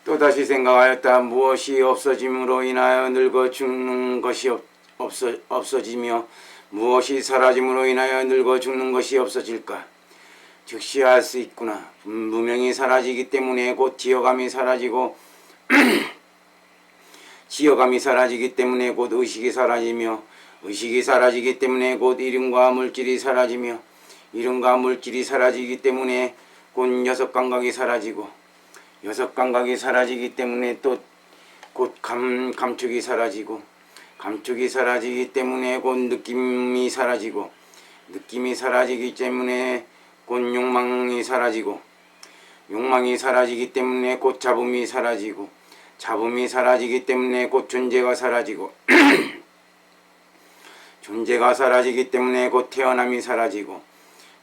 또다시 생각하였다. 무엇이 없어짐으로 인하여 늙어 죽는 것이 없어지며 무엇이 사라짐으로 인하여 늙어 죽는 것이 없어질까? 즉시 알 수 있구나. 무명이 사라지기 때문에 곧 지어감이 사라지고 지어감이 사라지기 때문에 곧 의식이 사라지며 의식이 사라지기 때문에 곧 이름과 물질이 사라지며 이름과 물질이 사라지기 때문에 곧 여섯 감각이 사라지고 여섯 감각이 사라지기 때문에 또 곧 감촉이 사라지고 감촉이 사라지기 때문에 곧 느낌이 사라지고 느낌이 사라지기 때문에 곧 욕망이 사라지고 욕망이 사라지기 때문에 곧 잡음이 사라지고 잡음이 사라지기 때문에 곧 존재가 사라지고 존재가 사라지기 때문에 곧 태어남이 사라지고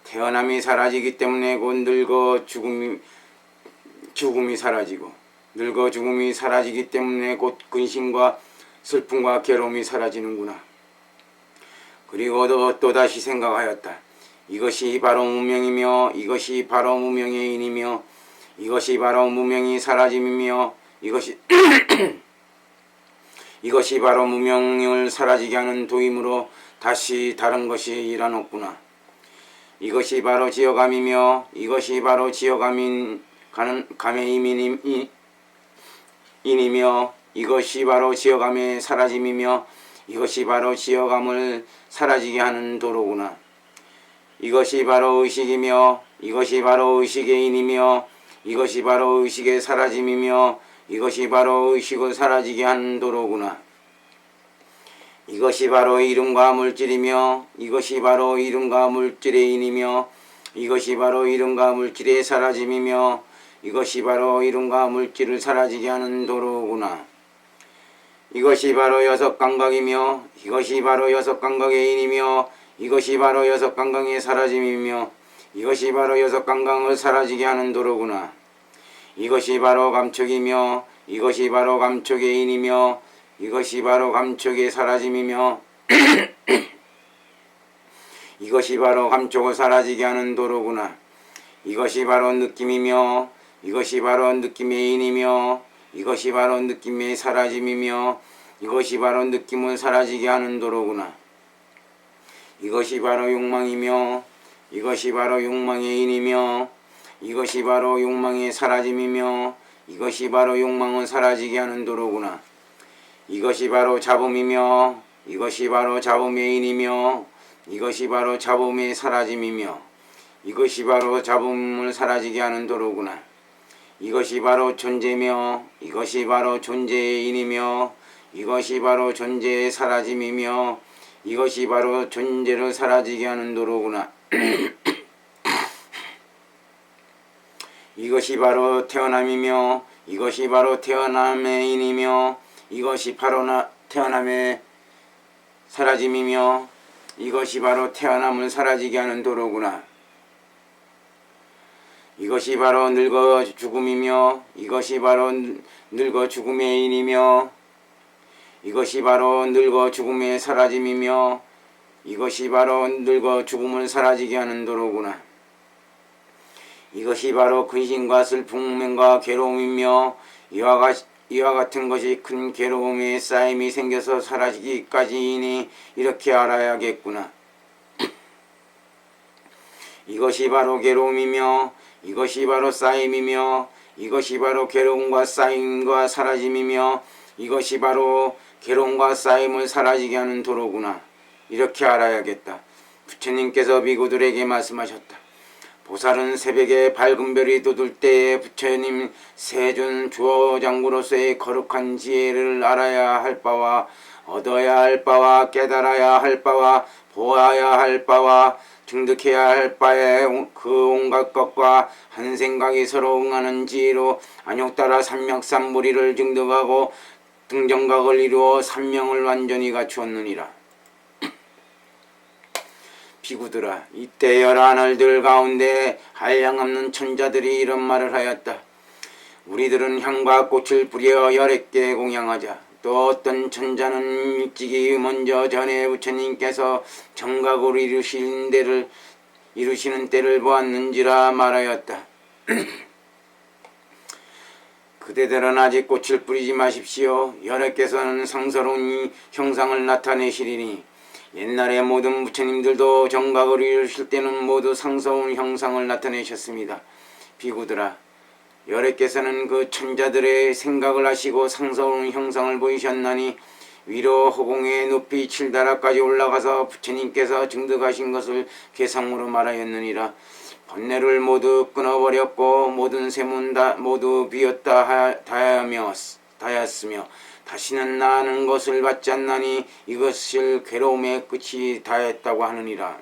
태어남이 사라지기 때문에 곧 늙어 죽음이 사라지고 늙어 죽음이 사라지기 때문에 곧 근심과 슬픔과 괴로움이 사라지는구나. 그리고 또다시 생각하였다. 이것이 바로 무명이며 이것이 바로 무명의 인이며 이것이 바로 무명이 사라짐이며 이것이 바로 무명을 사라지게 하는 도임으로 다시 다른 것이 일어났구나. 이것이 바로 지어감이며 이것이 바로 지어감인 감의 인이며 이것이 바로 지어감의 사라짐이며 이것이 바로 지어감을 사라지게 하는 도로구나. 이것이 바로 의식이며 이것이 바로 의식의 인이며 이것이 바로 의식의 사라짐이며 이것이 바로 의식을 사라지게 하는 도로구나. 이것이 바로 이름과 물질이며 이것이 바로 이름과 물질의 인이며 이것이 바로 이름과 물질의 사라짐이며 이것이 바로 이름과 물질을 사라지게 하는 도로구나. 이것이 바로 여섯 감각이며 이것이 바로 여섯 감각의 인이며 이것이 바로 여섯 감각의 사라짐이며 이것이 바로 여섯 감각을 사라지게 하는 도로구나. 이것이 바로 감촉이며 이것이 바로 감촉의 인이며 이것이 바로 감촉의 사라짐이며 이것이 바로 감촉을 사라지게 하는 도로구나. 이것이 바로 느낌이며 이것이 바로 느낌의 인이며 이것이 바로 느낌의 사라짐이며 이것이 바로 느낌을 사라지게 하는 도로구나. 이것이 바로 욕망이며 이것이 바로 욕망의 인이며 이것이 바로 욕망의 사라짐이며 이것이 바로 욕망을 사라지게 하는 도로구나. 이것이 바로 잡음이며 이것이 바로 잡음의 인이며 이것이 바로 잡음의 사라짐이며 이것이 바로 잡음을 사라지게 하는 도로구나. 이것이 바로 존재며 이것이 바로 존재의 인이며 이것이 바로 존재의 사라짐이며 이것이 바로 존재를 사라지게 하는 도로구나. 이것이 바로 태어남이며 이것이 바로 태어남의 인이며 이것이 바로 태어남의 사라짐이며 이것이 바로 태어남을 사라지게 하는 도로구나. 이것이 바로 늙어 죽음이며 이것이 바로 늙어 죽음의 인이며 이것이 바로 늙어 죽음의 사라짐이며 이것이 바로 늙어 죽음을 사라지게 하는 도로구나. 이것이 바로 근심과 슬픔과 괴로움이며 이와 같은 것이 큰 괴로움의 쌓임이 생겨서 사라지기까지이니 이렇게 알아야겠구나. 이것이 바로 괴로움이며 이것이 바로 쌓임이며 이것이 바로 괴로움과 쌓임과 사라짐이며 이것이 바로 괴로움과 쌓임을 사라지게 하는 도로구나. 이렇게 알아야겠다. 부처님께서 비구들에게 말씀하셨다. 보살은 새벽에 밝은 별이 돋을 때에 부처님 세존 주어장구로서의 거룩한 지혜를 알아야 할 바와 얻어야 할 바와 깨달아야 할 바와 보아야 할 바와 증득해야 할 바에 그 온갖 것과 한 생각이 서로 응하는 지혜로 안욕따라 삼명삼무리를 증득하고 등정각을 이루어 삼명을 완전히 갖추었느니라. 비구들아, 이때 열하늘들 가운데 한량없는 천자들이 이런 말을 하였다. 우리들은 향과 꽃을 뿌려 11개 공양하자. 또 어떤 천자는 일찍이 먼저 전에 부처님께서 정각으로 이루시는 때를 보았는지라 말하였다. 그대들은 아직 꽃을 뿌리지 마십시오. 여러께서는 성스러운 형상을 나타내시리니 옛날에 모든 부처님들도 정각을 이루실 때는 모두 성스러운 형상을 나타내셨습니다. 비구들아, 여러께서는 그 천자들의 생각을 하시고 성스러운 형상을 보이셨나니 위로 허공에 높이 7다라까지 올라가서 부처님께서 증득하신 것을 개성으로 말하였느니라. 번뇌를 모두 끊어버렸고 모든 세문 모두 비었다 하였으며 다시는 나는 것을 받지 않나니 이것을 괴로움의 끝이 다했다고 하느니라.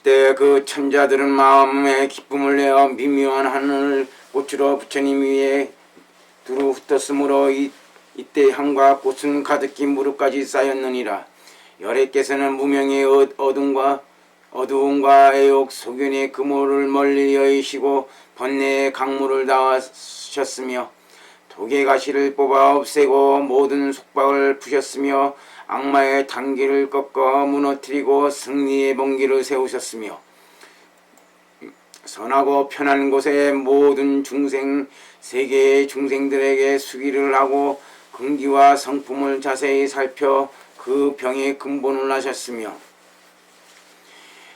그때 그 천자들은 마음에 기쁨을 내어 미묘한 하늘 꽃으로 부처님 위에 두루 흩었으므로 이때 향과 꽃은 가득히 무릎까지 쌓였느니라. 열애께서는 무명의 어두움과 애욕 소견의 금호를 멀리 여의시고 번뇌의 강물을 닿으셨으며 독의 가시를 뽑아 없애고 모든 속박을 푸셨으며 악마의 단기를 꺾어 무너뜨리고 승리의 번기를 세우셨으며 선하고 편한 곳에 모든 세계의 중생들에게 수기를 하고 근기와 성품을 자세히 살펴 그 병의 근본을 하셨으며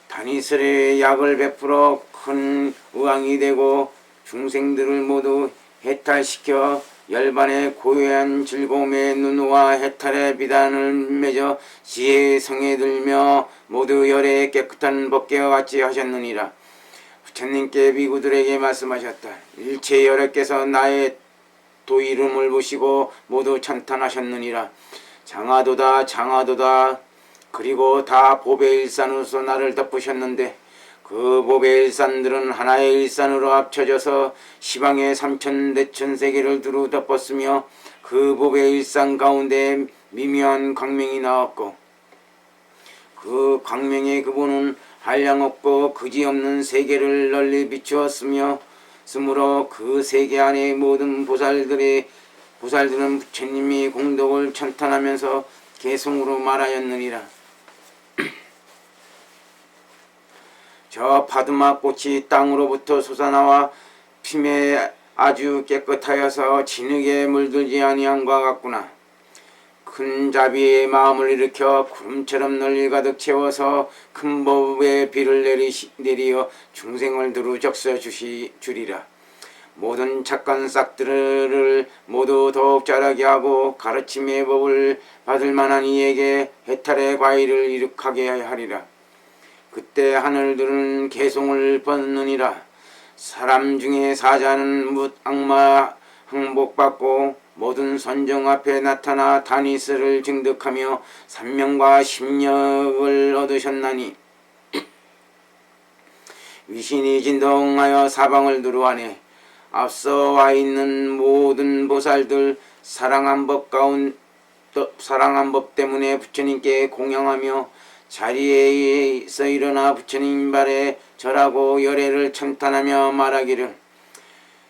다니스의 약을 베풀어 큰 의왕이 되고 중생들을 모두 해탈시켜 열반의 고요한 즐거움에 눈과 해탈의 비단을 맺어 지혜의 성에 들며 모두 열의 깨끗한 법계와 같이 하셨느니라. 부처님께 비구들에게 말씀하셨다. 일체 열애께서 나의 도이름을 보시고 모두 찬탄하셨느니라. 장하도다 장하도다. 그리고 다 법의 일산으로서 나를 덮으셨는데 그 법의 일산들은 하나의 일산으로 합쳐져서 시방의 삼천대천세계를 두루 덮었으며 그 법의 일산 가운데 미묘한 광명이 나왔고 그 광명의 그분은 한량없고 그지없는 세계를 널리 비추었으며 스므로 그 세계 안의 모든 보살들은 부처님이 공덕을 찬탄하면서 개성으로 말하였느니라. 저 파두마 꽃이 땅으로부터 솟아나와 핌에 아주 깨끗하여서 진흙에 물들지 아니함과 같구나. 큰 자비의 마음을 일으켜 구름처럼 널리 가득 채워서 큰 법의 비를 내리어 중생을 두루 적셔 주리라. 모든 착한 싹들을 모두 더욱 자라게 하고 가르침의 법을 받을 만한 이에게 해탈의 과일을 이룩하게 하리라. 그때 하늘들은 개송을 벗느니라. 사람 중에 사자는 뭇 악마 항복받고 모든 선정 앞에 나타나 다니스를 증득하며 삼명과 심력을 얻으셨나니 위신이 진동하여 사방을 두루하네. 앞서 와 있는 모든 보살들 사랑한 법 때문에 부처님께 공양하며 자리에서 일어나 부처님 발에 절하고 열애를 찬탄하며 말하기를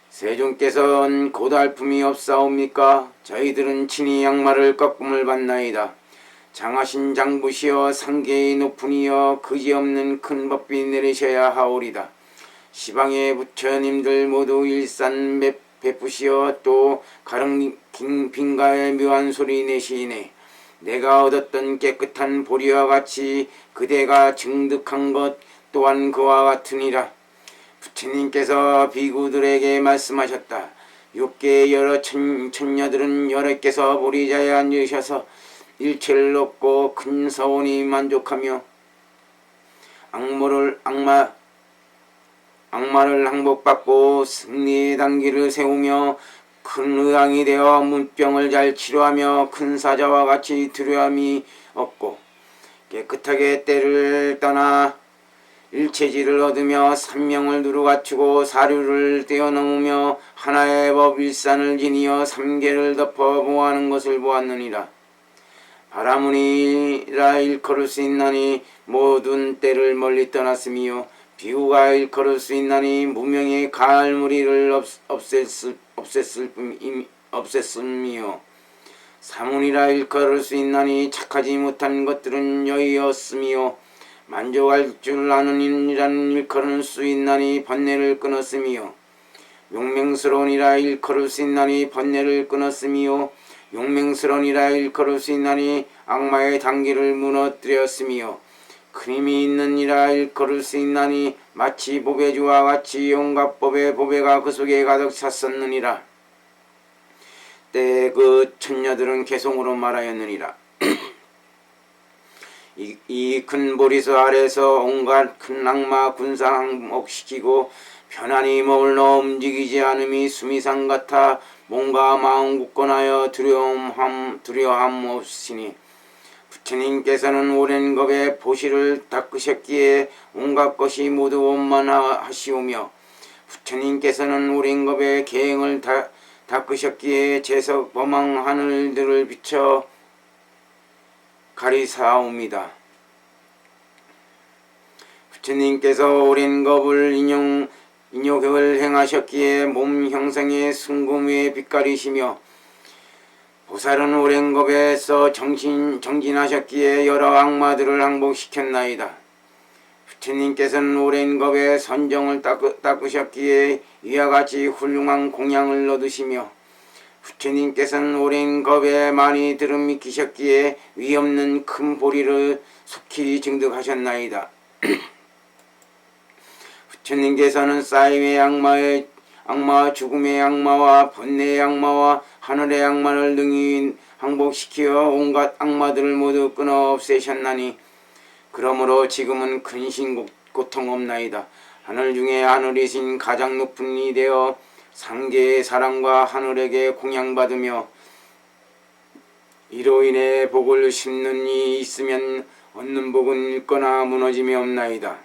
세존께서는 고달픔이 없사옵니까? 저희들은 친히 양말을 꺾음을 받나이다. 장하신 장부시여 상계의 높으니여 그지없는 큰 법비 내리셔야 하오리다. 시방의 부처님들 모두 일산 베푸시어 또 가릉 빈가의 묘한 소리 내시이네. 내가 얻었던 깨끗한 보리와 같이 그대가 증득한 것 또한 그와 같으니라. 부처님께서 비구들에게 말씀하셨다. 육계의 여러 천녀들은 여러께서 보리자에 앉으셔서 일체를 얻고 큰 서원이 만족하며 악마를 항복받고 승리의 단기를 세우며 큰 의왕이 되어 문병을 잘 치료하며 큰 사자와 같이 두려움이 없고 깨끗하게 때를 떠나 일체지를 얻으며 삼명을 두루 갖추고 사류를 뛰어넘으며 하나의 법 일산을 지니어 삼계를 덮어 보호하는 것을 보았느니라. 바람이라 일컬을 수 있나니 모든 때를 멀리 떠났으며 비구가 일컬을 수 있나니 무명의 가을무리를 없앴으며 사문이라 일컬을 수 있나니 착하지 못한 것들은 여의었으며 만족할 줄 아는 인이란 일컬을 수 있나니 번뇌를 끊었으며 용맹스러우니라 일컬을 수 있나니 번뇌를 끊었으며 용맹스러우니라 일컬을 수 있나니 악마의 단계를 무너뜨렸으며 큰 힘이 있느니라 일컬을 수 있나니 마치 보배주와 같이 온갖 법의 보배가 그 속에 가득 찼었느니라. 때 그 천녀들은 개송으로 말하였느니라. 이 큰 보리수 아래서 온갖 큰 악마 군사 항복시키고 편안히 머물러 움직이지 않음이 수미상 같아 몸과 마음 굳건하여 두려움 없으니 부처님께서는 오랜 겁에 보시를 닦으셨기에 온갖 것이 모두 원만하시오며 부처님께서는 오랜 겁에 계행을 닦으셨기에 재석 범왕 하늘들을 비춰 가리사옵니다. 부처님께서 오랜 겁을 인욕을 행하셨기에 몸 형상의 순금위에 빛깔이시며 보살은 오랜 겁에서 정진하셨기에 여러 악마들을 항복시켰나이다. 부처님께서는 오랜 겁에 선정을 닦으셨기에 이와 같이 훌륭한 공양을 얻으시며 부처님께서는 오랜 겁에 많이 들음익히셨기에 위없는 큰 보리를 속히 증득하셨나이다. 부처님께서는 싸임의 악마와 죽음의 악마와 번뇌의 악마와 하늘의 악마를 능히 항복시키어 온갖 악마들을 모두 끊어 없애셨나니 그러므로 지금은 근심 고통 없나이다. 하늘 중에 하늘이신 가장 높은 이 되어 상계의 사랑과 하늘에게 공양받으며 이로 인해 복을 심는 이 있으면 얻는 복은 읽거나 무너짐이 없나이다.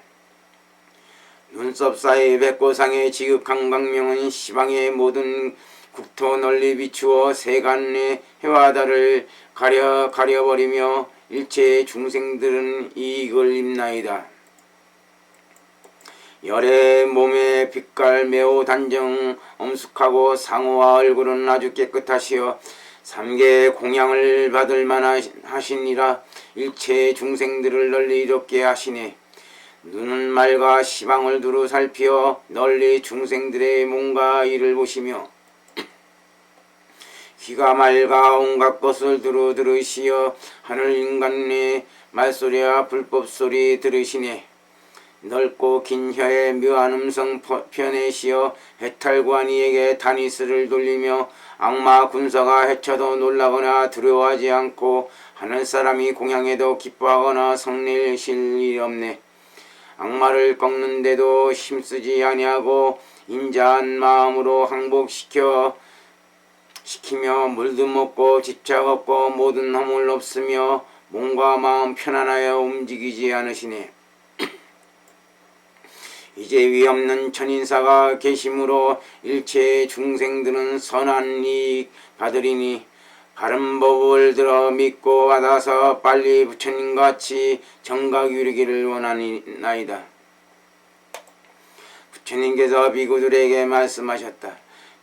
눈썹 사이 백고상의 지극한 광명은 시방의 모든 국토 널리 비추어 세간의 해와 달을 가려버리며 일체의 중생들은 이익을 입나이다. 열의 몸의 빛깔 매우 단정 엄숙하고 상호와 얼굴은 아주 깨끗하시어 삼계의 공양을 받을 만하시니라. 일체의 중생들을 널리 이롭게 하시네. 눈은 맑아 시방을 두루 살피어 널리 중생들의 몸과 일을 보시며 귀가 맑아 온갖 것을 두루 들으시어 하늘 인간의 말소리와 불법소리 들으시네. 넓고 긴 혀에 묘한 음성 펴내시어 해탈구한 이에게 다니스를 돌리며 악마 군사가 해쳐도 놀라거나 두려워하지 않고 하늘사람이 공양해도 기뻐하거나 성내실 일이 없네. 악마를 꺾는데도 힘쓰지 아니하고 인자한 마음으로 항복시키며 물도 먹고 집착 없고 모든 허물 없으며 몸과 마음 편안하여 움직이지 않으시네. 이제 위없는 천인사가 계심으로 일체의 중생들은 선한 이익 받으리니 바른 법을 들어 믿고 받아서 빨리 부처님같이 정각 이루기를 원하나이다. 부처님께서 비구들에게 말씀하셨다.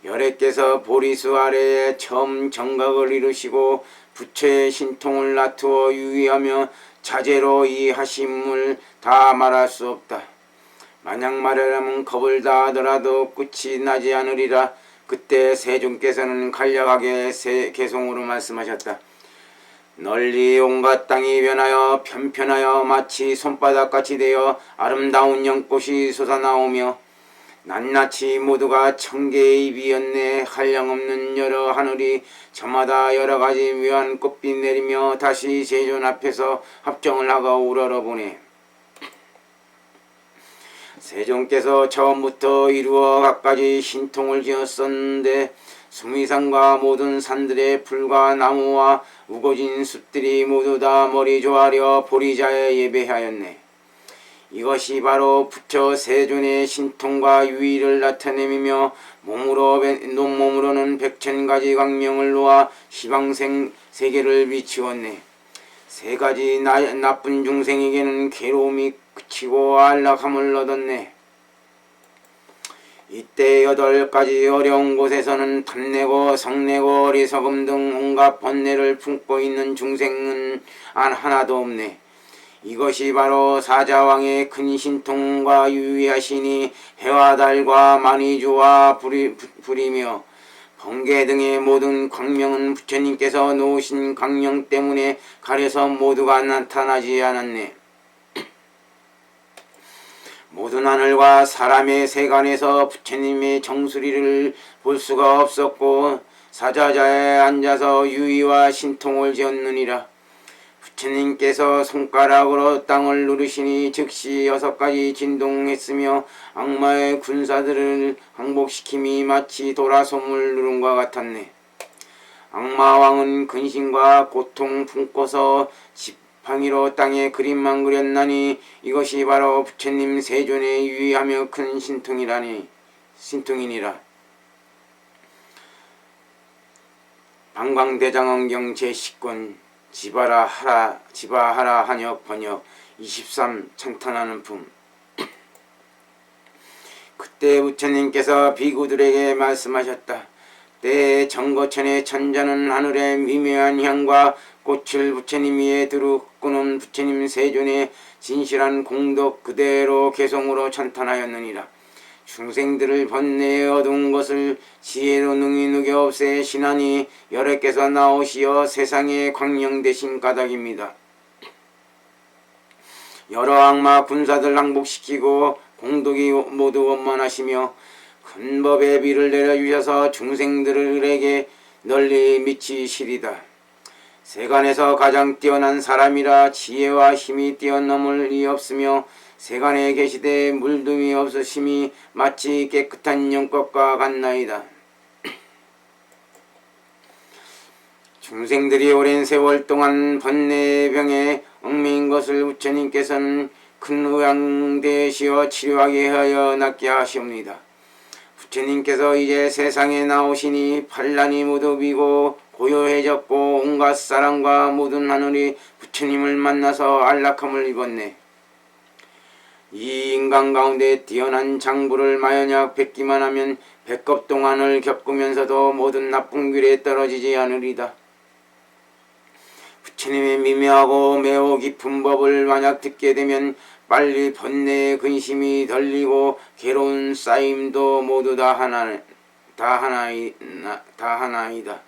열애께서 보리수 아래에 처음 정각을 이루시고 부처의 신통을 나투어 유의하며 자제로 이 하심을 다 말할 수 없다. 만약 말하려면 겁을 다하더라도 끝이 나지 않으리라. 그때 세존께서는 간략하게 개송으로 말씀하셨다. 널리 온갖 땅이 변하여 편편하여 마치 손바닥같이 되어 아름다운 연꽃이 솟아나오며 낱낱이 모두가 천개의 입이었네. 한량없는 여러 하늘이 저마다 여러가지 묘한 꽃빛 내리며 다시 세존 앞에서 합정을 하고 우러러보네. 세존께서 처음부터 이루어 갖가지 신통을 지었었는데 수미산과 모든 산들의 풀과 나무와 우거진 숲들이 모두 다 머리 조아려 보리자에 예배하였네. 이것이 바로 부처 세존의 신통과 유의를 나타내며 몸으로는 백천가지 광명을 놓아 시방생 세계를 비추었네. 세 가지 나쁜 중생에게는 괴로움이 그치고 안락함을 얻었네. 이때 8가지 어려운 곳에서는 탐내고 성내고 어리석음 등 온갖 번뇌를 품고 있는 중생은 하나도 없네. 이것이 바로 사자왕의 큰 신통과 유의하시니 해와 달과 만이주와 불이며 번개 등의 모든 광명은 부처님께서 놓으신 광명 때문에 가려서 모두가 나타나지 않았네. 모든 하늘과 사람의 세간에서 부처님의 정수리를 볼 수가 없었고 사자자에 앉아서 유의와 신통을 지었느니라. 부처님께서 손가락으로 땅을 누르시니 즉시 6가지 진동했으며 악마의 군사들을 항복시킴이 마치 도라솜을 누른과 같았네. 악마왕은 근심과 고통 품고서 지팡이로 땅에 그림만 그렸나니 이것이 바로 부처님 세존에 유의하며 큰 신통이니라. 방광대장엄경 제10권 지바하라 한역 번역 23 찬탄하는 품. 그때 부처님께서 비구들에게 말씀하셨다. 때에 정거천의 천자는 하늘의 미묘한 향과 꽃을 부처님 위에 두루 끄는 부처님 세존의 진실한 공덕 그대로 개성으로 찬탄하였느니라. 중생들을 번뇌에 어두운 것을 지혜로 능히 누겨 없애 신하니 여러께서 나오시어 세상에 광명 되신 까닭입니다. 여러 악마 군사들 항복시키고 공덕이 모두 원만하시며 큰 법의 비를 내려주셔서 중생들에게 널리 미치시리다. 세간에서 가장 뛰어난 사람이라 지혜와 힘이 뛰어넘을 리 없으며 세간에 계시되 물듦이 없으심이 마치 깨끗한 영것과 같나이다. 중생들이 오랜 세월 동안 번뇌의 병에 얽매인 것을 부처님께서는 큰 의양 되시어 치료하게 하여 낫게 하시옵니다. 부처님께서 이제 세상에 나오시니 반란이 모두 비고 고요해졌고 온갖 사람과 모든 하늘이 부처님을 만나서 안락함을 입었네. 이 인간 가운데 뛰어난 장부를 마연약 뱉기만 하면 100겁 동안을 겪으면서도 모든 나쁜 길에 떨어지지 않으리다. 부처님의 미묘하고 매우 깊은 법을 만약 듣게 되면 빨리 번뇌의 근심이 덜리고 괴로운 쌓임도 모두 다 하나이다.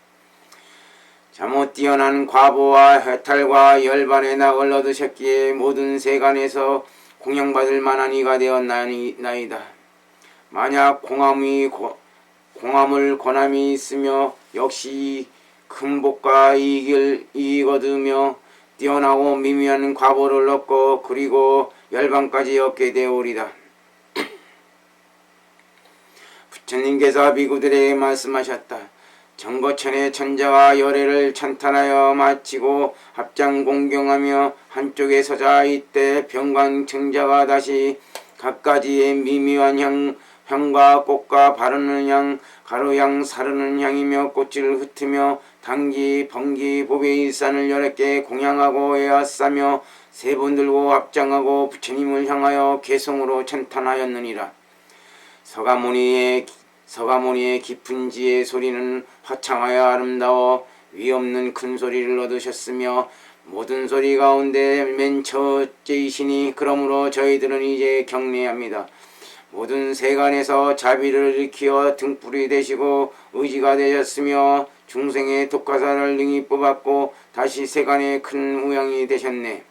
잘못 뛰어난 과보와 해탈과 열반의 낙을 얻으셨기에 모든 세간에서 공양받을 만한 이가 되었나이다. 만약 공함을 권함이 있으며 역시 큰 복과 이익 얻으며 뛰어나고 미미한 과보를 얻고 그리고 열반까지 얻게 되오리다. 부처님께서 비구들에게 말씀하셨다. 정거천의 천자가 열애를 찬탄하여 마치고 합장 공경하며 한쪽에 서자 이때 병광청자가 다시 각가지의 미묘한 향과 꽃과 바르는 향, 가루향, 사르는 향이며 꽃을 흩으며 단기, 번기, 보배 일산을 여러 개 공양하고 에앗싸며 세 번 들고 합장하고 부처님을 향하여 개성으로 찬탄하였느니라. 서가모니의 깊은 지혜의 소리는 화창하여 아름다워 위없는 큰 소리를 얻으셨으며 모든 소리 가운데 맨 첫째이시니 그러므로 저희들은 이제 경례합니다. 모든 세간에서 자비를 일으키어 등불이 되시고 의지가 되셨으며 중생의 독가사를 능히 뽑았고 다시 세간의 큰 우양이 되셨네.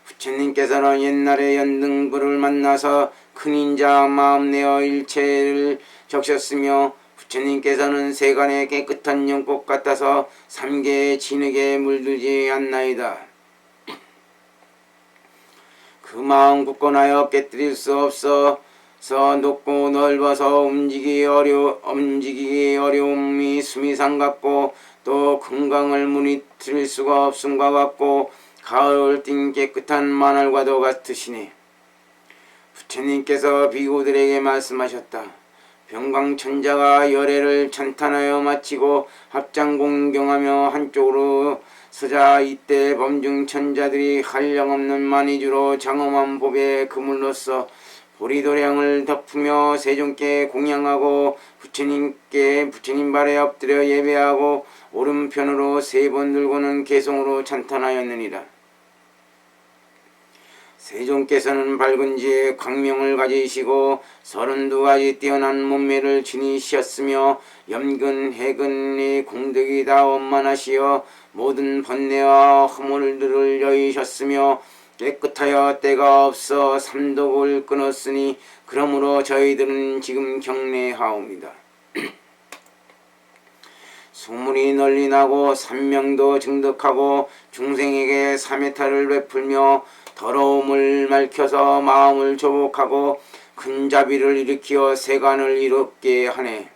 부처님께서는 옛날에 연등불을 만나서 큰 인자 마음 내어 일체를 적셨으며 부처님께서는 세간의 깨끗한 연꽃 같아서 삼계의 진흙에 물들지 않나이다. 그 마음 굳건하여 깨뜨릴 수 없어서 높고 넓어서 움직이기 어려움이 수미상 같고 또 금강을 무너뜨릴 수가 없음과 같고 가을을 띤 깨끗한 마늘과도 같으시니 부처님께서 비구들에게 말씀하셨다. 병광천자가 열애를 찬탄하여 마치고 합장 공경하며 한쪽으로 서자 이때 범중천자들이 한량없는 만이주로 장엄한 법에 그물로써 보리도량을 덮으며 세존께 공양하고 부처님께 부처님 발에 엎드려 예배하고 오른편으로 3번 들고는 개성으로 찬탄하였느니라. 세존께서는 밝은지에 광명을 가지시고 32가지 뛰어난 몸매를 지니셨으며 염근 해근의 공덕이 다 원만하시어 모든 번뇌와 허물들을 여의셨으며 깨끗하여 때가 없어 삼독을 끊었으니 그러므로 저희들은 지금 경례하옵니다. 소문이 널리 나고 산명도 증득하고 중생에게 사메타를 베풀며 더러움을 밝혀서 마음을 조복하고 큰 자비를 일으키어 세간을 이롭게 하네.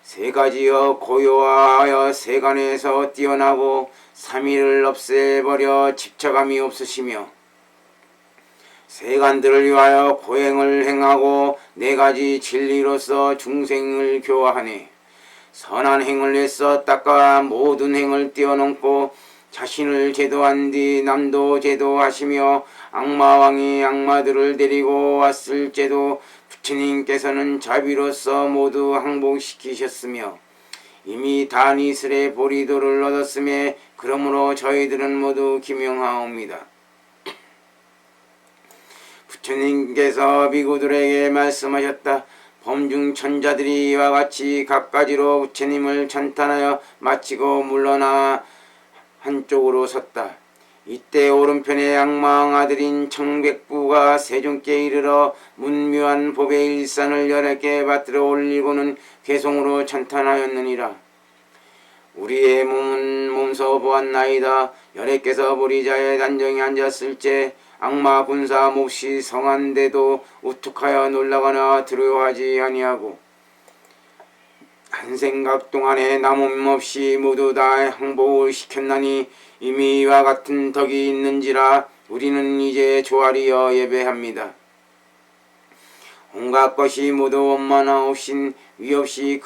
세 가지여 고요하여 세간에서 뛰어나고 삼위를 없애버려 집착함이 없으시며 세간들을 위하여 고행을 행하고 4가지 진리로서 중생을 교화하네. 선한 행을 해서 닦아 모든 행을 뛰어넘고 자신을 제도한 뒤 남도 제도하시며 악마왕이 악마들을 데리고 왔을 때도 부처님께서는 자비로서 모두 항복시키셨으며 이미 다니슬의 보리도를 얻었음에 그러므로 저희들은 모두 기명하옵니다. 부처님께서 비구들에게 말씀하셨다. 범중천자들이 이와 같이 각가지로 부처님을 찬탄하여 마치고 물러나 한쪽으로 섰다. 이때 오른편에 악마왕 아들인 청백부가 세존께 이르러 문묘한 법의 일산을 8개 받들어 올리고는 개성으로 찬탄하였느니라. 우리의 몸은 몸서 보았나이다. 8개서 보리자의 단정에 앉았을 때 악마 군사 몹시 성한데도 우툭하여 놀라거나 두려워하지 아니하고 한 생각 동안에 남음없이 모두 다 항복을 시켰나니 이미 이와 같은 덕이 있는지라 우리는 이제 조아리어 예배합니다. 온갖 것이 모두 원만하옵신 위없이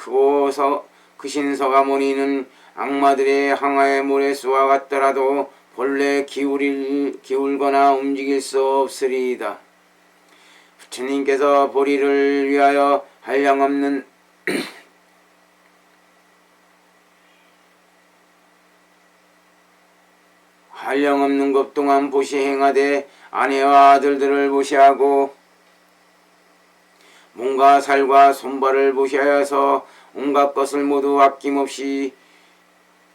크신 서가모니는 악마들의 항아의 모래수와 같더라도 본래 기울거나 움직일 수 없으리이다. 부처님께서 보리를 위하여 한량없는 한량없는 것 동안 보시 행하되 아내와 아들들을 보시하고 몸과 살과 손발을 보시하여서 온갖 것을 모두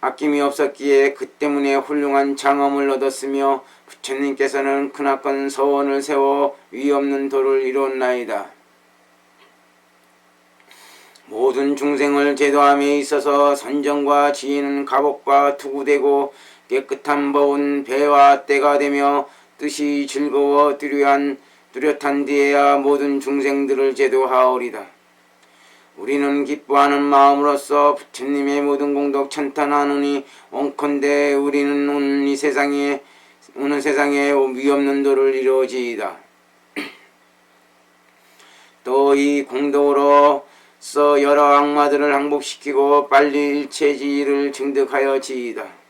아낌이 없었기에 그 때문에 훌륭한 장엄을 얻었으며 부처님께서는 크나큰 서원을 세워 위없는 도를 이루었나이다. 모든 중생을 제도함에 있어서 선정과 지혜는 갑옷과 투구되고 깨끗한 법은 배와 때가 되며 뜻이 즐거워 뚜렷한 뒤에야 모든 중생들을 제도하오리다. 우리는 기뻐하는 마음으로써 부처님의 모든 공덕 찬탄하노니 원컨대 우리는 오는 세상에 위없는 도를 이루어지이다. 또 이 공덕으로서 여러 악마들을 항복시키고 빨리 일체지위를 증득하여 지이다.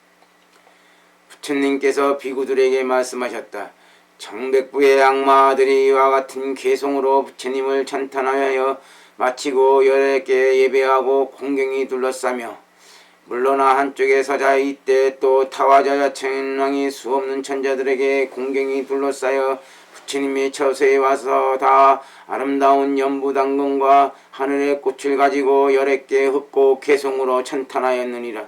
부처님께서 비구들에게 말씀하셨다. 청백부의 악마들이 이와 같은 개성으로 부처님을 찬탄하여 마치고 8개 예배하고 공경이 둘러싸며 물러나 한쪽에 서자 이때 또 타화자야 천왕이 수없는 천자들에게 공경이 둘러싸여 부처님의 처소에 와서 다 아름다운 연부당근과 하늘의 꽃을 가지고 8개 흙고 개성으로 찬탄하였느니라.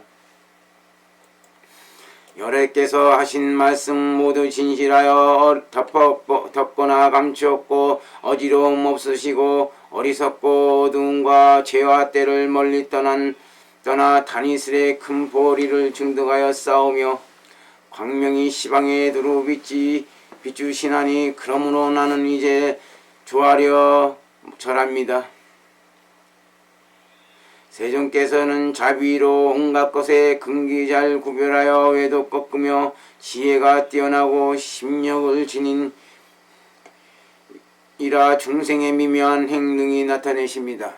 8개서 하신 말씀 모두 진실하여 덮거나 감추었고 어지러움 없으시고 어리석고 어두움과 죄와 때를 멀리 떠나 다니슬의 큰 보리를 증득하여 싸우며 광명이 시방에 두루 비추시나니 그러므로 나는 이제 조아려 절합니다. 세존께서는 자비로 온갖 것에 근기 잘 구별하여 외도 꺾으며 지혜가 뛰어나고 심력을 지닌 이라 중생의 미묘한 행능이 나타내십니다.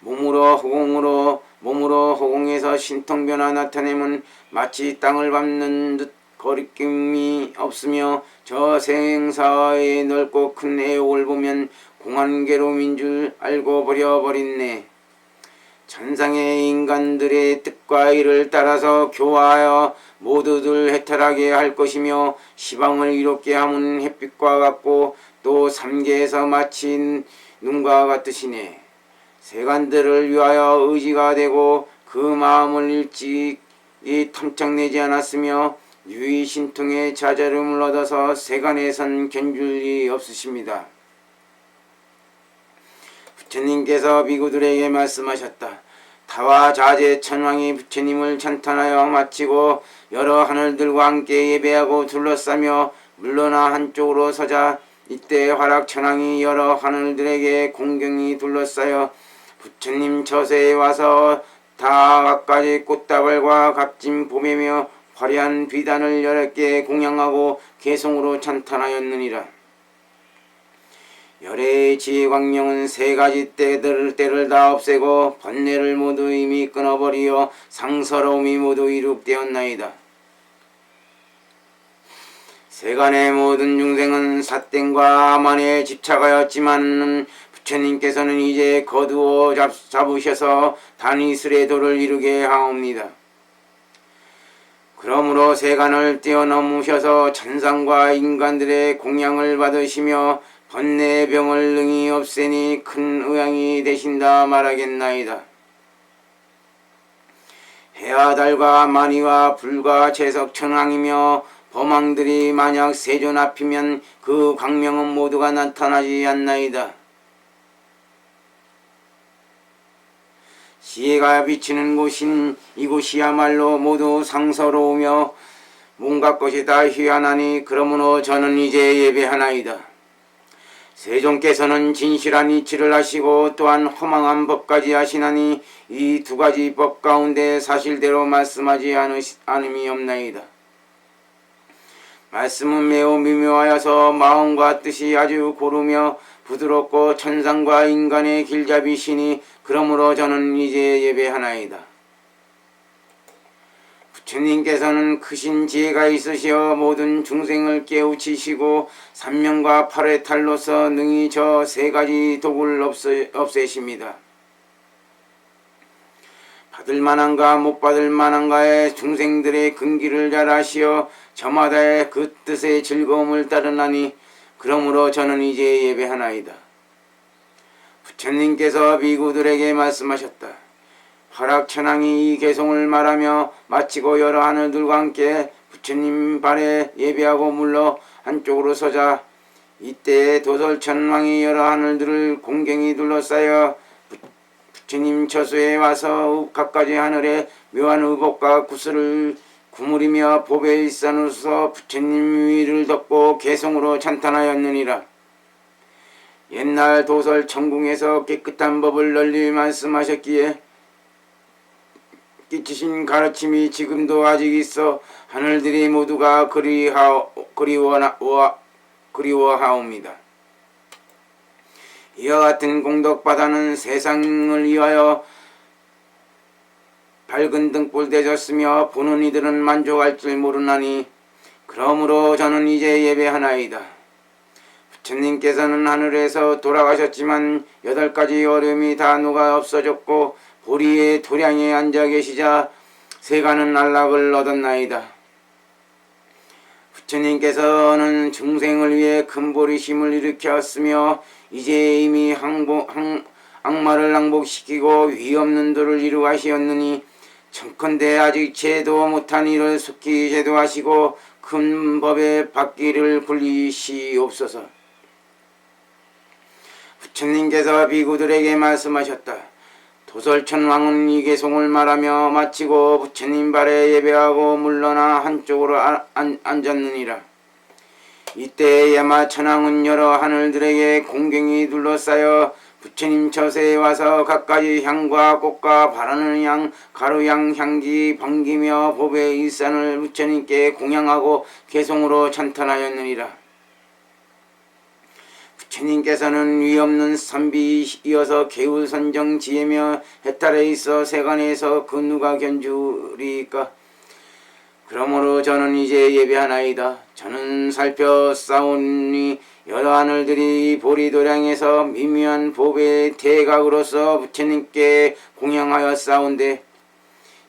몸으로 허공으로 몸으로 허공에서 신통변화 나타내면 마치 땅을 밟는 듯 거리낌이 없으며 저 생사의 넓고 큰 애욕을 보면 공안괴로움인 줄 알고 버려버렸네. 천상의 인간들의 뜻과 이를 따라서 교화하여 모두들 해탈하게 할 것이며 시방을 이롭게 함은 햇빛과 같고 또 삼계에서 마친 눈과 같으시네. 세간들을 위하여 의지가 되고 그 마음을 일찍이 탐착내지 않았으며 유의 신통의 자절음을 얻어서 세간에선 견줄이 없으십니다. 부처님께서 비구들에게 말씀하셨다. 타와 자제 천왕이 부처님을 찬탄하여 마치고 여러 하늘들과 함께 예배하고 둘러싸며 물러나 한쪽으로 서자 이때 화락천왕이 여러 하늘들에게 공경이 둘러싸여 부처님 처세에 와서 다 갖가지 꽃다발과 값진 봄이며 화려한 비단을 여러 개 공양하고 개성으로 찬탄하였느니라. 열애의 지혜광명은 세 가지 때를 다 없애고 번뇌를 모두 이미 끊어버리어 상서로움이 모두 이룩되었나이다. 세간의 모든 중생은 사땡과 아만에 집착하였지만 부처님께서는 이제 거두어 잡으셔서 단이슬의 도를 이루게 하옵니다. 그러므로 세간을 뛰어넘으셔서 천상과 인간들의 공양을 받으시며 번뇌의 병을 능히 없애니 큰 의향이 되신다 말하겠나이다. 해와 달과 만이와 불과 재석 천왕이며 범왕들이 만약 세존 앞이면 그 광명은 모두가 나타나지 않나이다. 지혜가 비치는 곳인 이곳이야말로 모두 상서로우며 온갖 것이 다 희한하니 그러므로 저는 이제 예배하나이다. 세존께서는 진실한 이치를 하시고 또한 허망한 법까지 하시나니 이 두 가지 법 가운데 사실대로 말씀하지 않음이 없나이다. 말씀은 매우 미묘하여서 마음과 뜻이 아주 고르며 부드럽고 천상과 인간의 길잡이시니 그러므로 저는 이제 예배하나이다. 부처님께서는 크신 지혜가 있으시어 모든 중생을 깨우치시고 삼명과 팔의 탈로서 능히 저 세 가지 독을 없애십니다. 받을 만한가 못 받을 만한가의 중생들의 근기를 잘 아시어 저마다의 그 뜻의 즐거움을 따르나니 그러므로 저는 이제 예배하나이다. 부처님께서 비구들에게 말씀하셨다. 화락천왕이 이 개송을 말하며 마치고 여러 하늘들과 함께 부처님 발에 예배하고 물러 한쪽으로 서자 이때에 도솔천왕이 여러 하늘들을 공경이 둘러싸여 부처님 처소에 와서 갖가지 하늘에 묘한 의복과 구슬을 구물이며 보배 일산으로서 부처님 위를 덮고 개성으로 찬탄하였느니라. 옛날 도설 천궁에서 깨끗한 법을 널리 말씀하셨기에 끼치신 가르침이 지금도 아직 있어 하늘들이 모두가 그리워하옵니다. 이와 같은 공덕바다는 세상을 위하여 밝은 등불 되졌으며 보는 이들은 만족할 줄 모르나니 그러므로 저는 이제 예배하나이다. 부처님께서는 하늘에서 돌아가셨지만 8가지 얼음이 다 녹아 없어졌고 보리의 도량에 앉아 계시자 세간은 안락을 얻었나이다. 부처님께서는 중생을 위해 큰 보리심을 일으켰으며 이제 이미 악마를 항복시키고 위없는 도를 이루하시었느니 청컨대 아직 제도 못한 이를 속히 제도하시고 큰 법의 받기를 굴리시옵소서. 부처님께서 비구들에게 말씀하셨다. 도설천왕은 이 개송을 말하며 마치고 부처님 발에 예배하고 물러나 한쪽으로 앉았느니라. 이때 야마천왕은 여러 하늘들에게 공경이 둘러싸여 부처님 처세에 와서 갖가지 향과 꽃과 바라는 향, 가루향 향기 번기며 보배 일산을 부처님께 공양하고 개송으로 찬탄하였느니라. 부처님께서는 위없는 선비이어서 개울선정 지혜며 해탈에 있어 세간에서 그 누가 견주리까. 그러므로 저는 이제 예배하나이다. 저는 살펴싸우니 여러 하늘들이 보리도량에서 미묘한 법의 대각으로서 부처님께 공양하여 싸운데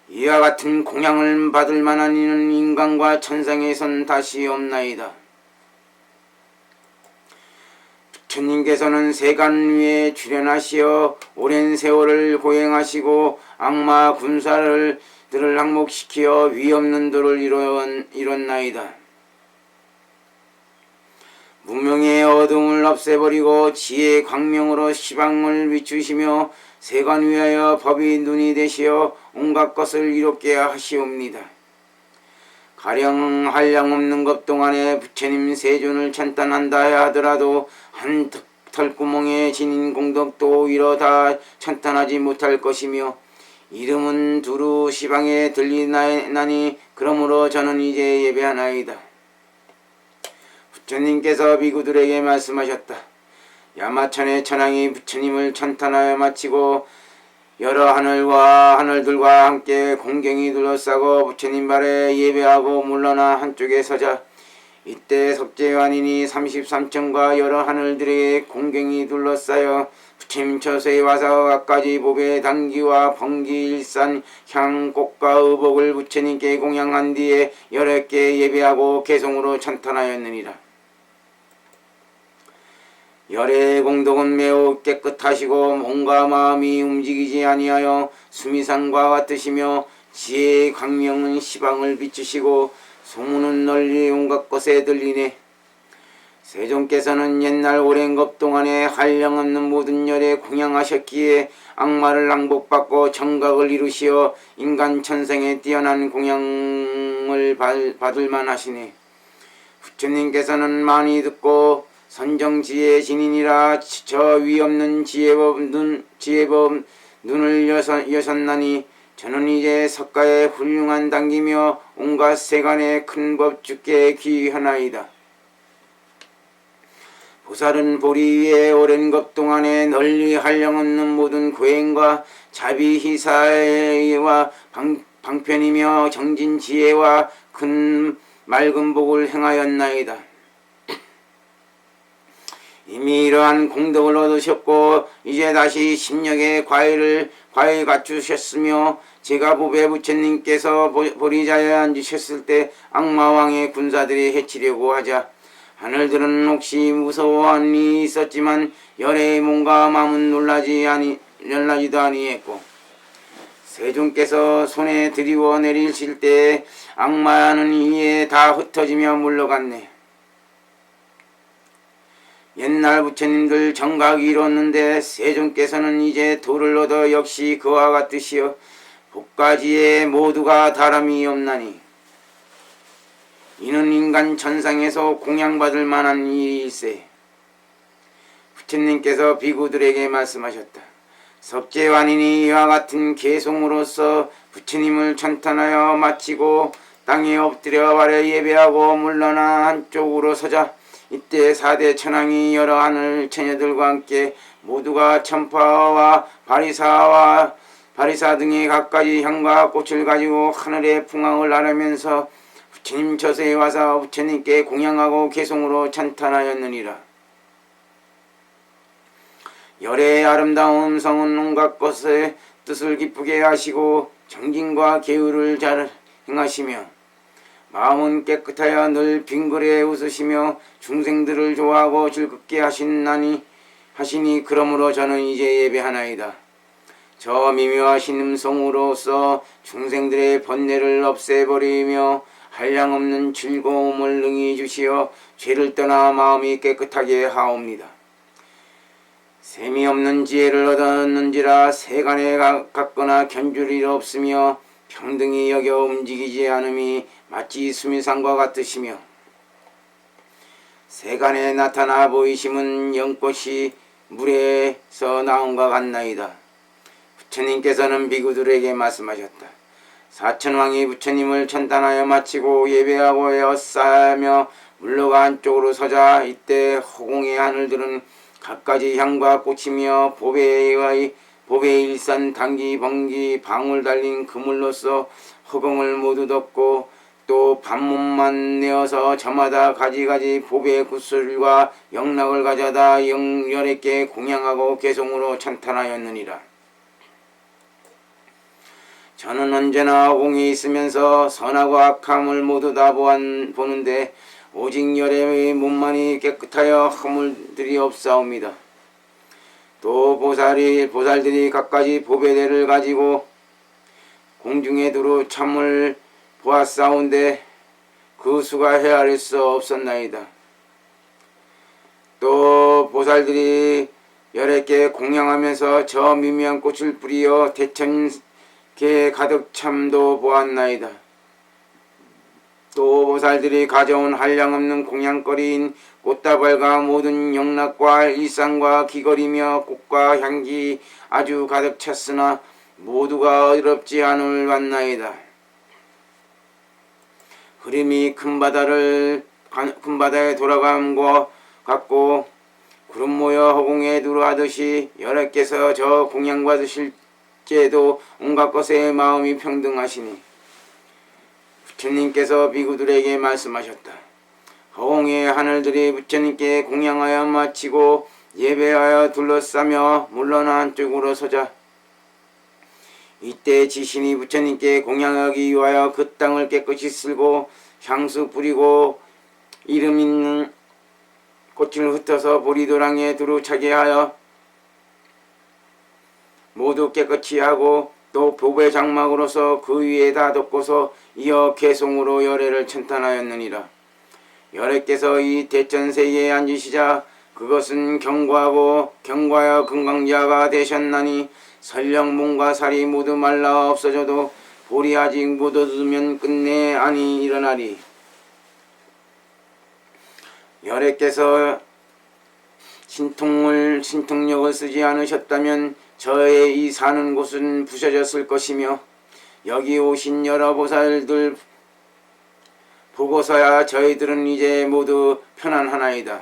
이와 같은 공양을 받을 만한 이는 인간과 천상에선 다시 없나이다. 부처님께서는 세간 위에 출현하시어 오랜 세월을 고행하시고 악마 군사들을 항목시키어 위없는 도를 이뤘나이다. 무명의 어둠을 없애버리고 지혜의 광명으로 시방을 비추시며 세간 위하여 법이 눈이 되시어 온갖 것을 이롭게 하시옵니다. 가령 한량없는 것 동안에 부처님 세존을 찬탄한다 하더라도 한 털구멍에 지닌 공덕도 이뤄 다 찬탄하지 못할 것이며 이름은 두루 시방에 들리나니 그러므로 저는 이제 예배하나이다. 부처님께서 비구들에게 말씀하셨다. 야마천의 천왕이 부처님을 찬탄하여 마치고 여러 하늘들과 함께 공경이 둘러싸고 부처님 발에 예배하고 물러나 한쪽에 서자. 이때 석재환인이 33천과 여러 하늘들에게 공경이 둘러싸여 부처님 처소에 와서 갖가지 법의 단기와 번기일산 향꽃과 의복을 부처님께 공양한 뒤에 여러 개 예배하고 개송으로 찬탄하였느니라. 열의 공덕은 매우 깨끗하시고 몸과 마음이 움직이지 아니하여 수미산과 같으시며 지혜의 광명은 시방을 비추시고 소문은 널리 온갖 곳에 들리네. 세존께서는 옛날 오랜 것 동안에 한량없는 모든 열에 공양하셨기에 악마를 항복받고 정각을 이루시어 인간 천생에 뛰어난 공양을 받을 만하시네. 부처님께서는 많이 듣고 선정지혜의 진인이라 저 위없는 지혜법 눈을 여셨나니 저는 이제 석가의 훌륭한 당기며 온갖 세간의 큰 법 주께 귀하나이다. 보살은 보리 위에 오랜 것 동안에 널리 한량없는 모든 고행과 자비희사와 방편이며 정진 지혜와 큰 맑은 복을 행하였나이다. 이미 이러한 공덕을 얻으셨고 이제 다시 심력의 과외 갖추셨으며 제가 보배 부처님께서 보리자에 앉으셨을 때 악마왕의 군사들이 해치려고 하자 하늘들은 혹시 무서워함이 있었지만 열의 몸과 마음은 놀라지도 아니했고 세존께서 손에 들이워 내리실 때 악마는 이에 다 흩어지며 물러갔네. 옛날 부처님들 정각이 이뤘는데 세존께서는 이제 도를 얻어 역시 그와 같으시어 복가지에 모두가 다름이 없나니 이는 인간 천상에서 공양받을 만한 일일세. 부처님께서 비구들에게 말씀하셨다. 석재환인이 이와 같은 개송으로서 부처님을 찬탄하여 마치고 땅에 엎드려 발에 예배하고 물러나 한쪽으로 서자. 이때 4대 천왕이 여러 하늘 처녀들과 함께 모두가 천파와 바리사 등의 갖가지 향과 꽃을 가지고 하늘에 풍광을 나르면서 부처님 처소에 와서 부처님께 공양하고 개송으로 찬탄하였느니라. 열의 아름다운 성은 온갖 것의 뜻을 기쁘게 하시고 정진과 계율을 잘 행하시며 마음은 깨끗하여 늘 빙그레 웃으시며 중생들을 좋아하고 즐겁게 하시니 그러므로 저는 이제 예배하나이다. 저 미묘하신 음성으로서 중생들의 번뇌를 없애버리며 한량없는 즐거움을 능히 주시어 죄를 떠나 마음이 깨끗하게 하옵니다. 셈이 없는 지혜를 얻었는지라 세간에 갔거나 견줄 일 없으며 평등히 여겨 움직이지 않음이 마치 수미산과 같으시며 세간에 나타나 보이심은 연꽃이 물에서 나온과 같나이다. 부처님께서는 비구들에게 말씀하셨다. 사천왕이 부처님을 천단하여 마치고 예배하고 에어싸며 물러가 한쪽으로 서자 이때 허공의 하늘들은 갖가지 향과 꽃이며 보배의 일산 단기 번기 방울 달린 그물로써 허공을 모두 덮고 또 밤몸만 내어서 저마다 가지가지 보배의 구슬과 영락을 가져다 열에게 공양하고 개송으로 찬탄하였느니라. 저는 언제나 허공에 있으면서 선하고 악함을 모두 다 보는데 오직 열의 몸만이 깨끗하여 허물들이 없사옵니다. 또 보살들이 갖가지 보배대를 가지고 공중에 두루 참을 보았사온데 그 수가 헤아릴 수 없었나이다. 또 보살들이 열에게 공양하면서 저 미미한 꽃을 뿌리어 대천계에 가득 참도 보았나이다. 또 보살들이 가져온 한량없는 공양거리인 꽃다발과 모든 영락과 일상과 귀걸이며 꽃과 향기 아주 가득 찼으나 모두가 어렵지 않을 왔나이다. 흐름이 큰 바다에 돌아감과 같고 구름 모여 허공에 두루하듯이 여러께서 저 공양받으실 때도 온갖 것에 마음이 평등하시니 부처님께서 비구들에게 말씀하셨다. 허공의 하늘들이 부처님께 공양하여 마치고 예배하여 둘러싸며 물러나 한쪽으로 서자. 이때 지신이 부처님께 공양하기 위하여 그 땅을 깨끗이 쓸고 향수 뿌리고 이름 있는 꽃을 흩어서 보리도랑에 두루 차게 하여 모두 깨끗이 하고 또 보배 장막으로서 그 위에다 덮고서 이어 개송으로 열애를 천탄하였느니라. 열애께서 이 대천세계에 앉으시자 그것은 경과하여 금강자가 되셨나니 설령 몸과 살이 모두 말라 없어져도 볼이 아직 못 얻으면 끝내 아니 일어나리. 열애께서 신통력을 쓰지 않으셨다면 저의 이 사는 곳은 부셔졌을 것이며 여기 오신 여러 보살들 보고서야 저희들은 이제 모두 편안하나이다.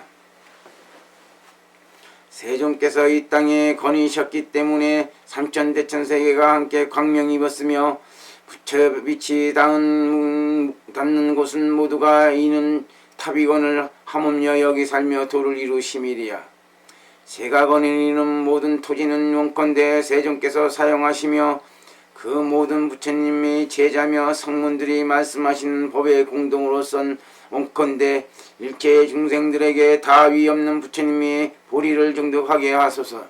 세존께서 이 땅에 거니셨기 때문에 삼천대천세계가 함께 광명이 입었으며 부처빛이 닿는 곳은 모두가 이는 탑이건을 하물며 여기 살며 도를 이루심이리야. 제가 거니는 모든 토지는 원컨대 세존께서 사용하시며 그 모든 부처님의 제자며 성문들이 말씀하시는 법의 공동으로선 원컨대 일체 중생들에게 다위 없는 부처님이 보리를 정득하게 하소서.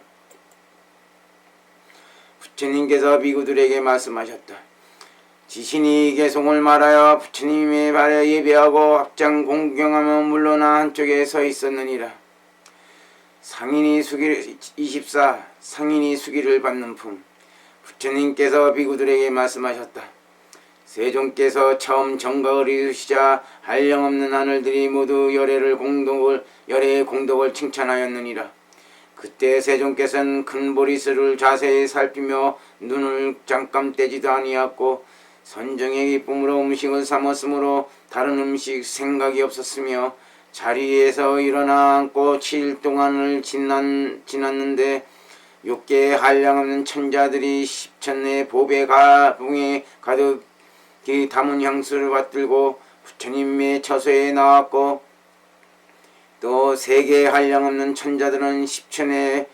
부처님께서 비구들에게 말씀하셨다. 지신이 개송을 말하여 부처님의 발에 예배하고 합장 공경하며 물러나 한쪽에 서 있었느니라. 상인이 수기를 받는 품. 부처님께서 비구들에게 말씀하셨다. 세존께서 처음 정각을 이루시자 한량없는 하늘들이 모두 열애의 공덕을 칭찬하였느니라. 그때 세존께서는 큰 보리스를 자세히 살피며 눈을 잠깐 떼지도 아니하였고 선정의 기쁨으로 음식을 삼았으므로 다른 음식 생각이 없었으며 자리에서 일어나 앉고 7일 동안을 지났는데 6개의 한량없는 천자들이 10천의 보배 가붕에 가득히 담은 향수를 받들고 부처님의 처소에 나왔고 또 3개의 한량없는 천자들은 10천의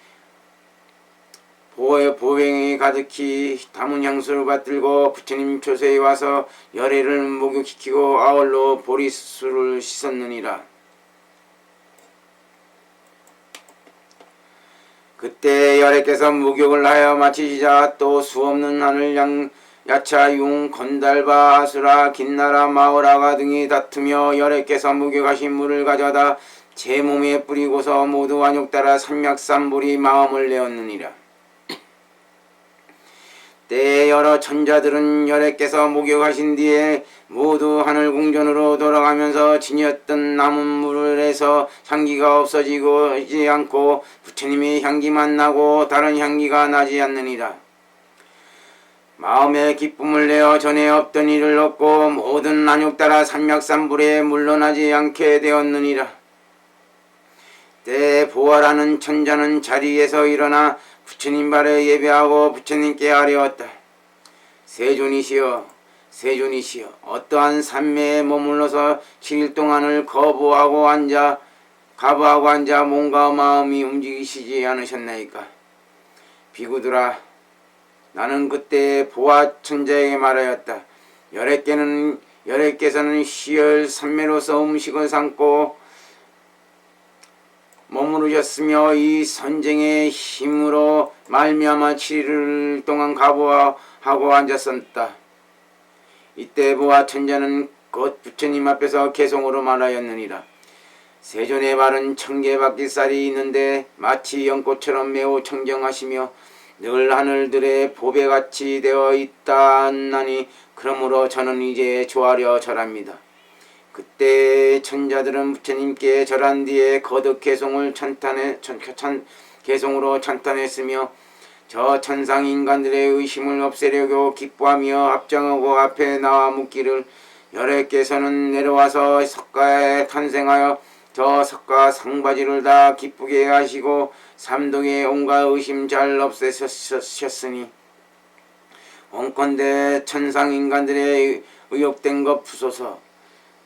보행에 가득히 담은 향수를 받들고 부처님 처소에 와서 열애를 목욕시키고 아울러 보리수를 씻었느니라. 그때 열애께서 목욕을 하여 마치시자 또 수없는 하늘 야차 융 건달바 아수라 긴나라 마오라가 등이 다투며 열애께서 목욕하신 물을 가져다 제 몸에 뿌리고서 모두 완욕 따라 삼맥삼불이 마음을 내었느니라. 때에 여러 천자들은 열애께서 목욕하신 뒤에 모두 하늘 궁전으로 돌아가면서 지녔던 남은 물에서 향기가 없어지지 않고 부처님의 향기만 나고 다른 향기가 나지 않느니라. 마음의 기쁨을 내어 전에 없던 일을 얻고 모든 난욕 따라 산맥산불에 물러나지 않게 되었느니라. 때 보아라는 천자는 자리에서 일어나 부처님 발에 예배하고 부처님께 아뢰었다. 세존이시여, 세존이시여, 어떠한 산매에 머물러서 7일 동안을 거부하고 앉아 몸과 마음이 움직이시지 않으셨나이까? 비구들아, 나는 그때 보아 천자에게 말하였다. 여래께서는 시열 산매로서 음식을 삼고 머무르셨으며 이 선쟁의 힘으로 말미암아 7일 동안 가보하고 앉았었다. 이때 보아 천자는 곧 부처님 앞에서 개송으로 말하였느니라. 세존의 발은 1000개밖에 있는데 마치 연꽃처럼 매우 청정하시며 늘 하늘들의 보배같이 되어 있다나니 그러므로 저는 이제 조아려 절합니다. 그때 천자들은 부처님께 절한 뒤에 거듭 개송으로 찬탄했으며 저 천상 인간들의 의심을 없애려고 기뻐하며 합장하고 앞에 나와 묻기를 여래께서는 내려와서 석가에 탄생하여 저 석가 상바지를 다 기쁘게 하시고 삼독의 온갖 의심 잘 없애셨으니 원컨대 천상인간들의 의욕된 것 푸소서.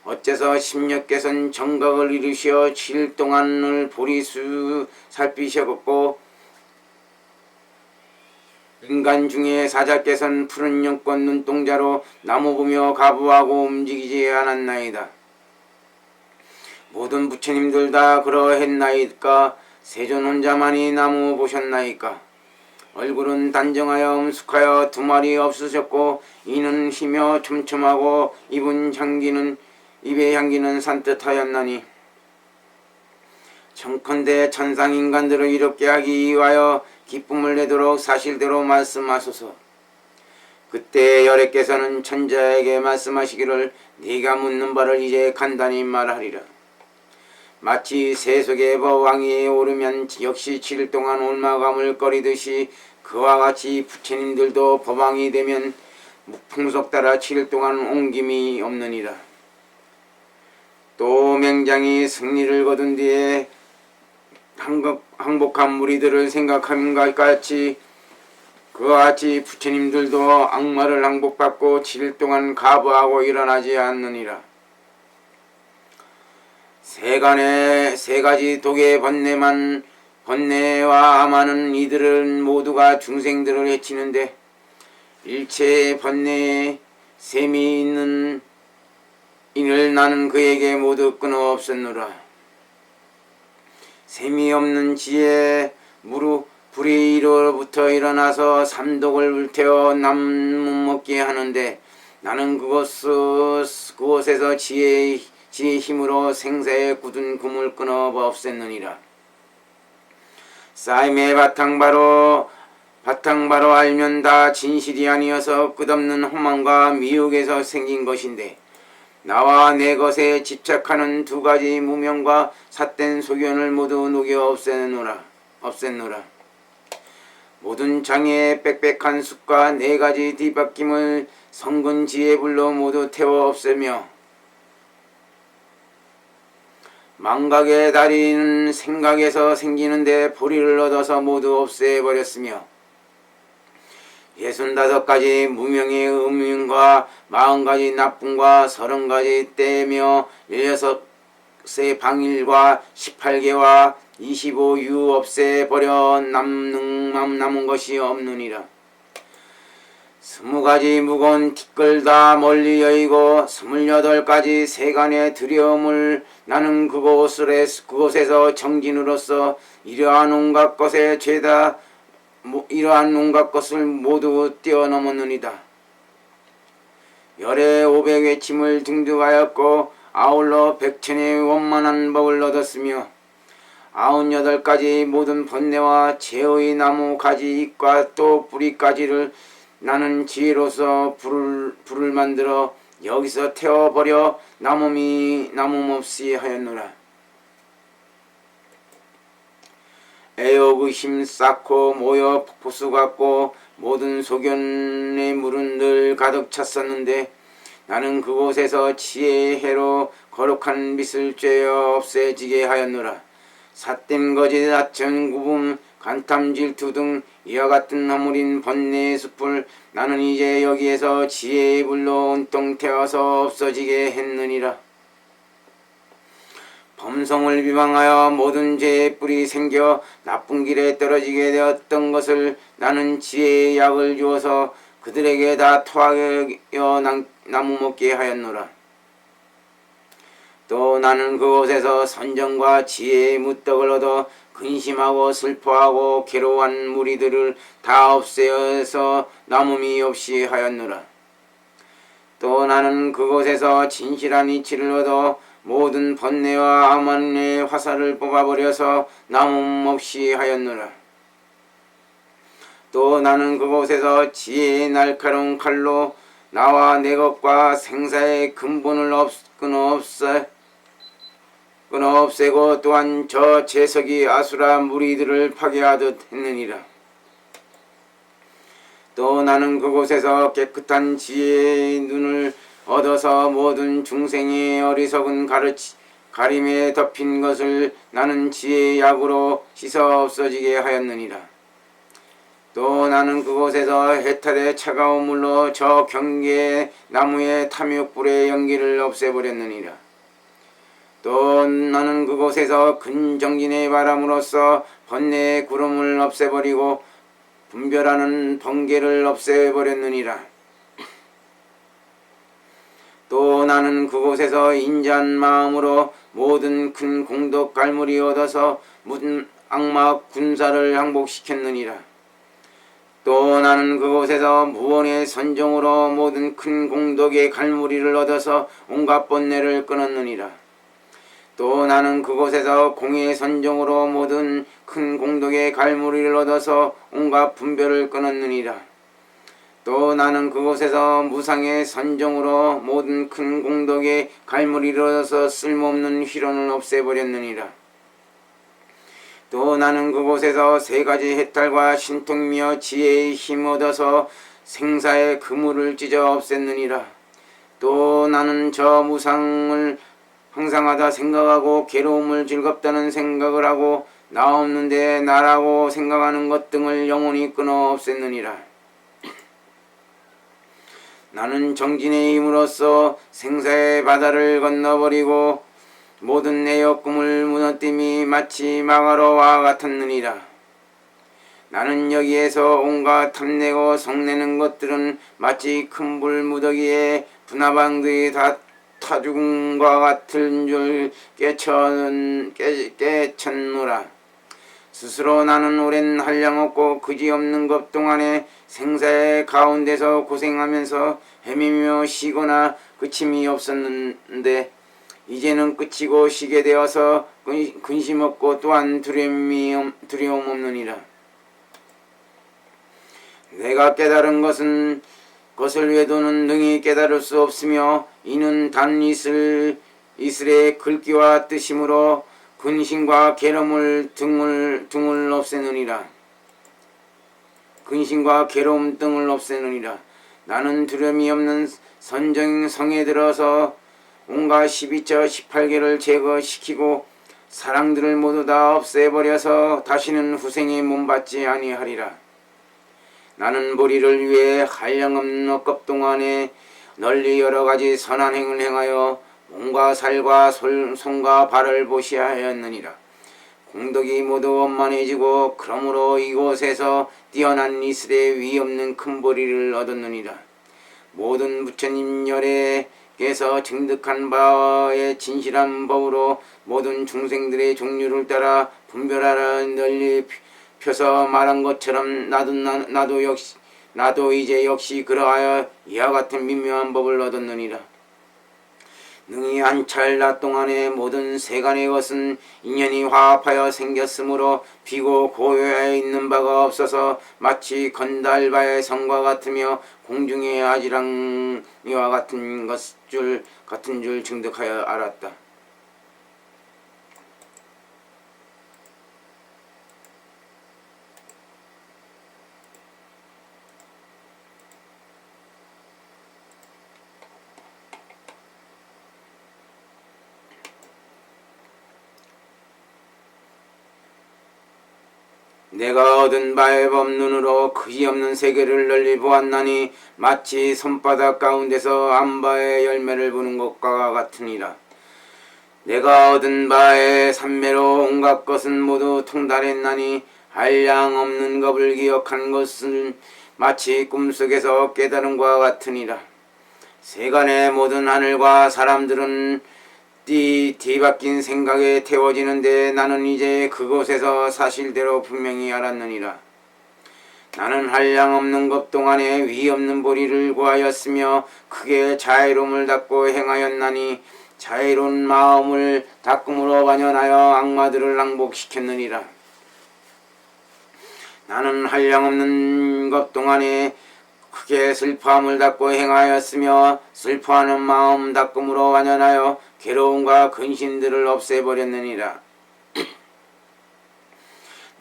어째서 십력께서는 정각을 이루시어 7일 동안을 보리수 살피셨고 인간 중에 사자께서는 푸른 연꽃 눈동자로 나무 보며 가부하고 움직이지 않았나이다. 모든 부처님들 다 그러했나이까? 세존 혼자만이 나무 보셨나이까? 얼굴은 단정하여 엄숙하여 두말이 없으셨고 이는 희며 촘촘하고 입의 향기는 산뜻하였나니 청컨대 천상인간들을 이롭게 하기 위하여 기쁨을 내도록 사실대로 말씀하소서. 그때 여래께서는 천자에게 말씀하시기를 네가 묻는 바를 이제 간단히 말하리라. 마치 세속의 법왕위에 오르면 역시 7일 동안 올마감을 꺼리듯이 그와 같이 부처님들도 법왕이 되면 풍속 따라 7일 동안 옮김이 없느니라. 또 맹장이 승리를 거둔 뒤에 항복한 무리들을 생각하는 것 같이 그와 같이 부처님들도 악마를 항복받고 7일 동안 가부하고 일어나지 않느니라. 세 가지 독의 번뇌와 암하는 이들은 모두가 중생들을 해치는데 일체의 번뇌에 셈이 있는 이를 나는 그에게 모두 끊어없었노라. 셈이 없는 지에 불의로부터 일어나서 삼독을 불태워 나무 먹게 하는데 나는 그곳에서 지혜의 힘으로 생사의 굳은 금을 끊어 없앴느니라. 쌓임의 바탕바로 알면 다 진실이 아니어서 끝없는 허망과 미혹에서 생긴 것인데 나와 내 것에 집착하는 두 가지 무명과 삿된 소견을 모두 녹여 없앴노라. 모든 장애의 빽빽한 숲과 네 가지 뒤바뀜을 성근 지혜불로 모두 태워 없애며 망각의 다리는 생각에서 생기는데 보리를 얻어서 모두 없애버렸으며 65가지 무명의 음흉과 40가지 나쁨과 30가지 때며 16세 방일과 18개와 25유 없애버려 남은 것이 없느니라. 20가지 무거운 티끌 다 멀리 여의고 28가지 세간의 두려움을 나는 그곳에서 정진으로서 이러한 온갖 것을 모두 뛰어넘었느니라. 열의 500외침을 등등하였고 아울러 100천의 원만한 법을 얻었으며 98가지 모든 번뇌와 제의 나무 가지 잎과 또 뿌리까지를 나는 지혜로서 불을 만들어 여기서 태워버려 남음없이 하였노라. 애욕의심 쌓고 모여 폭포수 같고 모든 소견의 물은 늘 가득 찼었는데 나는 그곳에서 지혜의 해로 거룩한 빛을 쬐어 없애지게 하였노라. 삿된 거짓 하천 구분 간탐 질투 등 이와 같은 허물인 번뇌의 숲을 나는 이제 여기에서 지혜의 불로 온통 태워서 없어지게 했느니라. 범성을 비방하여 모든 죄의 뿔이 생겨 나쁜 길에 떨어지게 되었던 것을 나는 지혜의 약을 주어서 그들에게 다 토하여 나무 먹게 하였노라. 또 나는 그곳에서 선정과 지혜의 무떡을 얻어 근심하고 슬퍼하고 괴로워한 무리들을 다 없애어서 남음이 없이 하였노라. 또 나는 그곳에서 진실한 이치를 얻어 모든 번뇌와 아만의 화살을 뽑아버려서 남음 없이 하였노라. 또 나는 그곳에서 지혜의 날카로운 칼로 나와 내 것과 생사의 근본을 끊어 없애고 또한 저 재석이 아수라 무리들을 파괴하듯 했느니라. 또 나는 그곳에서 깨끗한 지혜의 눈을 얻어서 모든 중생의 어리석은 가림에 덮인 것을 나는 지혜의 약으로 씻어 없어지게 하였느니라. 또 나는 그곳에서 해탈의 차가운 물로 저 경계의 나무의 탐욕불의 연기를 없애버렸느니라. 또 나는 그곳에서 근정진의 바람으로써 번뇌의 구름을 없애버리고 분별하는 번개를 없애버렸느니라. 또 나는 그곳에서 인자한 마음으로 모든 큰 공덕 갈무리 얻어서 무슨 악마 군사를 항복시켰느니라. 또 나는 그곳에서 무언의 선정으로 모든 큰 공덕의 갈무리를 얻어서 온갖 번뇌를 끊었느니라. 또 나는 그곳에서 공의 선정으로 모든 큰 공덕의 갈무리를 얻어서 온갖 분별을 끊었느니라. 또 나는 그곳에서 무상의 선정으로 모든 큰 공덕의 갈무리를 얻어서 쓸모없는 휘론을 없애버렸느니라. 또 나는 그곳에서 세 가지 해탈과 신통며 지혜의 힘 얻어서 생사의 그물을 찢어 없앴느니라. 또 나는 저 무상을 항상하다 생각하고 괴로움을 즐겁다는 생각을 하고 나 없는데 나라고 생각하는 것 등을 영원히 끊어 없앴느니라. 나는 정진의 힘으로써 생사의 바다를 건너버리고 모든 내 욕금을 무너뜨림이 마치 마가로와 같았느니라. 나는 여기에서 온갖 탐내고 성내는 것들은 마치 큰 불 무더기에 분화방들이 다 타죽음과 같은 줄 깨쳤노라. 스스로 나는 오랜 한량없고 그지없는 것 동안에 생사의 가운데서 고생하면서 헤매며 쉬거나 그침이 없었는데 이제는 끝이고 쉬게 되어서 근심 없고 또한 두려움 없느니라. 내가 깨달은 것을 외도는 능히 깨달을 수 없으며 이는 단 이슬의 글귀와 뜻이므로 근심과 괴로움을 등을 없애느니라. 근심과 괴로움 등을 없애느니라. 나는 두려움이 없는 선정성에 들어서 온갖 12처 18개를 제거시키고 사랑들을 모두 다 없애버려서 다시는 후생에 몸받지 아니하리라. 나는 보리를 위해 한량없는 억겁 동안에 널리 여러가지 선한 행을 행하여 몸과 살과 손과 발을 보시하였느니라. 공덕이 모두 원만해지고 그러므로 이곳에서 뛰어난 이슬의 위 없는 큰 보리를 얻었느니라. 모든 부처님 열애께서 증득한 바의 진실한 법으로 모든 중생들의 종류를 따라 분별하라 널리 펴서 말한 것처럼 나도 이제 역시 그러하여 이와 같은 미묘한 법을 얻었느니라. 능히 한 찰나 동안에 모든 세간의 것은 인연이 화합하여 생겼으므로 비고 고요하여 있는 바가 없어서 마치 건달바의 성과 같으며 공중의 아지랑이와 같은 줄 증득하여 알았다. 내가 얻은 바의 법 눈으로 그지없는 세계를 널리 보았나니 마치 손바닥 가운데서 암바의 열매를 보는 것과 같으니라. 내가 얻은 바의 삼매로 온갖 것은 모두 통달했나니 한량 없는 법을 기억한 것은 마치 꿈속에서 깨달음과 같으니라. 세간의 모든 하늘과 사람들은 뒤바뀐 생각에 태워지는데 나는 이제 그곳에서 사실대로 분명히 알았느니라. 나는 한량없는 것 동안에 위없는 보리를 구하였으며 크게 자애로움을 닦고 행하였나니 자애로운 마음을 닦음으로 완연하여 악마들을 낭복시켰느니라. 나는 한량없는 것 동안에 크게 슬퍼함을 닦고 행하였으며 슬퍼하는 마음 닦음으로 완연하여 괴로움과 근심들을 없애버렸느니라.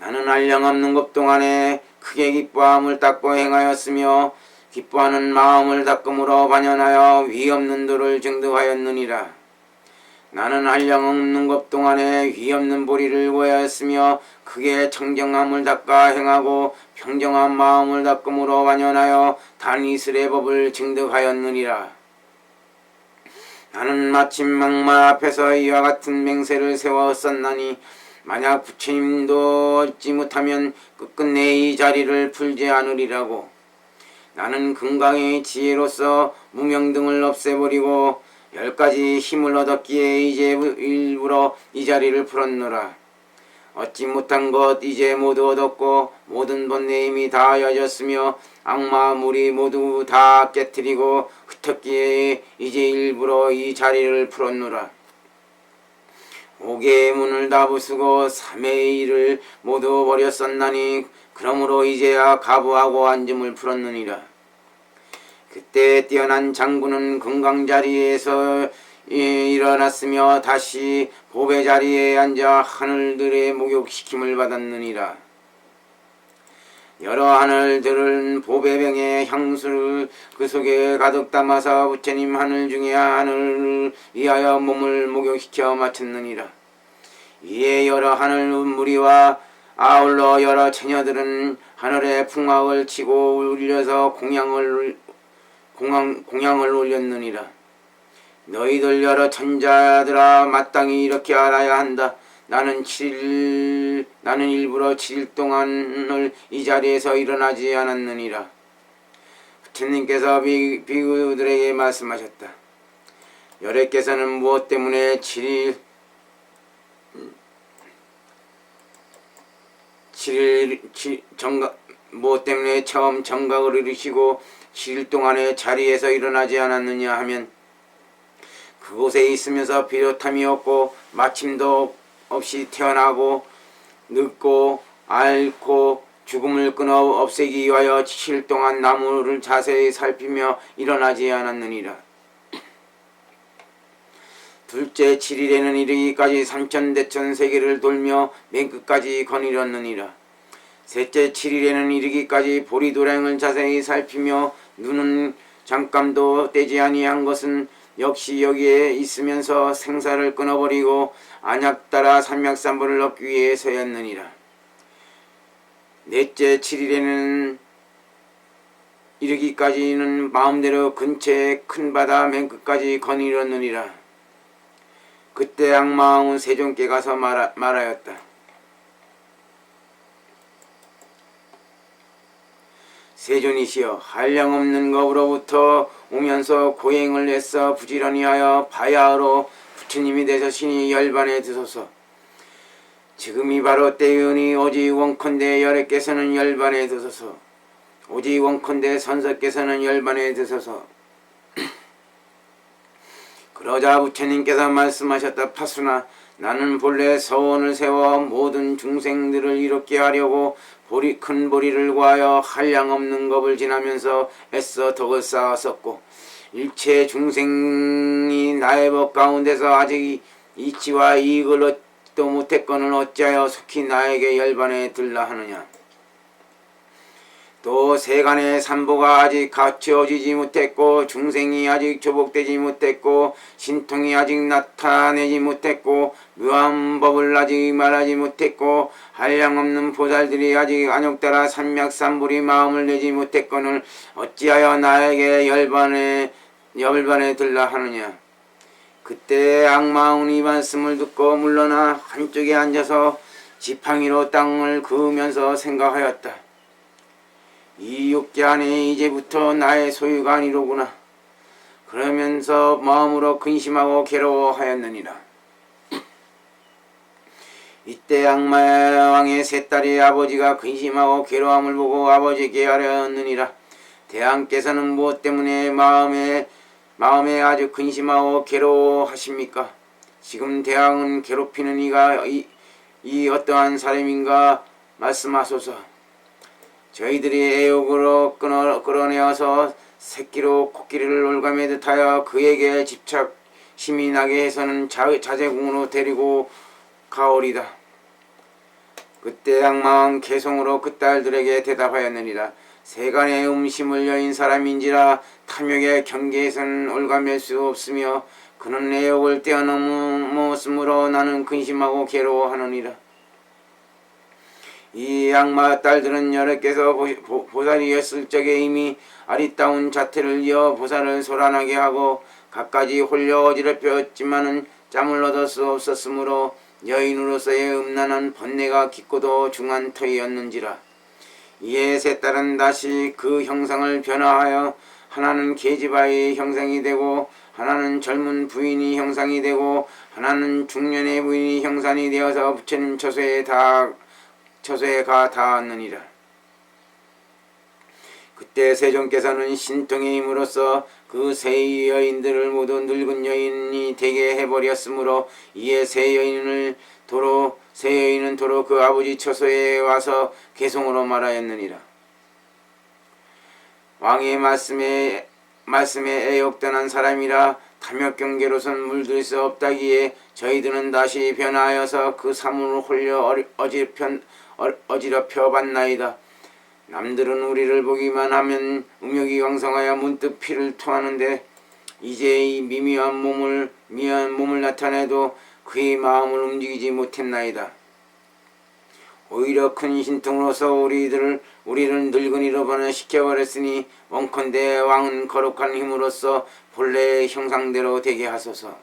나는 한량없는 것 동안에 크게 기뻐함을 닦고 행하였으며 기뻐하는 마음을 닦음으로 완연하여 위없는 도를 증득하였느니라. 나는 한량없는 것 동안에 위없는 보리를 구하였으며 크게 청정함을 닦아 행하고 평정한 마음을 닦음으로 완연하여 단이슬의 법을 증득하였느니라. 나는 마침 악마 앞에서 이와 같은 맹세를 세웠었나니 만약 부처님도 얻지 못하면 끝끝내 이 자리를 풀지 않으리라고. 나는 금강의 지혜로서 무명 등을 없애버리고 10가지 힘을 얻었기에 이제 일부러 이 자리를 풀었노라. 얻지 못한 것 이제 모두 얻었고 모든 번뇌 힘이 다 여졌으며 악마 무리 모두 다 깨뜨리고 흩었기에 이제 일부러 이 자리를 풀었노라. 5개의 문을 다 부수고 3의 일을 모두 버렸었나니 그러므로 이제야 가부하고 안점을 풀었느니라. 그때 뛰어난 장군은 금강자리에서 일어났으며 다시 보배 자리에 앉아 하늘들의 목욕시킴을 받았느니라. 여러 하늘들은 보배병에 향수를 그 속에 가득 담아서 부처님 하늘 중에 하늘을 위하여 몸을 목욕시켜 마쳤느니라. 이에 여러 하늘 무리와 아울러 여러 처녀들은 하늘에 풍악을 치고 울려서 공양을 올렸느니라. 너희들 여러 천자들아 마땅히 이렇게 알아야 한다. 나는 일부러 7일 동안을 이 자리에서 일어나지 않았느니라. 부처님께서 비구들에게 말씀하셨다. 여래께서는 무엇 때문에 7일 무엇 때문에 처음 정각을 이루시고 7일 동안의 자리에서 일어나지 않았느냐 하면 그곳에 있으면서 비롯함이 없고 마침도 없이 태어나고 늙고 앓고 죽음을 끊어 없애기 위하여 7일 동안 나무를 자세히 살피며 일어나지 않았느니라. 둘째 7일에는 이르기까지 삼천대천 세계를 돌며 맨 끝까지 거닐었느니라. 셋째 7일에는 이르기까지 보리도량을 자세히 살피며 눈은 잠깐도 떼지 아니한 것은 역시 여기에 있으면서 생사를 끊어버리고 안약 따라 삼약삼보를 얻기 위해서였느니라. 넷째 7일에는 이르기까지는 마음대로 근처의 큰 바다 맨 끝까지 거닐었느니라. 그때 악마왕은 세존께 가서 말하였다. 세존이시여, 한량없는 법으로부터 오면서 고행을 애써 부지런히 하여 바야흐로 부처님이 되셨으니 열반에 드소서. 지금이 바로 때이오니 오직 원컨대 열애께서는 열반에 드소서. 오직 원컨대 선서께서는 열반에 드소서. 그러자 부처님께서 말씀하셨다. 파수나, 나는 본래 서원을 세워 모든 중생들을 이롭게 하려고 큰 보리를 구하여 한량없는 법을 지나면서 애써 덕을 쌓았었고 일체 중생이 나의 법 가운데서 아직 이치와 이익을 얻지도 못했거늘 어찌하여 속히 나에게 열반에 들라 하느냐. 또 세간의 산보가 아직 갖춰지지 못했고 중생이 아직 조복되지 못했고 신통이 아직 나타내지 못했고 묘한 법을 아직 말하지 못했고 한량없는 보살들이 아직 안욕따라 산맥산불이 마음을 내지 못했거늘 어찌하여 나에게 열반에 들라 하느냐. 그때 악마운 이 말씀을 듣고 물러나 한쪽에 앉아서 지팡이로 땅을 그으면서 생각하였다. 이 육계 안에 이제부터 나의 소유가 아니로구나. 그러면서 마음으로 근심하고 괴로워하였느니라. 이때 악마의 왕의 세 딸의 아버지가 근심하고 괴로움을 보고 아버지께 아뢰었느니라. 대왕께서는 무엇 때문에 마음에 아주 근심하고 괴로워하십니까? 지금 대왕은 괴롭히는 이가 이 어떠한 사람인가 말씀하소서. 저희들이 애욕으로 끌어내어서 새끼로 코끼리를 올가매듯 하여 그에게 집착 힘이 나게 해서는 자제궁으로 데리고 가오리다. 그때 악마왕 개성으로 그 딸들에게 대답하였느니라. 세간의 음심을 여인 사람인지라 탐욕의 경계에서는 올가맬 수 없으며 그는 애욕을 뛰어넘었으므로 나는 근심하고 괴로워하느니라. 이 악마 딸들은 여러께서 보살이었을 적에 이미 아리따운 자태를 이어 보살을 소란하게 하고 갖가지 홀려 어지럽혔지만은 짬을 얻을 수 없었으므로 여인으로서의 음란한 번뇌가 깊고도 중한 터이었는지라. 이에 세 딸은 다시 그 형상을 변화하여 하나는 계집아이의 형상이 되고 하나는 젊은 부인이 형상이 되고 하나는 중년의 부인이 형상이 되어서 부처님 처소에 가 닿았느니라. 그때 세존께서는 신통의 힘으로써 그 세 여인들을 모두 늙은 여인이 되게 해버렸으므로 이에 세 여인은 도로 그 아버지 처소에 와서 개송으로 말하였느니라. 왕의 말씀에 애욕떠난 사람이라 탐욕경계로선 물들 수 없다기에 저희들은 다시 변화하여서 그 사물을 홀려 어지럽혀 봤나이다. 남들은 우리를 보기만 하면 음욕이 왕성하여 문득 피를 토하는데 이제 이 미묘한 몸을 나타내도 그의 마음을 움직이지 못했나이다. 오히려 큰 신통으로서 우리를 늙은이로 변화시켜버렸으니 원컨대 왕은 거룩한 힘으로써 본래의 형상대로 되게 하소서.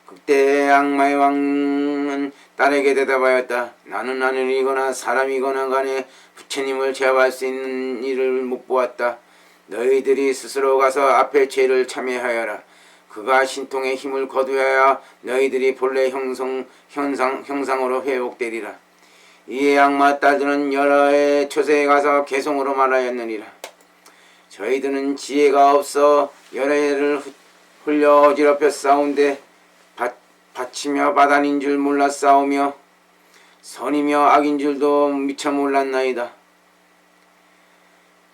그때 악마의 왕은 딸에게 대답하였다. 나는 하늘이거나 사람이거나 간에 부처님을 제압할 수 있는 일을 못 보았다. 너희들이 스스로 가서 앞에 죄를 참회하여라. 그가 신통의 힘을 거두어야 너희들이 본래 형상으로 회복되리라. 이에 악마 딸들은 여러 해 초세에 가서 개송으로 말하였느니라. 저희들은 지혜가 없어 여러 해를 흘려 어지럽혀 싸운데 바치며 바단인 줄 몰라 싸우며 선이며 악인 줄도 미처 몰랐나이다.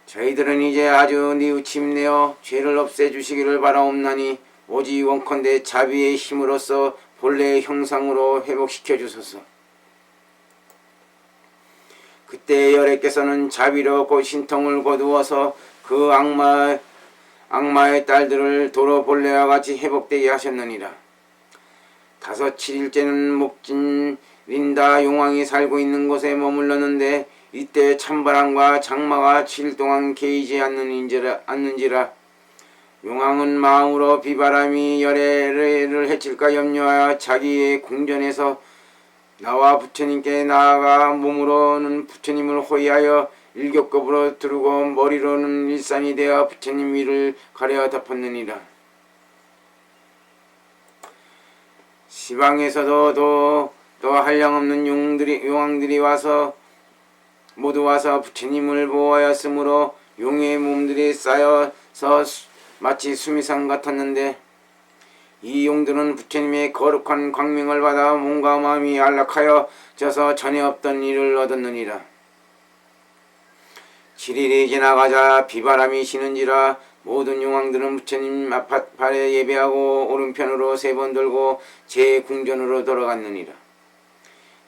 저희들은 이제 아주 뉘우침내어 죄를 없애주시기를 바라옵나니 오직 원컨대 자비의 힘으로써 본래의 형상으로 회복시켜 주소서. 그때 여래께서는 자비로 곧 신통을 거두어서 그 악마의 딸들을 도로 본래와 같이 회복되게 하셨느니라. 5, 7일째는 목진 린다 용왕이 살고 있는 곳에 머물렀는데 이때 찬바람과 장마가 7일 동안 개이지 않는지라. 용왕은 마음으로 비바람이 열애를 해칠까 염려하여 자기의 궁전에서 나와 부처님께 나아가 몸으로는 부처님을 호위하여 일격급으로 두르고 머리로는 일산이 되어 부처님 위를 가려 덮었느니라. 시방에서도 또 한량없는 용왕들이 모두 와서 부처님을 보호하였으므로 용의 몸들이 쌓여서 마치 수미산 같았는데 이 용들은 부처님의 거룩한 광명을 받아 몸과 마음이 안락하여 져서 전에 없던 일을 얻었느니라. 7일이 지나가자 비바람이 시는지라 모든 용왕들은 부처님 앞발에 예배하고 오른편으로 3번 돌고 제 궁전으로 돌아갔느니라.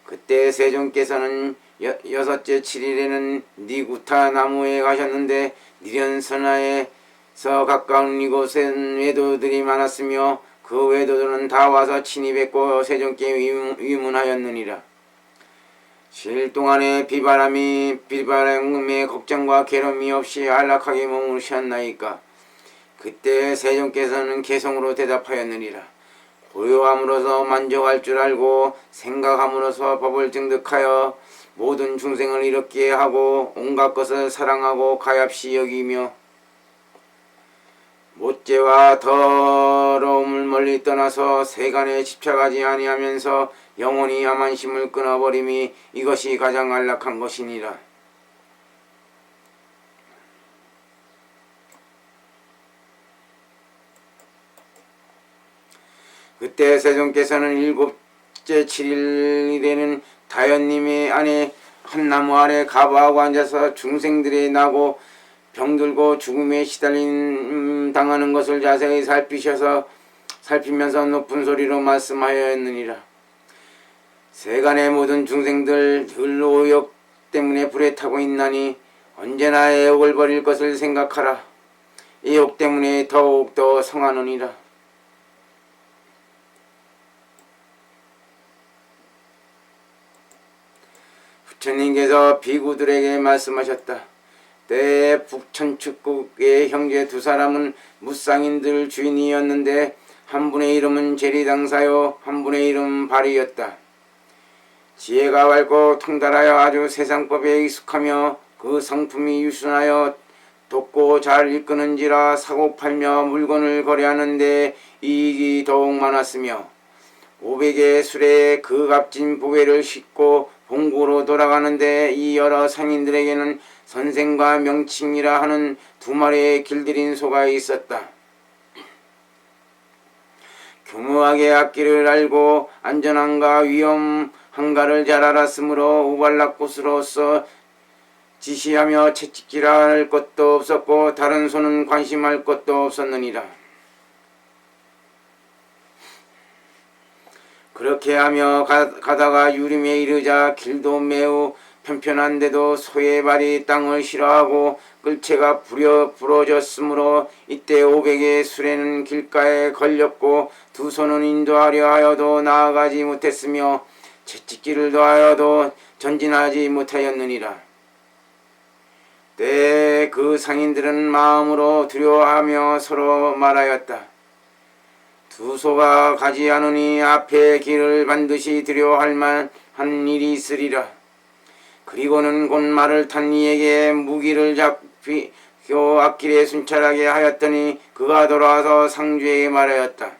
그때 세존께서는 여섯째 7일에는 니구타 나무에 가셨는데 니련선하에서 가까운 이곳엔 외도들이 많았으며 그 외도들은 다 와서 침입했고 세존께 위문하였느니라. 7일 동안에 비바람의 걱정과 괴로움이 없이 안락하게 머무르셨나이까. 그때 세존께서는 개성으로 대답하였느니라. 고요함으로써 만족할 줄 알고 생각함으로써 법을 증득하여 모든 중생을 이롭게 하고 온갖 것을 사랑하고 가엾이 여기며 못죄와 더러움을 멀리 떠나서 세간에 집착하지 아니하면서 영원히 야만심을 끊어버림이 이것이 가장 안락한 것이니라. 그때 세존께서는 일곱째 7일이 되는 다연님의 안에 한 나무 아래 가보하고 앉아서 중생들이 나고 병들고 죽음에 시달림 당하는 것을 자세히 살피면서 높은 소리로 말씀하였느니라. 세간의 모든 중생들 늘 오욕 때문에 불에 타고 있나니 언제나 애욕을 버릴 것을 생각하라. 애욕 때문에 더욱더 성하느니라. 부처님께서 비구들에게 말씀하셨다. 때에 북천축국의 형제 두 사람은 무쌍인들 주인이었는데 한 분의 이름은 제리당사요 한 분의 이름은 발이였다. 지혜가 밝고 통달하여 아주 세상법에 익숙하며 그 성품이 유순하여 돕고 잘 이끄는지라 사고 팔며 물건을 거래하는데 이익이 더욱 많았으며 500의 수레에 그 값진 보배를 싣고 본국으로 돌아가는데 이 여러 상인들에게는 선생과 명칭이라 하는 두 마리의 길들인 소가 있었다. 교묘하게 악기를 알고 안전한가 위험한가를 잘 알았으므로 우발락꽃으로서 지시하며 채찍질할 것도 없었고 다른 소는 관심할 것도 없었느니라. 그렇게 하며 가다가 유림에 이르자 길도 매우 편편한데도 소의 발이 땅을 싫어하고 끌채가 부러졌으므로 이때 500의 수레는 길가에 걸렸고 두 손은 인도하려 하여도 나아가지 못했으며 채찍질을 더하여도 전진하지 못하였느니라. 때에 그 상인들은 마음으로 두려워하며 서로 말하였다. 두 소가 가지 않으니 앞에 길을 반드시 두려워할 만한 일이 있으리라. 그리고는 곧 말을 탄 이에게 무기를 잡히고 앞길에 순찰하게 하였더니 그가 돌아와서 상주에게 말하였다.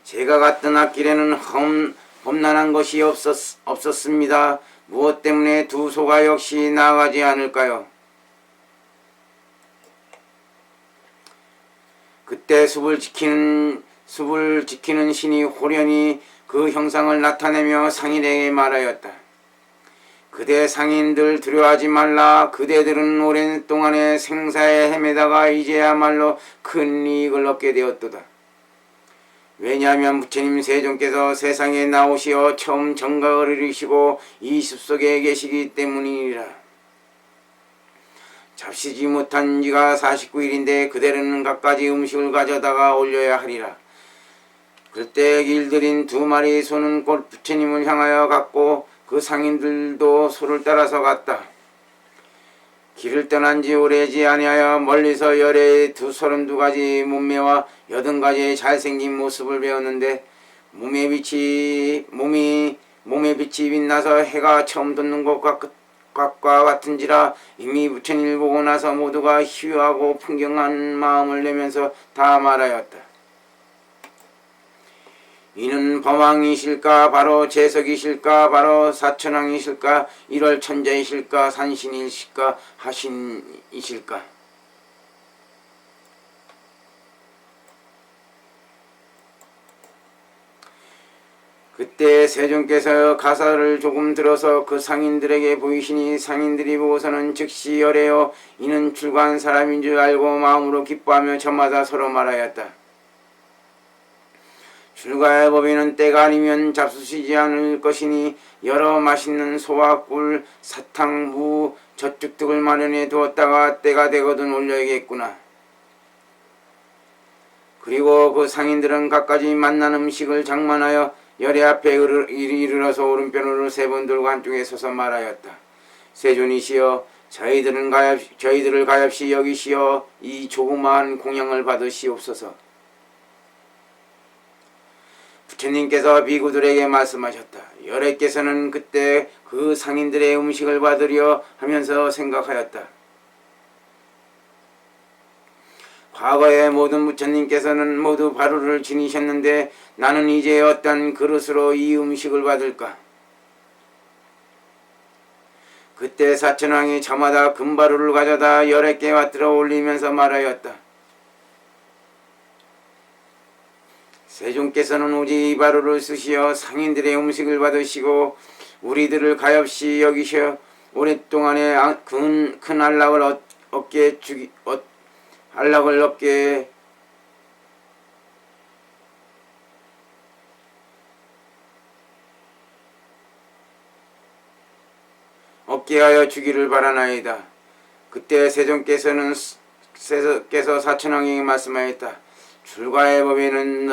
제가 갔던 앞길에는 험난한 것이 없었습니다. 무엇 때문에 두 소가 역시 나아가지 않을까요? 그때 숲을 지키는 신이 호련히 그 형상을 나타내며 상인에게 말하였다. 그대 상인들 두려워하지 말라. 그대들은 오랜 동안의 생사에 헤매다가 이제야말로 큰 이익을 얻게 되었도다. 왜냐하면 부처님 세존께서 세상에 나오시어 처음 정각을 이루시고 이 숲속에 계시기 때문이니라. 잡시지 못한 지가 49일인데 그대로는 갖가지 음식을 가져다가 올려야 하리라. 그때 길들인 두 마리 소는 곧 부처님을 향하여 갔고 그 상인들도 소를 따라서 갔다. 길을 떠난 지 오래지 아니하여 멀리서 열의 32가지 몸매와 80가지의 잘생긴 모습을 배웠는데 몸의 빛이 빛나서 해가 처음 돋는 것과 같은지라 이미 부처님을 보고 나서 모두가 희유하고 풍경한 마음을 내면서 다 말하였다. 이는 범왕이실까 바로 재석이실까 바로 사천왕이실까 1월 천자이실까 산신이실까 하신이실까. 그때 세존께서 가사를 조금 들어서 그 상인들에게 보이시니 상인들이 보고서는 즉시 열애어 이는 출가한 사람인 줄 알고 마음으로 기뻐하며 저마다 서로 말하였다. 출가의 법에는 때가 아니면 잡수시지 않을 것이니 여러 맛있는 소와 꿀, 사탕, 무, 젖죽 등을 마련해 두었다가 때가 되거든 올려야겠구나. 그리고 그 상인들은 갖가지 맛난 음식을 장만하여 열애 앞에 이르러서 오른편으로 3번 들고 한쪽에 서서 말하였다. 세존이시여, 저희들을 가엾이 여기시어 이 조그마한 공양을 받으시옵소서. 부처님께서 비구들에게 말씀하셨다. 열애께서는 그때 그 상인들의 음식을 받으려 하면서 생각하였다. 과거의 모든 부처님께서는 모두 바루를 지니셨는데 나는 이제 어떤 그릇으로 이 음식을 받을까? 그때 사천왕이 저마다 금바루를 가져다 열애께 받들어 올리면서 말하였다. 세존께서는 오직 이 바루를 쓰시어 상인들의 음식을 받으시고 우리들을 가엾이 여기셔 오랫동안에 큰 안락을 얻게 하여 주기를 바라나이다. 그때 세존께서 사천왕에게 말씀하였다. 출가의 법에는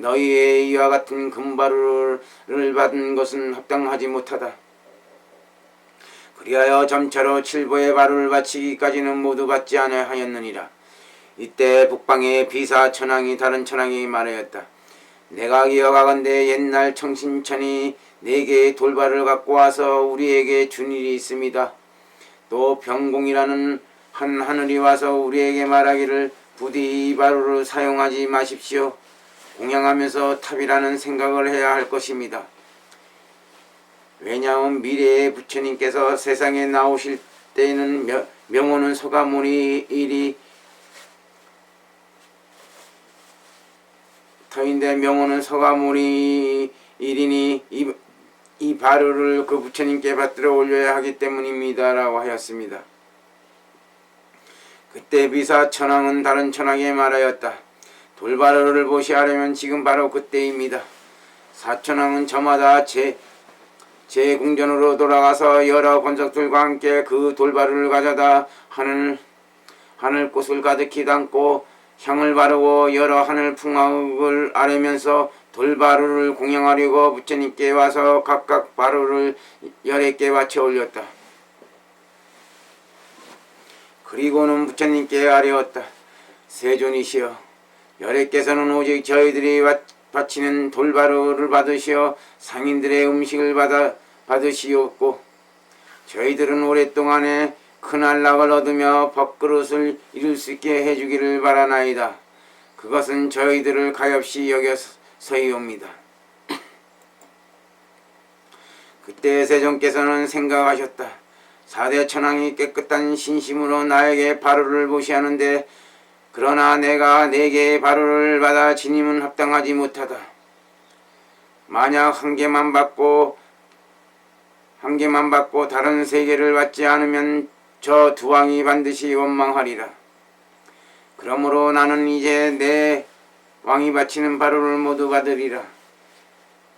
너희의 이와 같은 금바루를 받은 것은 합당하지 못하다. 그리하여 점차로 7보의 바루를 바치기까지는 모두 받지 아니하였느니라. 이때 북방의 비사 천왕이 다른 천왕에게 말하였다. 내가 기억하건대 옛날 청신천이 4개의 돌발을 갖고 와서 우리에게 준 일이 있습니다. 또 병공이라는 한 하늘이 와서 우리에게 말하기를 부디 이 바루를 사용하지 마십시오. 공양하면서 탑이라는 생각을 해야 할 것입니다. 왜냐하면 미래의 부처님께서 세상에 나오실 때에는 명호는 소가모니 일이 터인데 명호는 소가모니 일이니 이 바루를 그 부처님께 받들어 올려야 하기 때문입니다. 라고 하였습니다. 그때 비사 천왕은 다른 천왕에게 말하였다. 돌바루를 보시하려면 지금 바로 그때입니다. 사천왕은 저마다 제 궁전으로 돌아가서 여러 권석들과 함께 그 돌바루를 가져다 하늘꽃을 가득히 담고 향을 바르고 여러 하늘 풍악을 아뢰면서 돌바루를 공양하려고 부처님께 와서 각각 바루를 열애께 바쳐 올렸다. 그리고는 부처님께 아뢰었다. 세존이시여, 열애께서는 오직 저희들이 바치는 돌바루를 받으시어 상인들의 음식을 받으시옵고 저희들은 오랫동안에 큰 안락을 얻으며 법그릇을 이룰 수 있게 해주기를 바라나이다. 그것은 저희들을 가엾이 여겨서이옵니다. 그때 세존께서는 생각하셨다. 4대 천왕이 깨끗한 신심으로 나에게 바루를 보시하는데 그러나 내가 4개의 바루를 받아 지님은 합당하지 못하다. 만약 한 개만 받고 다른 3개를 받지 않으면 저 두 왕이 반드시 원망하리라. 그러므로 나는 이제 내 왕이 바치는 바루를 모두 받으리라.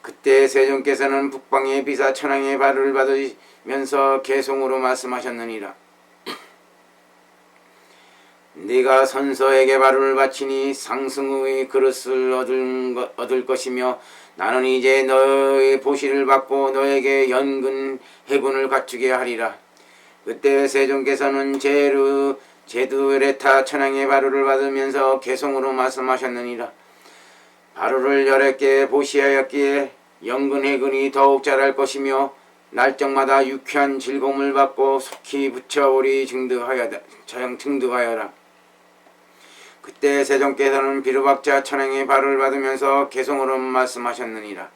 그때 세존께서는 북방의 비사 천왕의 바루를 받으면서 개송으로 말씀하셨느니라. 네가 선서에게 바루를 바치니 상승의 그릇을 얻을 것이며 나는 이제 너의 보시를 받고 너에게 연근 해군을 갖추게 하리라. 그때 세존께서는 제두레타 천왕의 바루를 받으면서 개송으로 말씀하셨느니라. 바루를 열애께 보시하였기에 연근 해군이 더욱 자랄 것이며 날정마다 유쾌한 즐거움을 받고 속히 부처오리 증득하여라. 그때 세존께서는 비루박자 천왕의 바루를 받으면서 개송으로 말씀하셨느니라.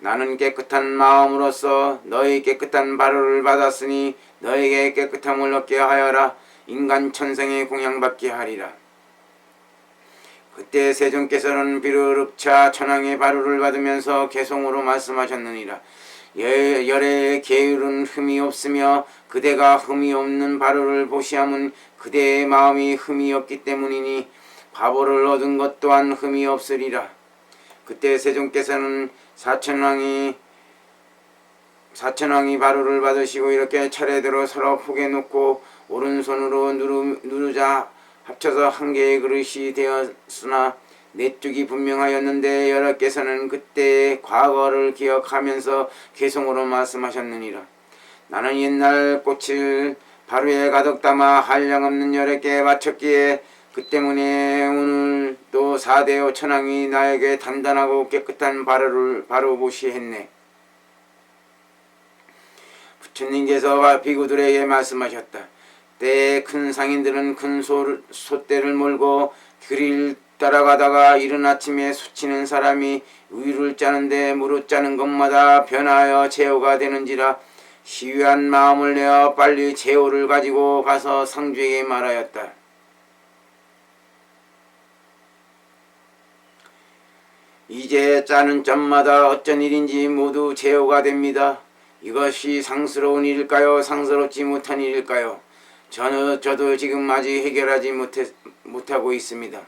나는 깨끗한 마음으로서 너희 깨끗한 바루를 받았으니 너에게 깨끗함을 얻게 하여라. 인간 천생의 공양받게 하리라. 그때 세존께서는 비루륵차 천왕의 바루를 받으면서 개송으로 말씀하셨느니라. 열애의 계율은 흠이 없으며 그대가 흠이 없는 바루를 보시함은 그대의 마음이 흠이 없기 때문이니 바보를 얻은 것 또한 흠이 없으리라. 그때 세종께서는 사천왕이 바로를 받으시고 이렇게 차례대로 서로 포개 놓고 오른손으로 누르자 합쳐서 한 개의 그릇이 되었으나 네 쪽이 분명하였는데 여러께서는 그때의 과거를 기억하면서 개성으로 말씀하셨느니라. 나는 옛날 꽃을 바로에 가득 담아 한량없는 여러께 바쳤기에 그 때문에 오늘 또 4대 천왕이 나에게 단단하고 깨끗한 바로 보시했네. 부처님께서 비구들에게 말씀하셨다. 때에 큰 상인들은 큰 소떼를 몰고 길을 따라가다가 이른 아침에 수치는 사람이 위를 짜는데 무릇 짜는 것마다 변하여 제호가 되는지라 시위한 마음을 내어 빨리 제호를 가지고 가서 상주에게 말하였다. 이제 짜는 점마다 어쩐 일인지 모두 제호가 됩니다. 이것이 상스러운 일일까요? 상스럽지 못한 일일까요? 저도 지금 아직 해결하지 못하고 있습니다.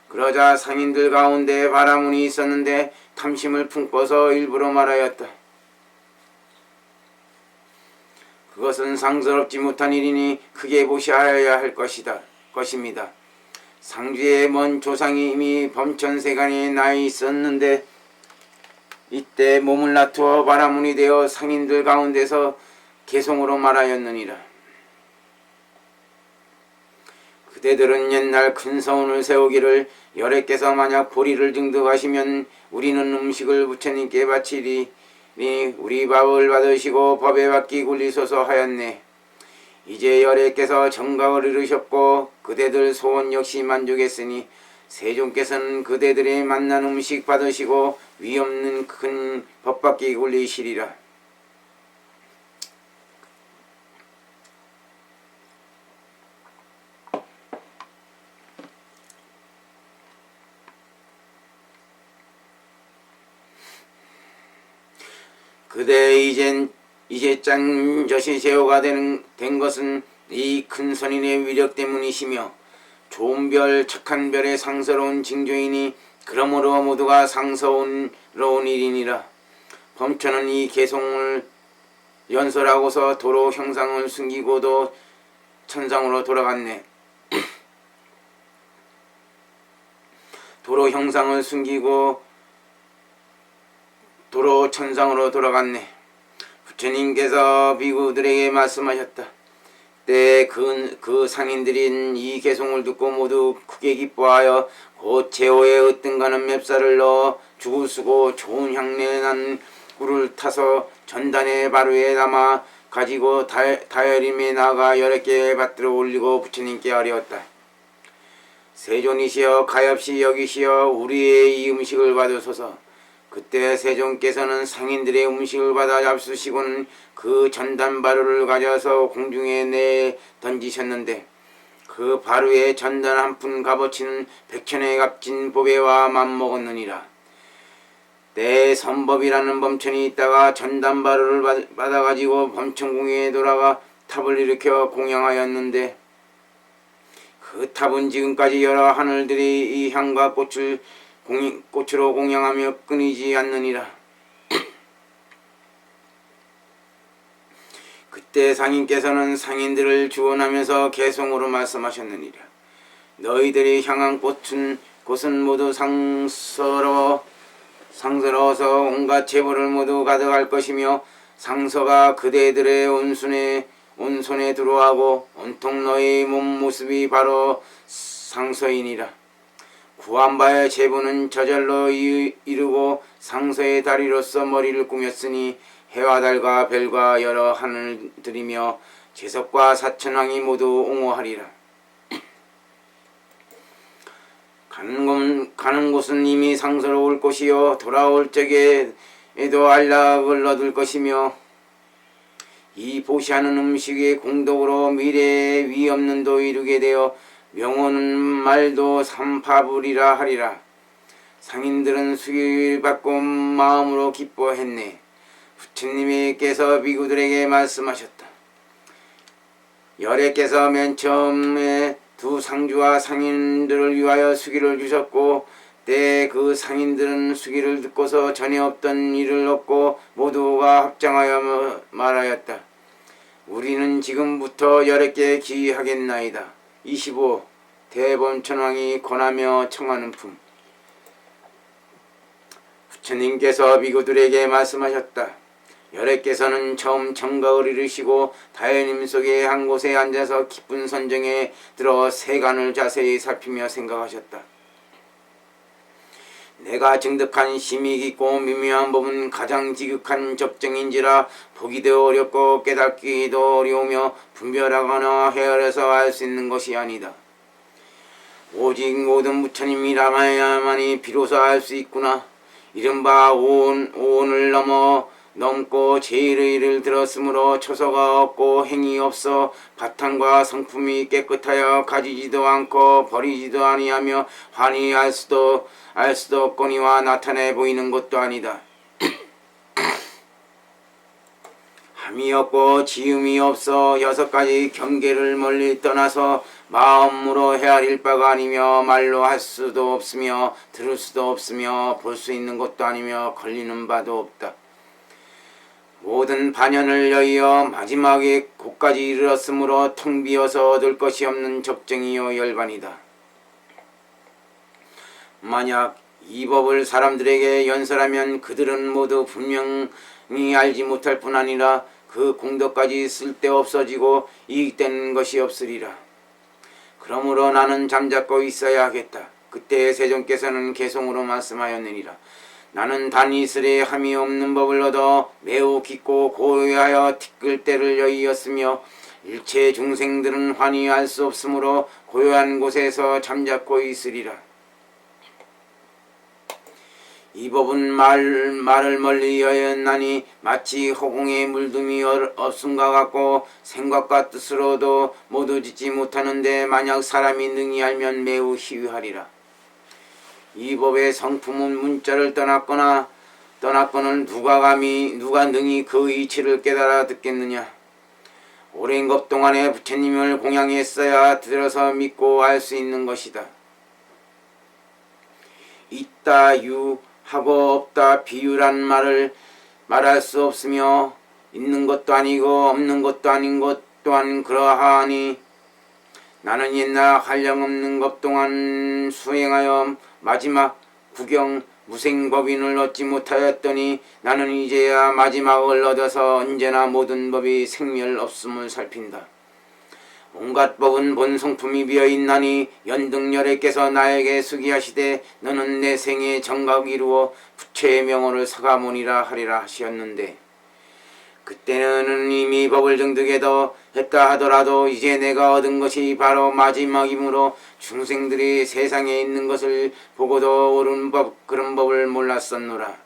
그러자 상인들 가운데 바라문이 있었는데 탐심을 품고서 일부러 말하였다. 그것은 상스럽지 못한 일이니 크게 보셔야 할 것입니다. 상주의 먼 조상이 이미 범천세간에 나 있었는데 이때 몸을 놔두어 바라문이 되어 상인들 가운데서 개성으로 말하였느니라. 그대들은 옛날 큰 서운을 세우기를 여래께서 만약 보리를 증득하시면 우리는 음식을 부처님께 바치리니 우리 밥을 받으시고 법에 받기 굴리소서 하였네. 이제 여래께서 정각을 이루셨고 그대들 소원 역시 만족했으니 세종께서는 그대들의 만난 음식 받으시고 위없는 큰 법받기 굴리시리라. 그대 이제 짠젓이 제호가 된 것은 이 큰 선인의 위력 때문이시며 좋은 별 착한 별의 상서로운 징조이니 그러므로 모두가 상서로운 일이니라. 범천은 이 개송을 연설하고서 도로 형상을 숨기고도 천상으로 돌아갔네. 도로 형상을 숨기고 도로 천상으로 돌아갔네. 부처님께서 비구들에게 말씀하셨다. 때 그 상인들인 이 개송을 듣고 모두 크게 기뻐하여 곧 제호에 으뜸가는 맵쌀을 넣어 죽을 쓰고 좋은 향내 난 꿀을 타서 전단에 바로에 담아 가지고 다혈임에 나가 여러 개의 받들어 올리고 부처님께 아뢰었다. 세존이시여 가엾이 여기시어 우리의 이 음식을 받으소서. 그때 세종께서는 상인들의 음식을 받아 잡수시고는 그 전단 바루를 가져서 공중에 내 던지셨는데 그 바루에 전단 한 푼 값어치는 백천의 값진 보배와 맞먹었느니라. 때 선법이라는 범천이 있다가 전단 바루를 받아가지고 범천궁에 돌아가 탑을 일으켜 공양하였는데 그 탑은 지금까지 여러 하늘들이 이 향과 꽃으로 공양하며 끊이지 않느니라. 그때 상인께서는 상인들을 주원하면서 개송으로 말씀하셨느니라. 너희들이 향한 곳은 모두 상서로워서 온갖 재물을 모두 가져갈 것이며 상서가 그대들의 온손에 들어가고 온통 너희 몸 모습이 바로 상서이니라. 구한 바의 제부는 저절로 이루고 상서의 다리로서 머리를 꾸몄으니 해와 달과 별과 여러 하늘들이며 제석과 사천왕이 모두 옹호하리라. 가는 곳은 이미 상서로울 것이요 돌아올 적에도 안락을 얻을 것이며 이 보시하는 음식의 공덕으로 미래에 위 없는 도 이루게 되어 명호는 말도 삼파불이라 하리라. 상인들은 수기를 받고 마음으로 기뻐했네. 부처님께서 비구들에게 말씀하셨다. 열애께서 맨 처음에 두 상주와 상인들을 위하여 수기를 주셨고 때에 그 상인들은 수기를 듣고서 전에 없던 일을 얻고 모두가 합장하여 말하였다. 우리는 지금부터 여럿께 기하겠나이다. 25. 대범천왕이 권하며 청하는 품. 부처님께서 비구들에게 말씀하셨다. 여럿께서는 처음 정각을 이루시고 다연임 속에 한 곳에 앉아서 깊은 선정에 들어 세간을 자세히 살피며 생각하셨다. 내가 증득한 심이 깊고 미묘한 법은 가장 지극한 적정인지라 보기도 어렵고 깨닫기도 어려우며 분별하거나 헤아려서 알 수 있는 것이 아니다. 오직 모든 부처님이라야만이 비로소 알 수 있구나. 이른바 오온을 넘고 제일의 일을 들었으므로 처소가 없고 행이 없어 바탕과 성품이 깨끗하여 가지지도 않고 버리지도 아니하며 환히 알 수도 없거니와 나타내 보이는 것도 아니다. 함이 없고 지음이 없어 6가지 경계를 멀리 떠나서 마음으로 헤아릴 바가 아니며 말로 할 수도 없으며 들을 수도 없으며 볼 수 있는 것도 아니며 걸리는 바도 없다. 모든 반연을 여의어 마지막에 곳까지 이르렀으므로 텅 비어서 얻을 것이 없는 적정이요 열반이다. 만약 이 법을 사람들에게 연설하면 그들은 모두 분명히 알지 못할 뿐 아니라 그 공덕까지 쓸데없어지고 이익되는 것이 없으리라. 그러므로 나는 잠잡고 있어야 하겠다. 그때 세존께서는 개송으로 말씀하였느니라. 나는 단이슬에 함이 없는 법을 얻어 매우 깊고 고요하여 티끌 때를 여의었으며 일체 중생들은 환히 알 수 없으므로 고요한 곳에서 잠잡고 있으리라. 이 법은 말을 멀리 여였나니 마치 허공에 물둠이 없음과 같고 생각과 뜻으로도 모두 짓지 못하는데 만약 사람이 능히 알면 매우 희귀하리라. 이 법의 성품은 문자를 떠났거늘 누가 능히 그 이치를 깨달아 듣겠느냐. 오랜 것 동안에 부처님을 공양했어야 들어서 믿고 알 수 있는 것이다. 있다 유 하고 없다 비유란 말을 말할 수 없으며 있는 것도 아니고 없는 것도 아닌 것 또한 그러하니 나는 옛날 한량없는 것 동안 수행하여 마지막 구경 무생법인을 얻지 못하였더니 나는 이제야 마지막을 얻어서 언제나 모든 법이 생멸 없음을 살핀다. 온갖 법은 본 성품이 비어있나니 연등열애께서 나에게 수기하시되 너는 내 생에 정각 이루어 부처의 명호를 사가모니라 하리라 하시었는데 그때는 이미 법을 정득해도 했다 하더라도 이제 내가 얻은 것이 바로 마지막이므로 중생들이 세상에 있는 것을 보고도 옳은 법 그런 법을 몰랐었노라.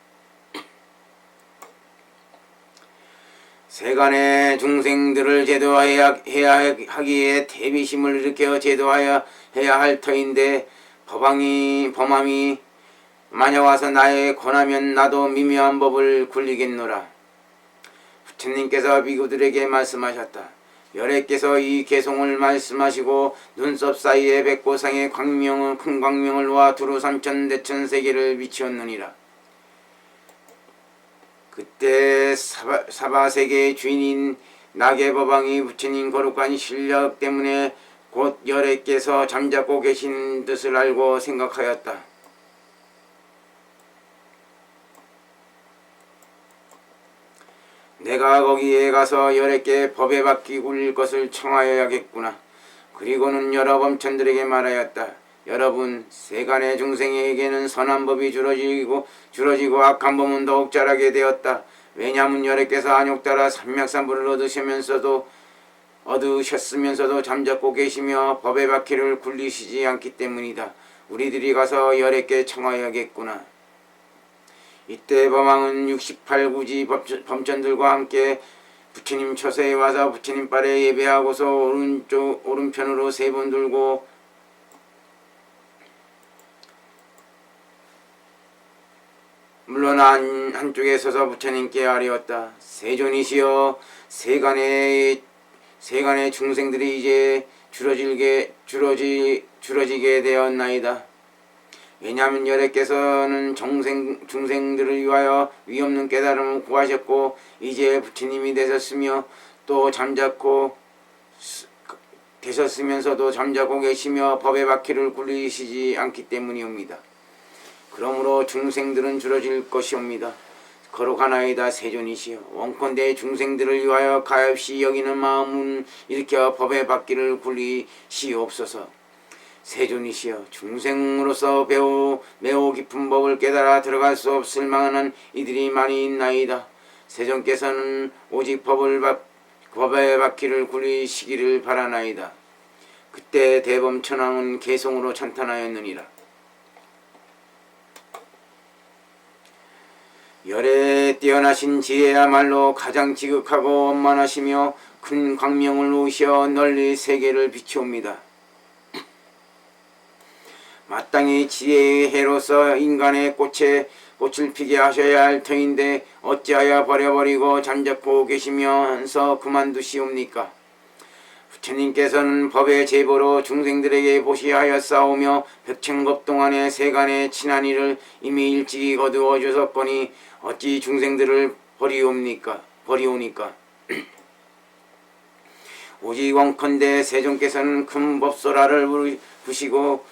세간의 중생들을 제도해야 하기에 대비심을 일으켜 제도하여 해야 할 터인데 범함이 만약 와서 나에 권하면 나도 미묘한 법을 굴리겠노라. 부처님께서 비구들에게 말씀하셨다. 열애께서 이 개송을 말씀하시고 눈썹 사이에 백고상의 큰 광명을 놓아 두루 삼천 대천 세계를 비치었느니라. 그때 사바세계의 주인인 나계법왕이 부처님 거룩한 실력 때문에 곧 열애께서 잠잡고 계신 뜻을 알고 생각하였다. 내가 거기에 가서 열애께 법에 박히 굴릴 것을 청하여야겠구나. 그리고는 여러 범천들에게 말하였다. 여러분, 세간의 중생에게는 선한 법이 줄어지고 악한 법은 더욱 자라게 되었다. 왜냐하면 열애께서 안욕따라 삼맥삼부를 얻으셨으면서도 잠잡고 계시며 법의 바퀴를 굴리시지 않기 때문이다. 우리들이 가서 열애께 청하여야겠구나. 이때 법왕은 68구지 범천들과 함께 부처님 처소에 와서 부처님 발에 예배하고서 오른편으로 3번 돌고 물론 한쪽에 서서 부처님께 아뢰었다. 세존이시여, 세간의 중생들이 이제 줄어지게 되었나이다. 왜냐하면 여래께서는 중생들을 위하여 위없는 깨달음을 구하셨고 이제 부처님이 되셨으며 또 잠자코 되셨으면서도 잠자고 계시며 법의 바퀴를 굴리시지 않기 때문이옵니다. 그러므로 중생들은 줄어질 것이옵니다. 거룩하나이다 세존이시여 원컨대 중생들을 위하여 가엾이 여기는 마음을 일으켜 법의 바퀴를 굴리시옵소서. 세존이시여 중생으로서 매우 깊은 법을 깨달아 들어갈 수 없을 만한 이들이 많이 있나이다. 세존께서는 오직 법의 바퀴를 굴리시기를 바라나이다. 그때 대범천왕은 개성으로 찬탄하였느니라. 열에 뛰어나신 지혜야말로 가장 지극하고 원만하시며 큰 광명을 놓으시어 널리 세계를 비추옵니다. 마땅히 지혜의 해로서 인간의 꽃을 피게 하셔야 할 터인데 어찌하여 버려버리고 잠자코 계시면서 그만두시옵니까? 부처님께서는 법의 제보로 중생들에게 보시하여 싸우며 백천급 동안의 세간의 친한 일을 이미 일찍이 거두어 주셨거니 어찌 중생들을 버리오니까 오직 원컨대 세존께서는 큰 법소라를 부시고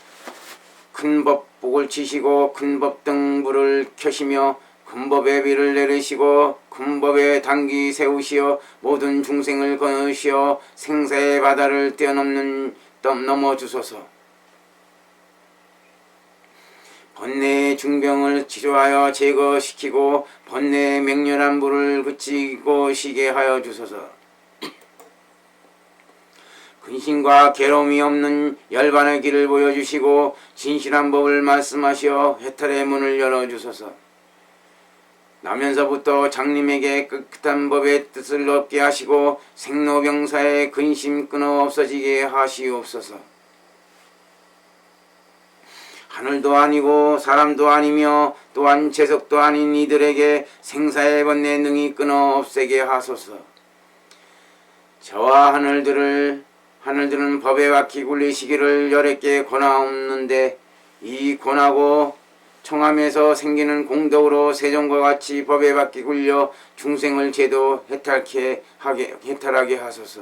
큰 법복을 치시고 큰 법등불을 켜시며 큰 법의 비를 내리시고 큰 법의 단기 세우시어 모든 중생을 거느시어 생사의 바다를 뛰어넘어 주소서. 번뇌의 중병을 치료하여 제거시키고 번뇌의 맹렬한 불을 그치고 쉬게 하여 주소서. 근심과 괴로움이 없는 열반의 길을 보여주시고 진실한 법을 말씀하시어 해탈의 문을 열어주소서. 나면서부터 장님에게 깨끗한 법의 뜻을 얻게 하시고 생로병사의 근심 끊어 없어지게 하시옵소서. 하늘도 아니고 사람도 아니며 또한 재석도 아닌 이들에게 생사의 번뇌 능히 끊어 없애게 하소서. 저와 하늘들은 법에 바퀴 굴리시기를 열애께 권하옵는데 이 권하고 청함에서 생기는 공덕으로 세존과 같이 법에 바퀴 굴려 중생을 제도 해탈하게 하소서.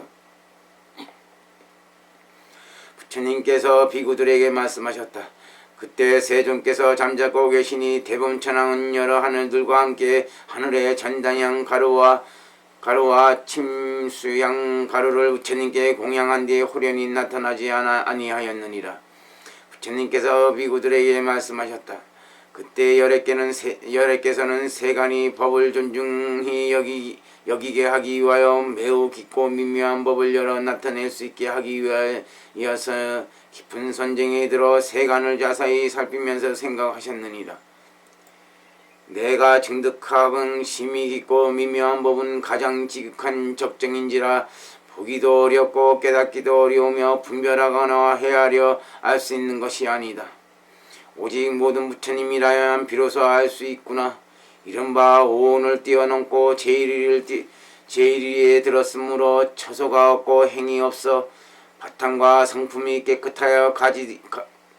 부처님께서 비구들에게 말씀하셨다. 그때 세존께서 잠자고 계시니 대범천왕은 여러 하늘들과 함께 하늘의 전단양 가루와 침수양 가루를 부처님께 공양한 뒤에 호련히 나타나지 아니하였느니라. 부처님께서 비구들에게 말씀하셨다. 그때 열애께서는 세간이 법을 존중히 여기게 하기 위하여 매우 깊고 미묘한 법을 열어 나타낼 수 있게 하기 위하여서 깊은 선정에 들어 세간을 자세히 살피면서 생각하셨느니라. 내가 증득하건 심히 깊고 미묘한 법은 가장 지극한 적정인지라 보기도 어렵고 깨닫기도 어려우며 분별하거나 헤아려 알 수 있는 것이 아니다. 오직 모든 부처님이라야만 비로소 알 수 있구나. 이른바 오온을 뛰어넘고 제1위에 들었으므로 처소가 없고 행이 없어 바탕과 성품이 깨끗하여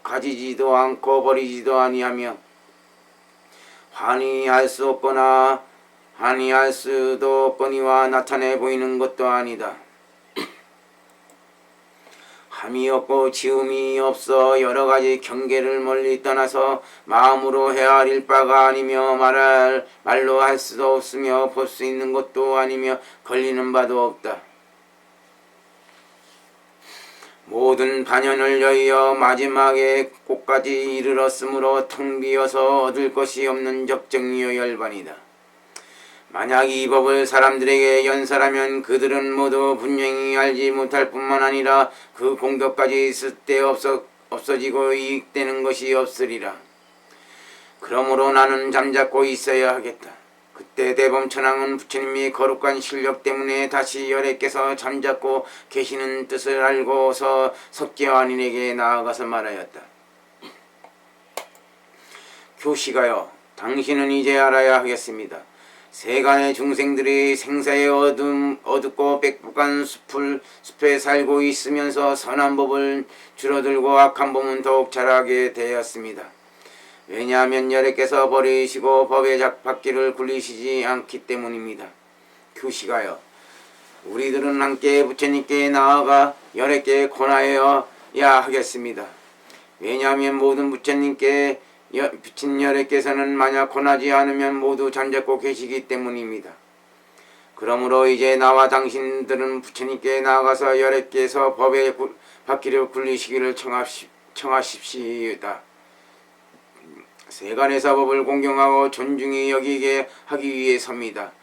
가지지도 않고 버리지도 아니하며 환히 알 수 없거나 한이 알 수도 없거니와 나타내 보이는 것도 아니다. 함이 없고 지음이 없어 여러가지 경계를 멀리 떠나서 마음으로 헤아릴 바가 아니며 말로 할 수도 없으며 볼 수 있는 것도 아니며 걸리는 바도 없다. 모든 반연을 여의어 마지막에 꼭까지 이르렀으므로 텅 비어서 얻을 것이 없는 적정이여 열반이다. 만약 이 법을 사람들에게 연설하면 그들은 모두 분명히 알지 못할 뿐만 아니라 그 공덕까지 쓸데 없어지고 이익되는 것이 없으리라. 그러므로 나는 잠자코 있어야 하겠다. 그때 대범천왕은 부처님이 거룩한 실력 때문에 다시 열애께서 잠자코 계시는 뜻을 알고서 석계환인에게 나아가서 말하였다. 교시가요, 당신은 이제 알아야 하겠습니다. 세간의 중생들이 생사의 어둡고 빽빽한 숲에 살고 있으면서 선한 법을 줄어들고 악한 법은 더욱 자라게 되었습니다. 왜냐하면 여래께서 버리시고 법의 바퀴를 굴리시지 않기 때문입니다. 규시가요. 우리들은 함께 부처님께 나아가 여래께 권하여야 하겠습니다. 왜냐하면 모든 부처님께 부친 여래께서는 만약 권하지 않으면 모두 잠자코 계시기 때문입니다. 그러므로 이제 나와 당신들은 부처님께 나아가서 여래께서 법의 바퀴를 굴리시기를 청하십시다. 세간에서 법을 공경하고 존중히 여기게 하기 위해서입니다.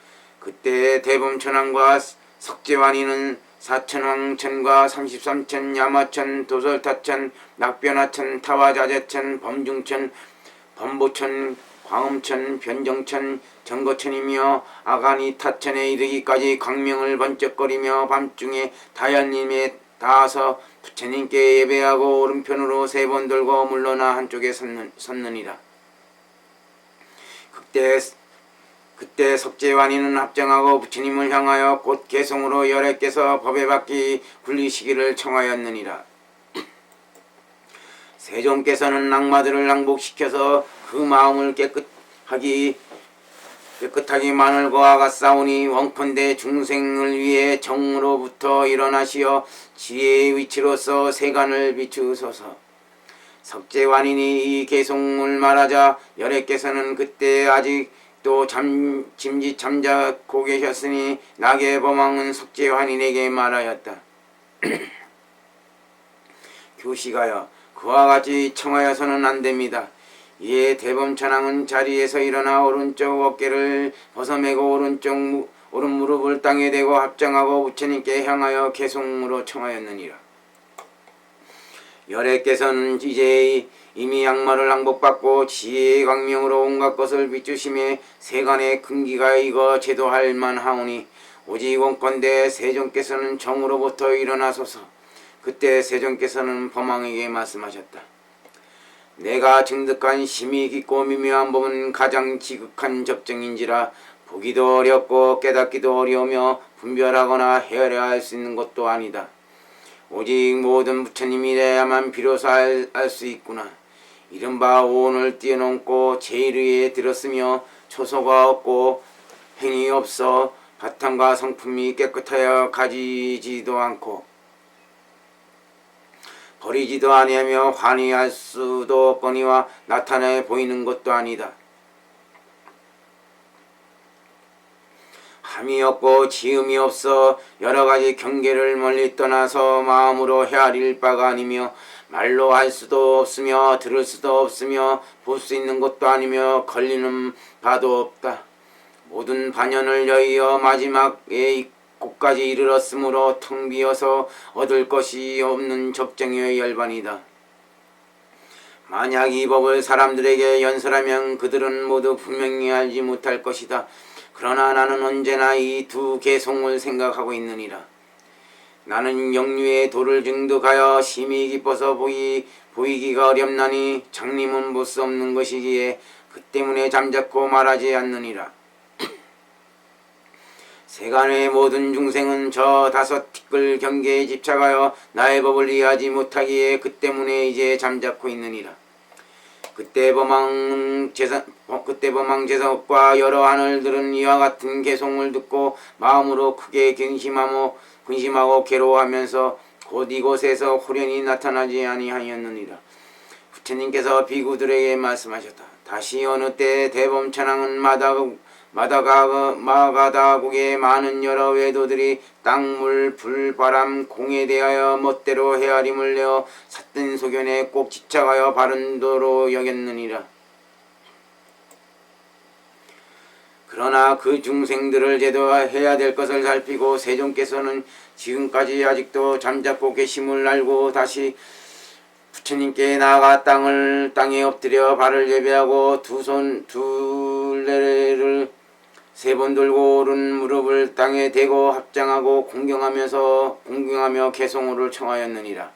그때 대범천왕과 석재환이는 사천왕천과 33천, 야마천, 도설타천, 낙변하천, 타화자재천, 범중천, 범보천, 광음천, 변정천, 정거천이며 아가니타천에 이르기까지 광명을 번쩍거리며 밤중에 다연님에 닿아서 부처님께 예배하고 오른편으로 3번 돌고 물러나 한쪽에 섰느니라. 그때 석재환이는 합정하고 부처님을 향하여 곧 개성으로 여래께서 법의 바퀴 굴리시기를 청하였느니라. 세종께서는 악마들을 낭복시켜서 그 마음을 깨끗하게 만을 거아가 싸우니 원컨대 중생을 위해 정으로부터 일어나시어 지혜의 위치로서 세간을 비추소서. 석재환인이 이 개송을 말하자 여래께서는 그때 아직도 짐짓 잠자코 계셨으니 낙의 범왕은 석재환인에게 말하였다. 교시가여, 그와 같이 청하여서는 안됩니다. 이에 대범천왕은 자리에서 일어나 오른쪽 어깨를 벗어매고 오른 무릎을 땅에 대고 합장하고 부처님께 향하여 개송으로 청하였느니라. 여래께서는 이제 이미 악마를 낭복받고 지혜의 광명으로 온갖 것을 비추심에 세간의 근기가 익어 제도할 만하오니 오직 원컨대 세종께서는 정으로부터 일어나소서. 그때 세종께서는 범왕에게 말씀하셨다. 내가 증득한 심히 깊고 미묘한 법은 가장 지극한 접정인지라 보기도 어렵고 깨닫기도 어려우며 분별하거나 헤아려 할 수 있는 것도 아니다. 오직 모든 부처님이래야만 비로소 알 수 있구나. 이른바 오온을 뛰어넘고 제일 위에 들었으며 초소가 없고 행위 없어 바탕과 성품이 깨끗하여 가지지도 않고 버리지도 아니하며 환희할 수도 없거니와 나타내 보이는 것도 아니다. 함이 없고 지음이 없어 여러가지 경계를 멀리 떠나서 마음으로 헤아릴 바가 아니며 말로 할 수도 없으며 들을 수도 없으며 볼 수 있는 것도 아니며 걸리는 바도 없다. 모든 반연을 여의어 마지막에 곳까지 이르렀으므로 텅 비어서 얻을 것이 없는 적정의 열반이다. 만약 이 법을 사람들에게 연설하면 그들은 모두 분명히 알지 못할 것이다. 그러나 나는 언제나 이 두 개송을 생각하고 있느니라. 나는 영유의 도를 증득하여 심히 기뻐서 보이기가 어렵나니 장님은 볼 수 없는 것이기에 그 때문에 잠자코 말하지 않느니라. 세간의 모든 중생은 저 5 티끌 경계에 집착하여 나의 법을 이해하지 못하기에 그 때문에 이제 잠자코 있느니라. 그때 범왕 제석과 여러 하늘들은 이와 같은 개송을 듣고 마음으로 크게 근심하고 괴로워하면서 곧 이곳에서 호련히 나타나지 아니하였느니라. 부처님께서 비구들에게 말씀하셨다. 다시 어느 때 대범천왕은 마가다국의 많은 여러 외도들이 땅, 물, 불, 바람, 공에 대하여 멋대로 헤아림을 내어 삿된 소견에 꼭 집착하여 바른 도로 여겼느니라. 그러나 그 중생들을 제도해야 될 것을 살피고 세종께서는 지금까지 아직도 잠자코 계심을 알고 다시 부처님께 나아가 땅에 엎드려 발을 예배하고 둘레를 3번 돌고 오른 무릎을 땅에 대고 합장하고 공경하며 개송호를 청하였느니라.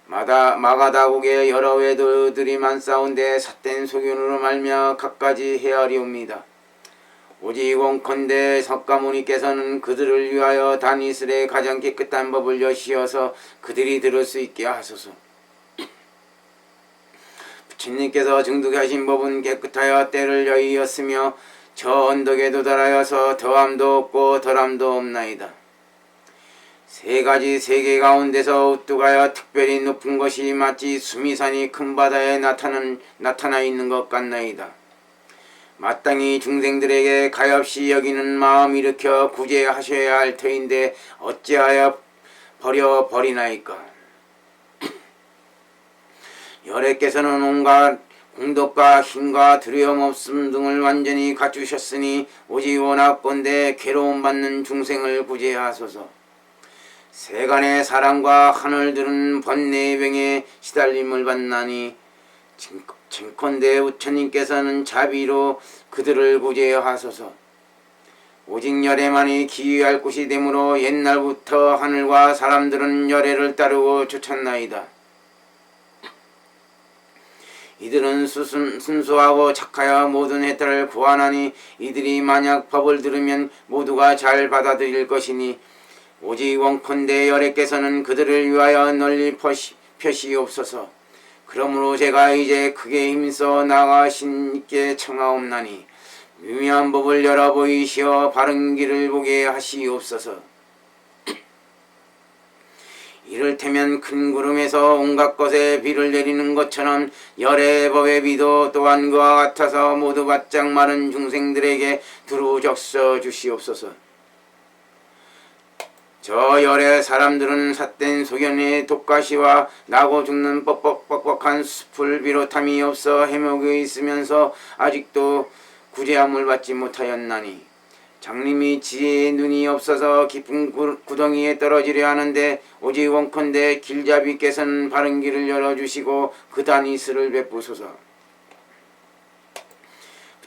마가다국의 여러 외도들이 많사온데 삿된 소견으로 말미암아 갖가지 헤아리옵니다. 오직 원컨대 석가모니께서는 그들을 위하여 단이슬에 가장 깨끗한 법을 여시어서 그들이 들을 수 있게 하소서. 부처님께서 증득하신 법은 깨끗하여 때를 여의었으며 저 언덕에 도달하여서 더함도 없고 덜함도 없나이다. 세 가지 세계 가운데서 우뚝하여 특별히 높은 것이 마치 수미산이 큰 바다에 나타나 있는 것 같나이다. 마땅히 중생들에게 가엾이 여기는 마음 일으켜 구제하셔야 할 터인데 어찌하여 버리나이까. 열애께서는 온갖 공덕과 힘과 두려움 없음 등을 완전히 갖추셨으니 오직 원하건대 괴로움 받는 중생을 구제하소서. 세간의 사람과 하늘들은 번뇌병에 시달림을 받나니 증컨대 부처님께서는 자비로 그들을 구제하소서. 오직 열애만이 기유할 곳이 되므로 옛날부터 하늘과 사람들은 열애를 따르고 쫓았나이다. 이들은 순수하고 착하여 모든 혜택을 구하나니 이들이 만약 법을 들으면 모두가 잘 받아들일 것이니 오직 원컨대 열애께서는 그들을 위하여 널리 펴시옵소서. 그러므로 제가 이제 크게 힘써 나아가 신께 청하옵나니 미묘한 법을 열어 보이시어 바른 길을 보게 하시옵소서. 이를테면 큰 구름에서 온갖 것에 비를 내리는 것처럼 열의 법의 비도 또한 그와 같아서 모두 바짝 마른 중생들에게 두루 적셔 주시옵소서. 저 열의 사람들은 삿된 소견의 독가시와 나고 죽는 뻑뻑한 숲을 비롯함이 없어 해먹에 있으면서 아직도 구제함을 받지 못하였나니 장님이 지혜의 눈이 없어서 깊은 구덩이에 떨어지려 하는데 오직 원컨대 길잡이께서는 바른 길을 열어주시고 그 다니스를 베푸소서.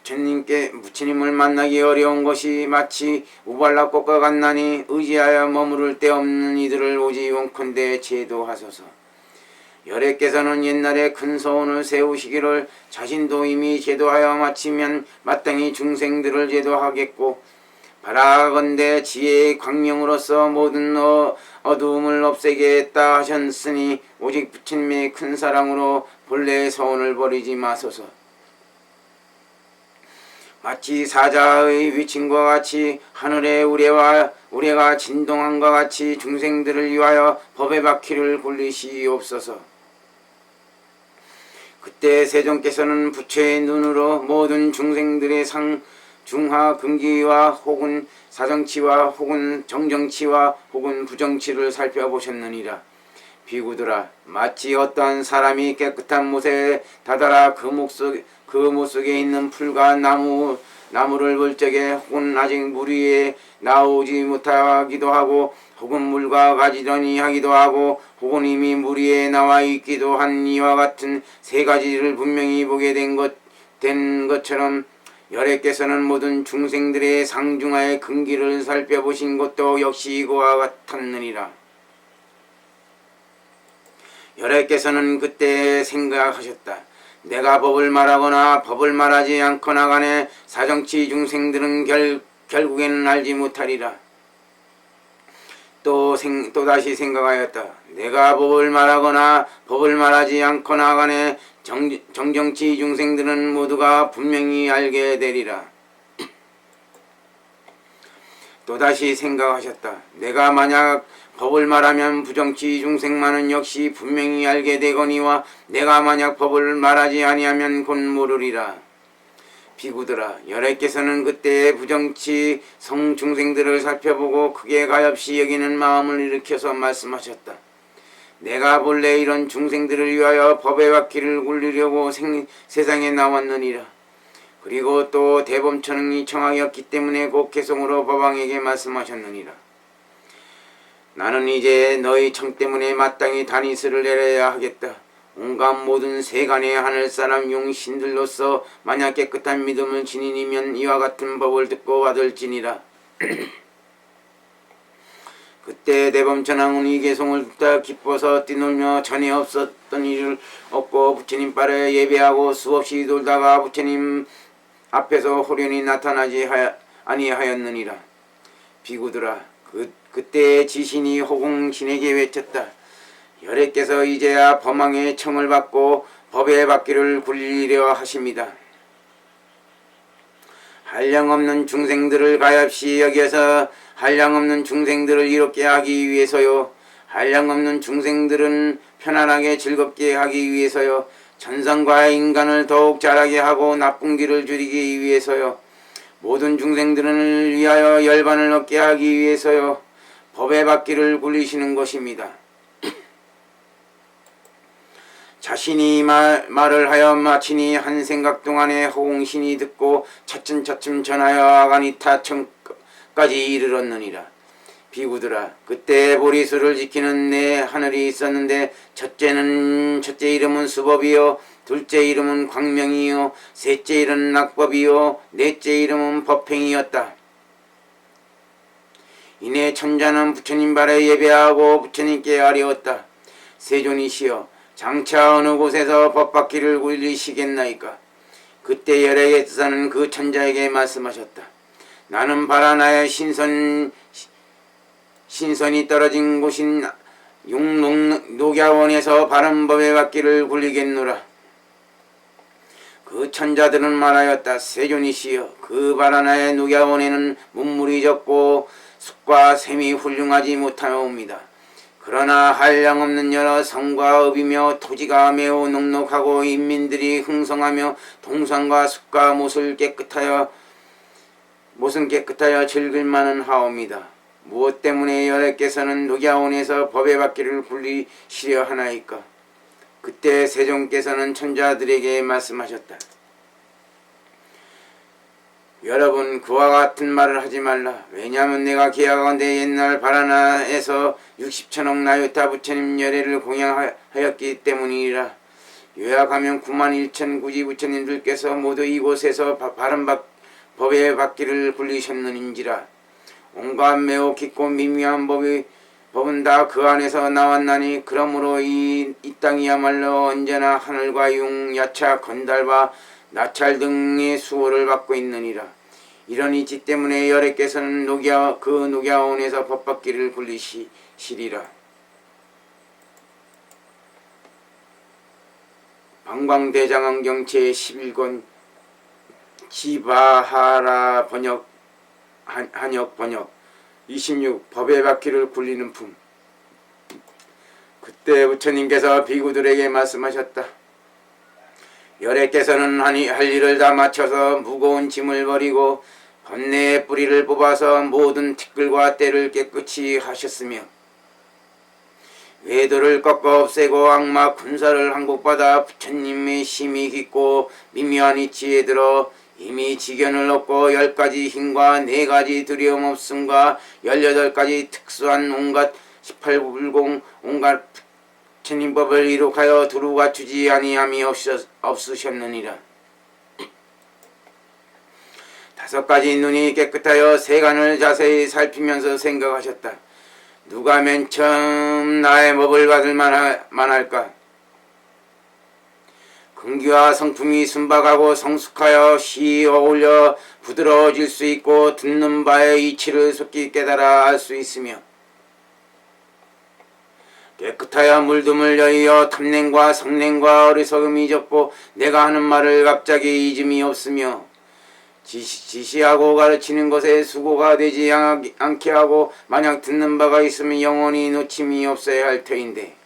부처님을 만나기 어려운 것이 마치 우발락꽃과 같나니 의지하여 머무를 데 없는 이들을 오직 원컨대 제도하소서. 열애께서는 옛날에 큰 서원을 세우시기를 자신도 이미 제도하여 마치면 마땅히 중생들을 제도하겠고 바라건대 지혜의 광명으로서 모든 어두움을 없애겠다 하셨으니 오직 부처님의 큰 사랑으로 본래의 서원을 버리지 마소서. 마치 사자의 위침과 같이 하늘의 우레가 진동함과 같이 중생들을 위하여 법의 바퀴를 굴리시옵소서. 그때 세존께서는 부처의 눈으로 모든 중생들의 중하 근기와 혹은 사정치와 혹은 정정치와 혹은 부정치를 살펴보셨느니라. 비구들아, 마치 어떠한 사람이 깨끗한 못에 다다라 그 못 속에 있는 풀과 나무를 볼 적에 혹은 아직 물 위에 나오지 못하기도 하고 혹은 물과 가지런히 하기도 하고 혹은 이미 물 위에 나와 있기도 한 이와 같은 세 가지를 분명히 보게 된 것처럼 열애께서는 모든 중생들의 상중하의 근기를 살펴보신 것도 역시 이거와 같았느니라. 열애께서는 그때 생각하셨다. 내가 법을 말하거나 법을 말하지 않거나 간에 사정치 중생들은 결국에는 알지 못하리라. 또다시 생각하였다. 내가 법을 말하거나 법을 말하지 않거나 간에 정정치 중생들은 모두가 분명히 알게 되리라. 또다시 생각하셨다. 내가 만약 법을 말하면 부정치 중생만은 역시 분명히 알게 되거니와 내가 만약 법을 말하지 아니하면 곧 모르리라. 비구들아, 열애께서는 그때 부정치 성중생들을 살펴보고 크게 가엾이 여기는 마음을 일으켜서 말씀하셨다. 내가 본래 이런 중생들을 위하여 법의 바퀴를 굴리려고 세상에 나왔느니라. 그리고 또 대범천응이 청하였기 때문에 곧 개성으로 법왕에게 말씀하셨느니라. 나는 이제 너희 청 때문에 마땅히 다니스를 내려야 하겠다. 온갖 모든 세간의 하늘사람 용신들로서 만약 깨끗한 믿음을 지니면 이와 같은 법을 듣고 받을지니라. 그때 대범천왕은 이 개송을 듣다 기뻐서 뛰놀며 전에 없었던 일을 얻고 부처님 빨에 예배하고 수없이 돌다가 부처님 앞에서 호련히 나타나지 아니하였느니라. 비구들아, 그때 지신이 호공신에게 외쳤다. 열애께서 이제야 범왕의 청을 받고 법의 바퀴를 굴리려 하십니다. 한량없는 중생들을 가엾이 여기서 한량없는 중생들을 이롭게 하기 위해서요. 한량없는 중생들은 편안하게 즐겁게 하기 위해서요. 천상과 인간을 더욱 자라게 하고 나쁜 길을 줄이기 위해서요. 모든 중생들을 위하여 열반을 얻게 하기 위해서요. 법의 바퀴를 굴리시는 것입니다. 자신이 말을 하여 마치니 한 생각 동안에 호공신이 듣고 차츰차츰 전하여 아가니타 청까지 이르렀느니라. 비구들아, 그때 보리수를 지키는 내 하늘이 있었는데 첫째 이름은 수법이요, 둘째 이름은 광명이요, 셋째 이름은 낙법이요, 넷째 이름은 법행이었다. 이내 천자는 부처님 발에 예배하고 부처님께 아뢰었다. 세존이시여, 장차 어느 곳에서 법바퀴를 굴리시겠나이까? 그때 열애께서는 그 천자에게 말씀하셨다. 나는 바라나의 신선이 떨어진 곳인 녹야원에서 바른 법의 바퀴를 굴리겠노라. 그 천자들은 말하였다. 세존이시여, 그 바라나의 녹야원에는 문물이 적고 숲과 샘이 훌륭하지 못하옵니다. 그러나 한량없는 여러 성과 읍이며 토지가 매우 넉넉하고 인민들이 흥성하며 동산과 숲과 못은 깨끗하여 즐길만은 하옵니다. 무엇 때문에 열애께서는 녹야원에서 법의 바퀴를 굴리시려 하나이까? 그때 세존께서는 천자들에게 말씀하셨다. 여러분, 그와 같은 말을 하지 말라. 왜냐하면 내가 기하건대 옛날 바라나에서 60천억 나유타 부처님 열애를 공양하였기 때문이라. 요약하면 91,000 부처님들께서 모두 이곳에서 바른 법의 바퀴를 굴리셨느니라. 온갖 매우 깊고 미미한 법은 다 그 안에서 나왔나니 그러므로 이 땅이야말로 언제나 하늘과 용, 야차, 건달과 나찰 등의 수호를 받고 있느니라. 이런 이치 때문에 열애께서는 그 녹야원에서 법바퀴를 굴리시리라. 방광대장안경 제11권 지바하라 번역 한역 번역 26 법의 바퀴를 굴리는 품. 그때 부처님께서 비구들에게 말씀하셨다. 열애께서는 할 일을 다 마쳐서 무거운 짐을 버리고 번뇌의 뿌리를 뽑아서 모든 티끌과 때를 깨끗이 하셨으며 외도를 꺾어 없애고 악마 군사를 항복받아 부처님의 심이 깊고 미묘한 이치에 들어 이미 지견을 얻고 10가지 힘과 4가지 두려움 없음과 18가지 특수한 온갖 18불공 온갖 부처님법을 이룩하여 두루 갖추지 아니함이 없으셨느니라. 5가지 눈이 깨끗하여 세간을 자세히 살피면서 생각하셨다. 누가 맨 처음 나의 법을 받을 만할까? 근기와 성품이 순박하고 성숙하여 시 어울려 부드러워질 수 있고 듣는 바의 이치를 속히 깨달아 알 수 있으며 깨끗하여 물듬을 여의어 탐냄과 성냄과 어리석음이 적고 내가 하는 말을 갑자기 잊음이 없으며 지시하고 가르치는 것에 수고가 되지 않게 하고 만약 듣는 바가 있으면 영원히 놓침이 없어야 할 터인데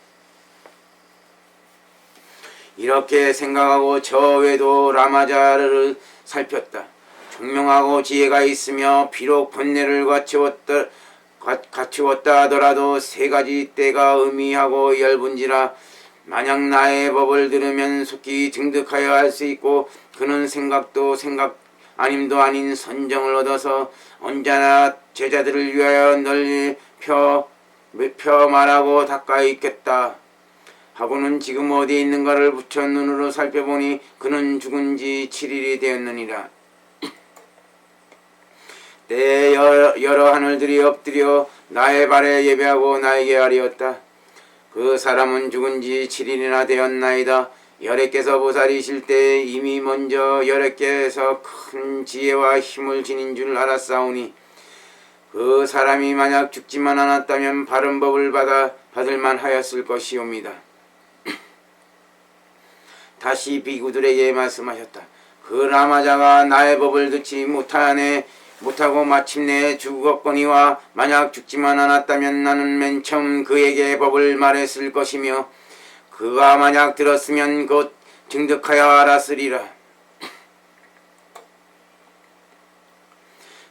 이렇게 생각하고 저 외도 라마자를 살폈다. 총명하고 지혜가 있으며 비록 번뇌를 갖추었다 하더라도 3가지 때가 의미하고 엷은지라 만약 나의 법을 들으면 속히 증득하여 할 수 있고 그는 생각도 생각 아님도 아닌 선정을 얻어서 언제나 제자들을 위하여 널리 펴 말하고 닦아 있겠다 하고는 지금 어디에 있는가를 부처 눈으로 살펴보니 그는 죽은 지 7일이 되었느니라. 때 여러 하늘들이 엎드려 나의 발에 예배하고 나에게 아뢰었다. 그 사람은 죽은 지 7일이나 되었나이다. 열애께서 보살이실 때 이미 먼저 열애께서 큰 지혜와 힘을 지닌 줄 알았사오니 그 사람이 만약 죽지만 않았다면 바른 법을 받을만 하였을 것이옵니다. 다시 비구들에게 말씀하셨다. 그 라마자가 나의 법을 듣지 못하고 마침내 죽었거니와 만약 죽지만 않았다면 나는 맨 처음 그에게 법을 말했을 것이며 그가 만약 들었으면 곧 증득하여 알았으리라.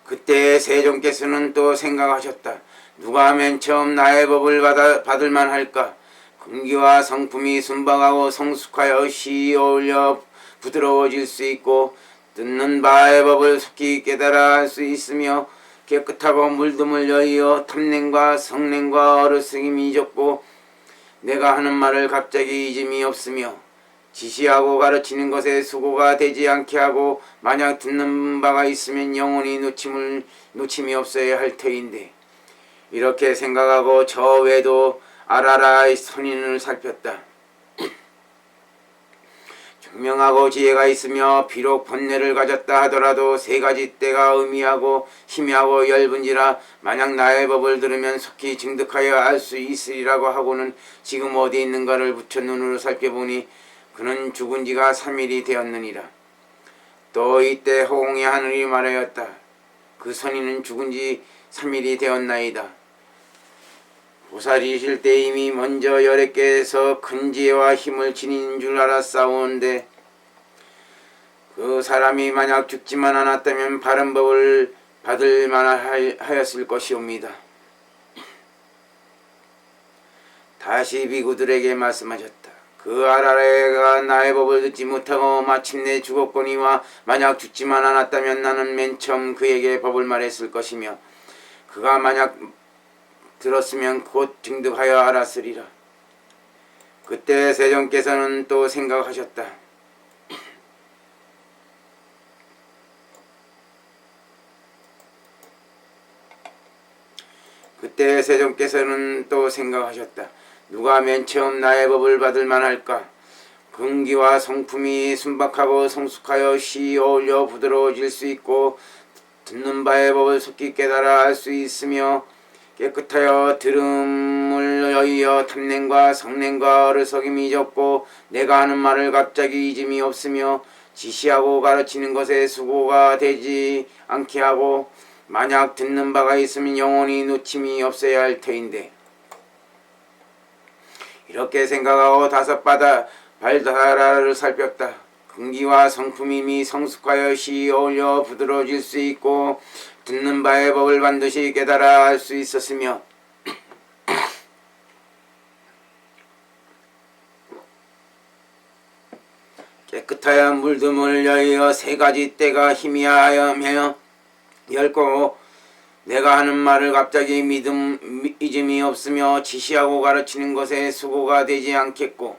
그때 세종께서는 또 생각하셨다. 누가 맨 처음 나의 법을 받을만 할까? 금기와 성품이 순박하고 성숙하여 시이 어울려 부드러워질 수 있고 듣는 바의 법을 속히 깨달아 할 수 있으며 깨끗하고 물듬을 여의어 탐냄과 성냄과 어리석임이 적고 내가 하는 말을 갑자기 잊음이 없으며 지시하고 가르치는 것에 수고가 되지 않게 하고 만약 듣는 바가 있으면 영원히 놓침이 없어야 할 터인데 이렇게 생각하고 저 외도 아라라의 선인을 살폈다. 총명하고 지혜가 있으며 비록 번뇌를 가졌다 하더라도 세 가지 때가 의미하고 희미하고 엷은지라 만약 나의 법을 들으면 속히 증득하여 알 수 있으리라고 하고는 지금 어디 있는가를 붙여 눈으로 살펴보니 그는 죽은 지가 3일이 되었느니라. 또 이때 호공의 하늘이 말하였다. 그 선인은 죽은 지 3일이 되었나이다. 보살이실 때 이미 먼저 여래께서 큰 지혜와 힘을 지닌 줄 알았사오는데 그 사람이 만약 죽지만 않았다면 바른 법을 받을 만하였을 것이옵니다. 다시 비구들에게 말씀하셨다. 그 아라레가 나의 법을 듣지 못하고 마침내 죽었거니와 만약 죽지만 않았다면 나는 맨 처음 그에게 법을 말했을 것이며 그가 만약 들었으면 곧 증득하여 알았으리라. 그때 세종께서는 또 생각하셨다. 그때 세종께서는 또 생각하셨다. 누가 맨 처음 나의 법을 받을 만할까? 근기와 성품이 순박하고 성숙하여 시이 어울려 부드러워질 수 있고 듣는 바의 법을 속히 깨달아 알 수 있으며 깨끗하여 들음을 여의어 탐냄과 성냄과 어리석임이 적고 내가 하는 말을 갑자기 잊음이 없으며 지시하고 가르치는 것에 수고가 되지 않게 하고 만약 듣는 바가 있으면 영원히 놓침이 없어야 할 터인데 이렇게 생각하고 발다라를 살폈다. 근기와 성품임이 성숙하여 시이 어울려 부드러워질 수 있고 듣는 바의 법을 반드시 깨달아 할 수 있었으며 깨끗하여 물듬을 여의어 세 가지 때가 희미하여 엷고 내가 하는 말을 갑자기 잊음이 없으며 지시하고 가르치는 것에 수고가 되지 않겠고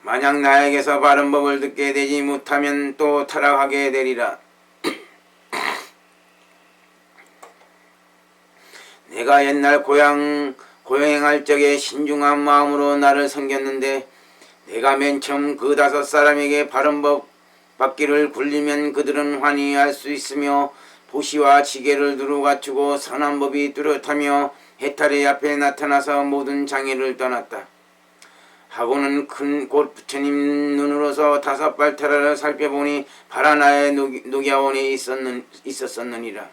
만약 나에게서 바른 법을 듣게 되지 못하면 또 타락하게 되리라. 내가 옛날 고행할 적에 신중한 마음으로 나를 섬겼는데 내가 맨 처음 그 5사람에게 바른 법 받기를 굴리면 그들은 환히 할 수 있으며 보시와 지게를 두루 갖추고 선한 법이 뚜렷하며 해탈의 앞에 나타나서 모든 장애를 떠났다. 하고는 큰 곧 부처님 눈으로서 5발타라를 살펴보니 바라나의 녹야원에 있었느니라.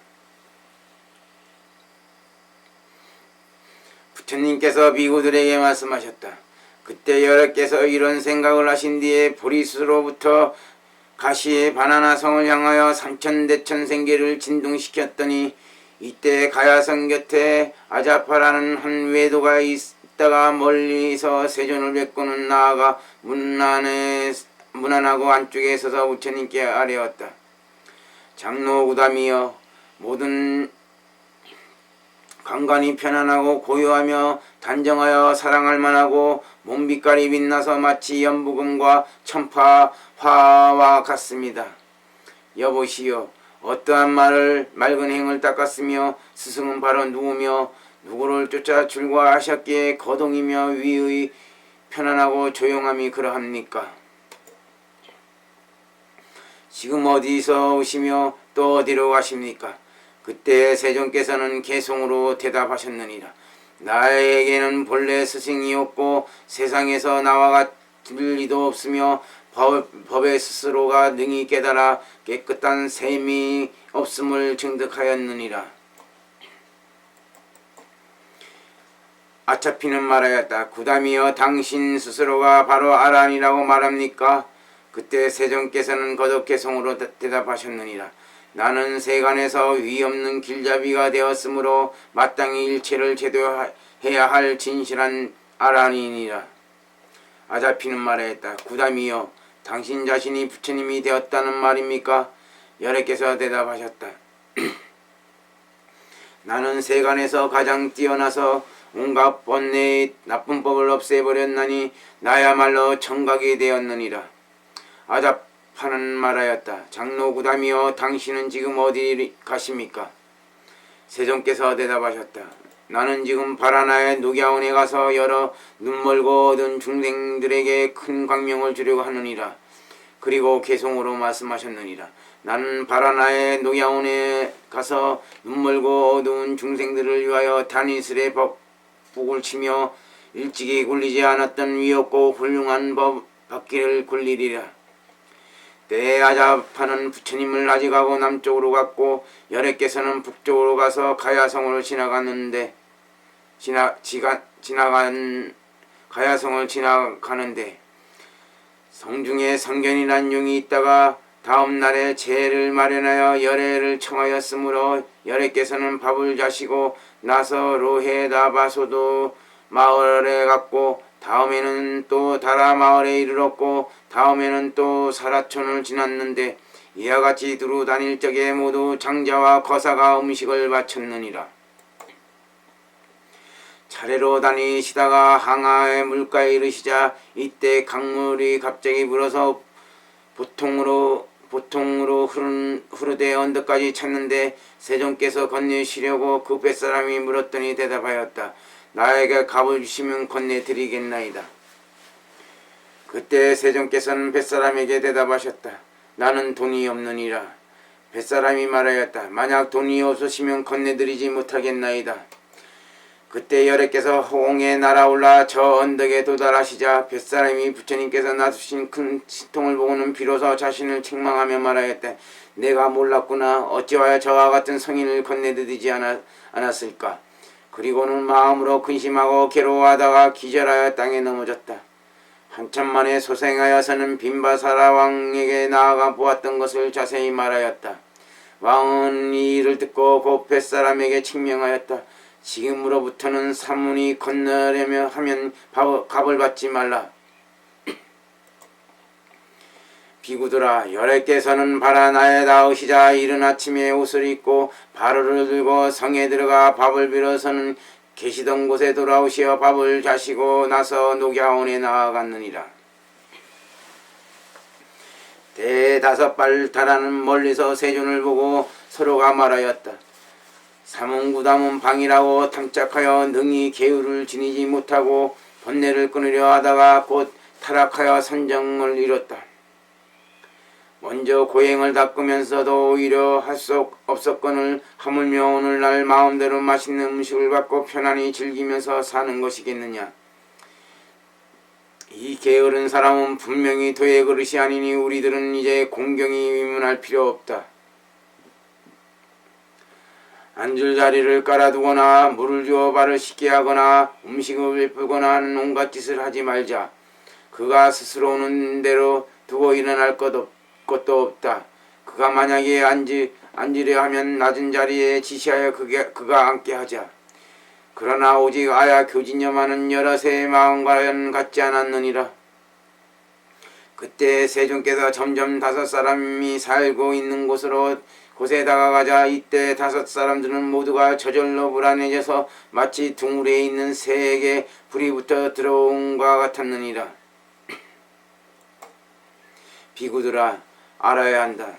부처님께서 비구들에게 말씀하셨다. 그때 여러께서 이런 생각을 하신 뒤에 보리수로부터 가시의 바나나 성을 향하여 삼천대천생계를 진동시켰더니 이때 가야성 곁에 아자파라는 한 외도가 있다가 멀리서 세존을 뵙고는 나아가 문 안하고 안쪽에 서서 부처님께 아뢰었다. 장로 구담이여 모든 강간이 편안하고 고요하며 단정하여 사랑할 만하고 몸빛깔이 빛나서 마치 연부금과 천파 화와 같습니다. 여보시오 어떠한 맑은 행을 닦았으며 스승은 바로 누구며 누구를 쫓아 출가하셨기에 거동이며 위의 편안하고 조용함이 그러합니까? 지금 어디서 오시며 또 어디로 가십니까? 그때 세존께서는 개송으로 대답하셨느니라. 나에게는 본래 스승이 없고 세상에서 나와 같을 리도 없으며 법의 스스로가 능히 깨달아 깨끗한 셈이 없음을 증득하였느니라. 아차피는 말하였다. 구담이여 당신 스스로가 바로 아란이라고 말합니까? 그때 세존께서는 거듭 개송으로 대답하셨느니라. 나는 세간에서 위없는 길잡이가 되었으므로 마땅히 일체를 제도해야 할 진실한 아란이니라. 아자피는 말하였다. 구담이여 당신 자신이 부처님이 되었다는 말입니까? 열애께서 대답하셨다. 나는 세간에서 가장 뛰어나서 온갖 번뇌의 나쁜 법을 없애버렸나니 나야말로 청각이 되었느니라. 아자파는 말하였다. 장로 구담이여 당신은 지금 어디 가십니까? 세존께서 대답하셨다. 나는 지금 바라나의 녹야원에 가서 여러 눈멀고 어두운 중생들에게 큰 광명을 주려고 하느니라. 그리고 개송으로 말씀하셨느니라. 나는 바라나의 녹야원에 가서 눈멀고 어두운 중생들을 위하여 단이슬의 북을 치며 일찍이 굴리지 않았던 위없고 훌륭한 법 바퀴를 굴리리라. 때 아자파는 부처님을 아직하고 남쪽으로 갔고 열애께서는 북쪽으로 가서 가야성을 가야성을 지나가는데 성중에 성견이란 용이 있다가 다음 날에 제를 마련하여 열애를 청하였으므로 열애께서는 밥을 자시고 나서 로헤다바소도 마을에 갔고 다음에는 또 다라 마을에 이르렀고 다음에는 또 사라촌을 지났는데 이와 같이 두루 다닐 적에 모두 장자와 거사가 음식을 바쳤느니라. 차례로 다니시다가 항아의 물가에 이르시자 이때 강물이 갑자기 불어서 보통으로 흐르되 언덕까지 찼는데 세존께서 건네시려고 그 뱃사람이 물었더니 대답하였다. 나에게 갑을 주시면 건네드리겠나이다. 그때 세존께서는 뱃사람에게 대답하셨다. 나는 돈이 없느니라. 뱃사람이 말하였다. 만약 돈이 없으시면 건네드리지 못하겠나이다. 그때 열애께서 호응에 날아올라 저 언덕에 도달하시자 뱃사람이 부처님께서 놔두신 큰 신통을 보고는 비로소 자신을 책망하며 말하였다. 내가 몰랐구나. 어찌하여 저와 같은 성인을 건네드리지 않았을까. 그리고는 마음으로 근심하고 괴로워하다가 기절하여 땅에 넘어졌다. 한참 만에 소생하여서는 빈바사라 왕에게 나아가 보았던 것을 자세히 말하였다. 왕은 이 일을 듣고 곧 뱃사람에게 책명하였다. 지금으로부터는 사문이 건너려며 하면 갑을 받지 말라. 비구들아, 열애께서는 바라나에 닿으시자 이른 아침에 옷을 입고 바로를 들고 성에 들어가 밥을 빌어서는 계시던 곳에 돌아오시어 밥을 자시고 나서 녹야원에 나아갔느니라. 대다섯발 달하는 멀리서 세존을 보고 서로가 말하였다. 사문구담은 방이라고 탐짝하여 능히 계율을 지니지 못하고 번뇌를 끊으려 하다가 곧 타락하여 선정을 이뤘다. 먼저 고행을 닦으면서도 오히려 할 수 없었거늘 하물며 오늘날 마음대로 맛있는 음식을 받고 편안히 즐기면서 사는 것이겠느냐. 이 게으른 사람은 분명히 도의 그릇이 아니니 우리들은 이제 공경이 위문할 필요 없다. 앉을 자리를 깔아두거나 물을 주어 발을 씻게 하거나 음식을 베풀거나 하는 온갖 짓을 하지 말자. 그가 스스로 오는 대로 두고 일어날 것도 없다. 그가 만약에 앉으려 하면 낮은 자리에 지시하여 그가 앉게 하자. 그러나 오직 아야 교진녀만은 여럿의 마음과는 같지 않았느니라. 그때 세존께서 점점 5사람이 살고 있는 곳에 다가가자 이때 5사람들은 모두가 저절로 불안해져서 마치 둥우리에 있는 새에게 불이 붙어 들어온 것 같았느니라. 비구들아, 알아야 한다.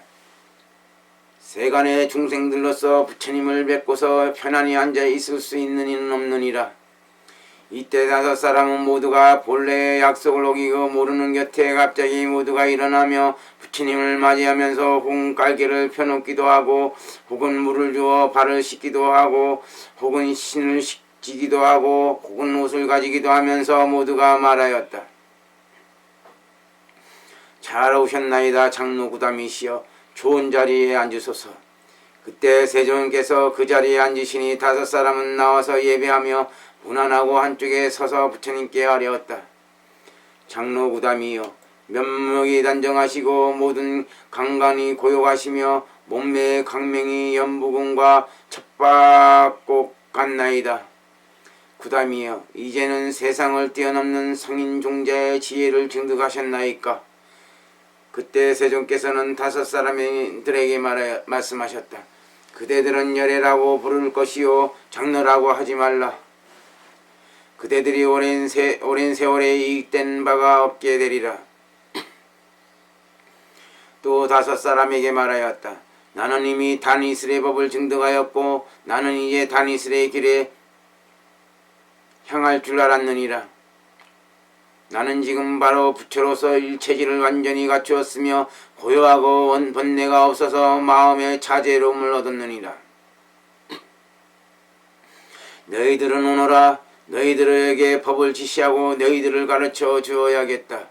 세간의 중생들로서 부처님을 뵙고서 편안히 앉아 있을 수 있는 이는 없느니라. 이때 다섯 사람은 모두가 본래의 약속을 어기고 모르는 곁에 갑자기 모두가 일어나며 부처님을 맞이하면서 혹은 깔개를 펴놓기도 하고 혹은 물을 주어 발을 씻기도 하고 혹은 신을 지기도 하고 혹은 옷을 가지기도 하면서 모두가 말하였다. 잘 오셨나이다. 장로 구담이시여 좋은 자리에 앉으소서. 그때 세존께서 그 자리에 앉으시니 다섯 사람은 나와서 예배하며 무난하고 한쪽에 서서 부처님께 아뢰었다. 장로 구담이여 면목이 단정하시고 모든 강간이 고요하시며 몸매의 강명이 연부궁과 첩박곡 같나이다. 구담이여 이제는 세상을 뛰어넘는 성인 종자의 지혜를 증득하셨나이까. 그때 세존께서는 다섯 사람들에게 말씀하셨다. 그대들은 열애라고 부를 것이요 장로라고 하지 말라. 그대들이 오랜 세월에 이익된 바가 없게 되리라. 또 다섯 사람에게 말하였다. 나는 이미 단이슬의 법을 증득하였고 나는 이제 단이슬의 길에 향할 줄 알았느니라. 나는 지금 바로 부처로서 일체질을 완전히 갖추었으며 고요하고 번뇌가 없어서 마음의 자제로움을 얻었느니라. 너희들은 오너라. 너희들에게 법을 지시하고 너희들을 가르쳐 주어야겠다.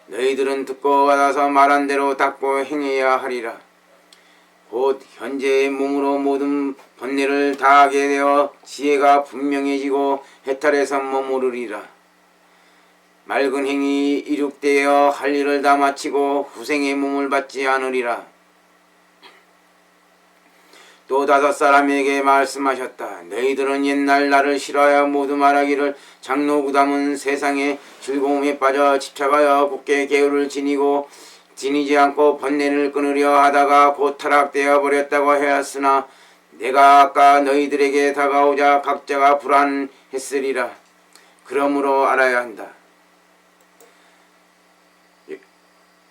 너희들은 듣고 받아서 말한 대로 닦고 행해야 하리라. 곧 현재의 몸으로 모든 번뇌를 다하게 되어 지혜가 분명해지고 해탈해서 머무르리라. 맑은 행위 이룩되어 할 일을 다 마치고 후생의 몸을 받지 않으리라. 또 다섯 사람에게 말씀하셨다. 너희들은 옛날 나를 싫어하여 모두 말하기를 장로 구담은 세상의 즐거움에 빠져 집착하여 굳게 계율을 지니지 않고 번뇌를 끊으려 하다가 곧 타락되어 버렸다고 하였으나 내가 아까 너희들에게 다가오자 각자가 불안했으리라. 그러므로 알아야 한다.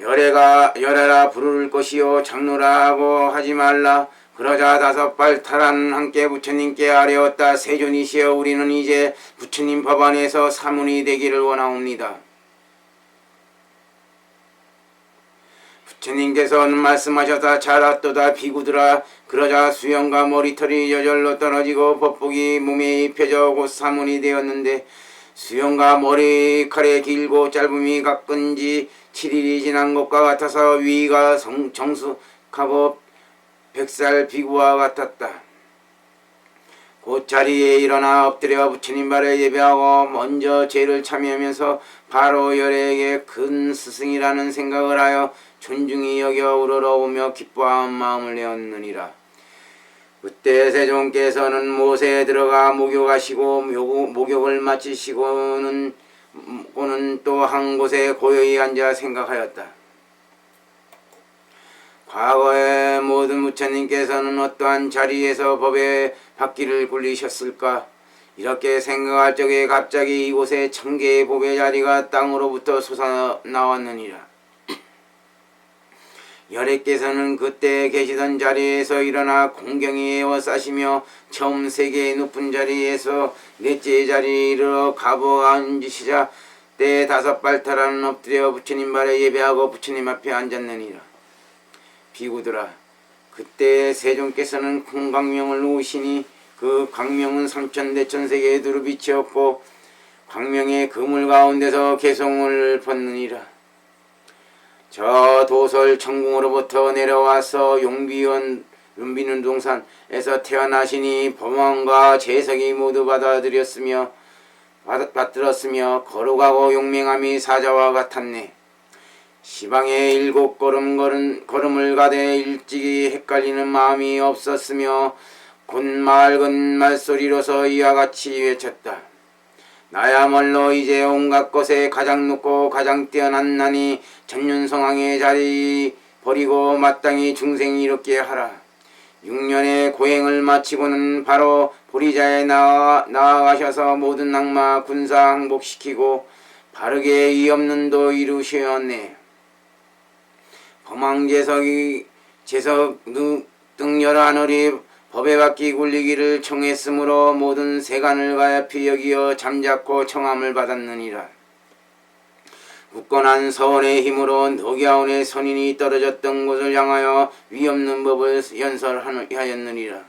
열애라 부를 것이요 장로라고 하지 말라. 그러자 다섯 발탈한 함께 부처님께 아뢰었다. 세존이시여 우리는 이제 부처님 법안에서 사문이 되기를 원하옵니다. 부처님께서는 말씀하셨다. 잘았도다 비구들아. 그러자 수염과 머리털이 저절로 떨어지고 법복이 몸에 입혀져 곧 사문이 되었는데 수염과 머리칼의 길고 짧음이 가끈지 7일이 지난 것과 같아서 위가 정숙하고 100살 비구와 같았다. 곧 자리에 일어나 엎드려 부처님 발에 예배하고 먼저 죄를 참여하면서 바로 열애에게 큰 스승이라는 생각을 하여 존중히 여겨 우러러보며 기뻐한 마음을 내었느니라. 그때 세존께서는 모세에 들어가 목욕하시고 목욕을 마치시고는 또 한 곳에 고요히 앉아 생각하였다. 과거에 모든 부처님께서는 어떠한 자리에서 법의 바퀴를 굴리셨을까? 이렇게 생각할 적에 갑자기 이곳에 천개의 법의 자리가 땅으로부터 솟아나왔느니라. 열애께서는 그때 계시던 자리에서 일어나 공경히 에워싸시며 처음 세계의 높은 자리에서 넷째 자리에 이르러 가보 앉으시자 때 다섯 발탈하는 엎드려 부처님 발에 예배하고 부처님 앞에 앉았느니라. 비구들아, 그때 세존께서는 큰 광명을 놓으시니 그 광명은 삼천대천세계에 두루 빛이었고 광명의 그물 가운데서 개성을 벗느니라. 저 도설 천궁으로부터 내려와서 용비는 동산에서 태어나시니 범왕과 재석이 모두 받들었으며 거룩하고 용맹함이 사자와 같았네. 시방에 7걸음을 가되 일찍이 헷갈리는 마음이 없었으며 곧 맑은 말소리로서 이와 같이 외쳤다. 나야말로 이제 온갖 것에 가장 높고 가장 뛰어난 나니 전륜성왕의 자리 버리고 마땅히 중생이 이롭게 하라. 6년의 고행을 마치고는 바로 보리자에 나아가셔서 모든 악마 군사 항복시키고 바르게 이 없는 도 이루시었네. 범왕 재석 등 여러 하늘이 법에 바퀴 굴리기를 청했으므로 모든 세간을 가엾이 여기어 잠자코 청함을 받았느니라. 굳건한 서원의 힘으로 덕야원의 선인이 떨어졌던 곳을 향하여 위없는 법을 연설하였느니라.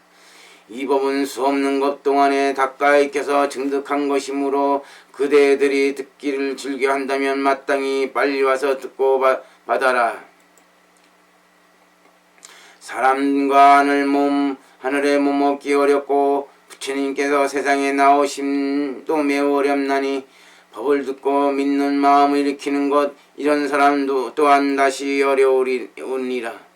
이 법은 수없는 것 동안에 닦아 익혀서 증득한 것이므로 그대들이 듣기를 즐겨한다면 마땅히 빨리 와서 듣고 받아라. 사람과 하늘의 몸 얻기 어렵고 부처님께서 세상에 나오심도 매우 어렵나니 법을 듣고 믿는 마음을 일으키는 것 이런 사람도 또한 다시 어려우니라.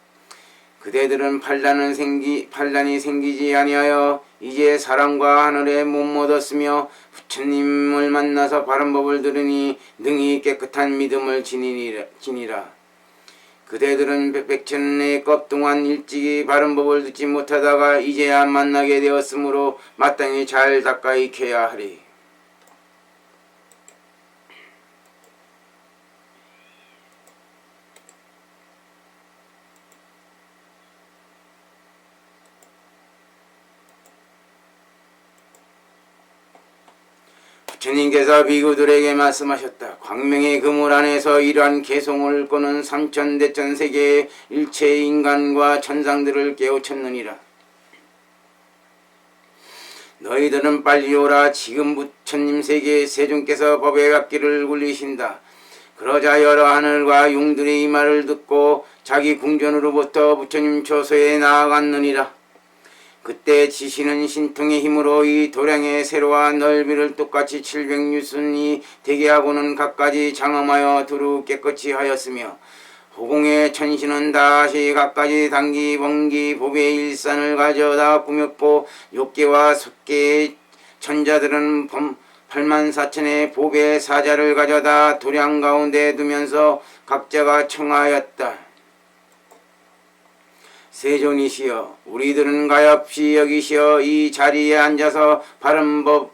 그대들은 판단이 생기지 아니하여 이제 사람과 하늘의 몸 얻었으며 부처님을 만나서 바른 법을 들으니 능히 깨끗한 믿음을 지니라. 그대들은 백천의 것 동안 일찍이 바른 법을 듣지 못하다가 이제야 만나게 되었으므로 마땅히 잘 닦아 익혀야 하리. 부처님께서 비구들에게 말씀하셨다. 광명의 그물 안에서 이러한 개송을 끄는 삼천대천 세계의 일체 인간과 천상들을 깨우쳤느니라. 너희들은 빨리 오라. 지금 부처님 세계의 세존께서 법의 바퀴를 굴리신다. 그러자 여러 하늘과 용들의 이 말을 듣고 자기 궁전으로부터 부처님 초소에 나아갔느니라. 그때 지시는 신통의 힘으로 이 도량의 세로와 넓이를 똑같이 700유순이 되게 하고는 갖가지 장엄하여 두루 깨끗이 하였으며 호공의 천신은 다시 갖가지 단기 번기 법의 일산을 가져다 꾸몄고 욕계와 석계의 천자들은 84,000의 법의 사자를 가져다 도량 가운데 두면서 각자가 청하였다. 세존이시여, 우리들은 가엾이 여기시어 이 자리에 앉아서 바른 법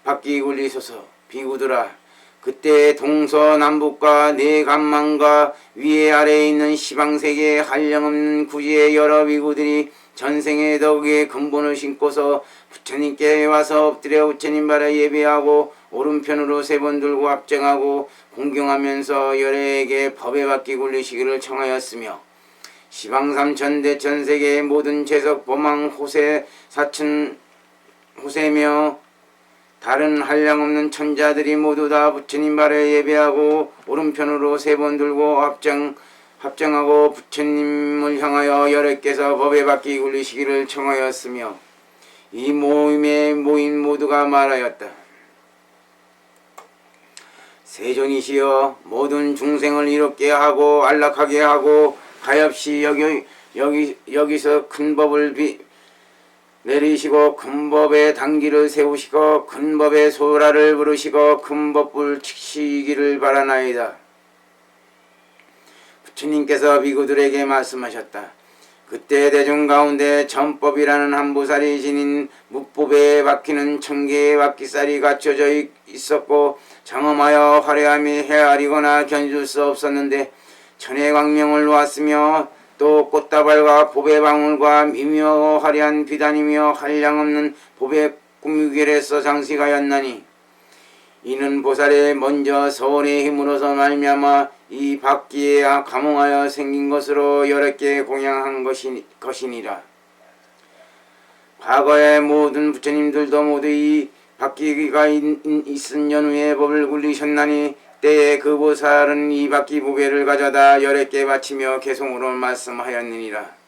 바퀴 굴리소서. 비구들아, 그때 동서남북과 네 간만과 위에 아래에 있는 시방세계에 한량없는 구지의 여러 비구들이 전생의 덕의 근본을 신고서 부처님께 와서 엎드려 부처님 바라 예배하고 오른편으로 3번 들고 합정하고 공경하면서 열애에게 법에 바퀴 굴리시기를 청하였으며 시방삼천대천세계의 모든 재석 보망 호세 사천 호세며 다른 한량없는 천자들이 모두 다 부처님 발에 예배하고 오른편으로 3번 들고 합정하고 부처님을 향하여 열애께서 법에 바퀴 굴리시기를 청하였으며 이 모임에 모인 모두가 말하였다. 세존이시여, 모든 중생을 이롭게 하고 안락하게 하고 가엾이 여기서 큰 법을 내리시고 큰 법의 단기를 세우시고 큰 법의 소라를 부르시고 큰 법을 치시기를 바라나이다. 부처님께서 비구들에게 말씀하셨다. 그때 대중 가운데 전법이라는 한 보살이 지닌 묵법에 박히는 1000개의 바퀴살이 갖춰져 있었고 장엄하여 화려함이 헤아리거나 견줄 수 없었는데 천의 광명을 놓았으며 또 꽃다발과 보배 방울과 미묘 화려한 비단이며 한량없는 보배 꾸미결에서 장식하였나니 이는 보살의 먼저 서원의 힘으로서 말미암아 이 바퀴에 감흥하여 생긴 것으로 여러 개 공양한 것이니라. 과거의 모든 부처님들도 모두 이 바퀴가 있은 연후에 법을 굴리셨나니 때에 그 보살은 이 바퀴 부배를 가져다 10개 바치며 개송으로 말씀하였느니라.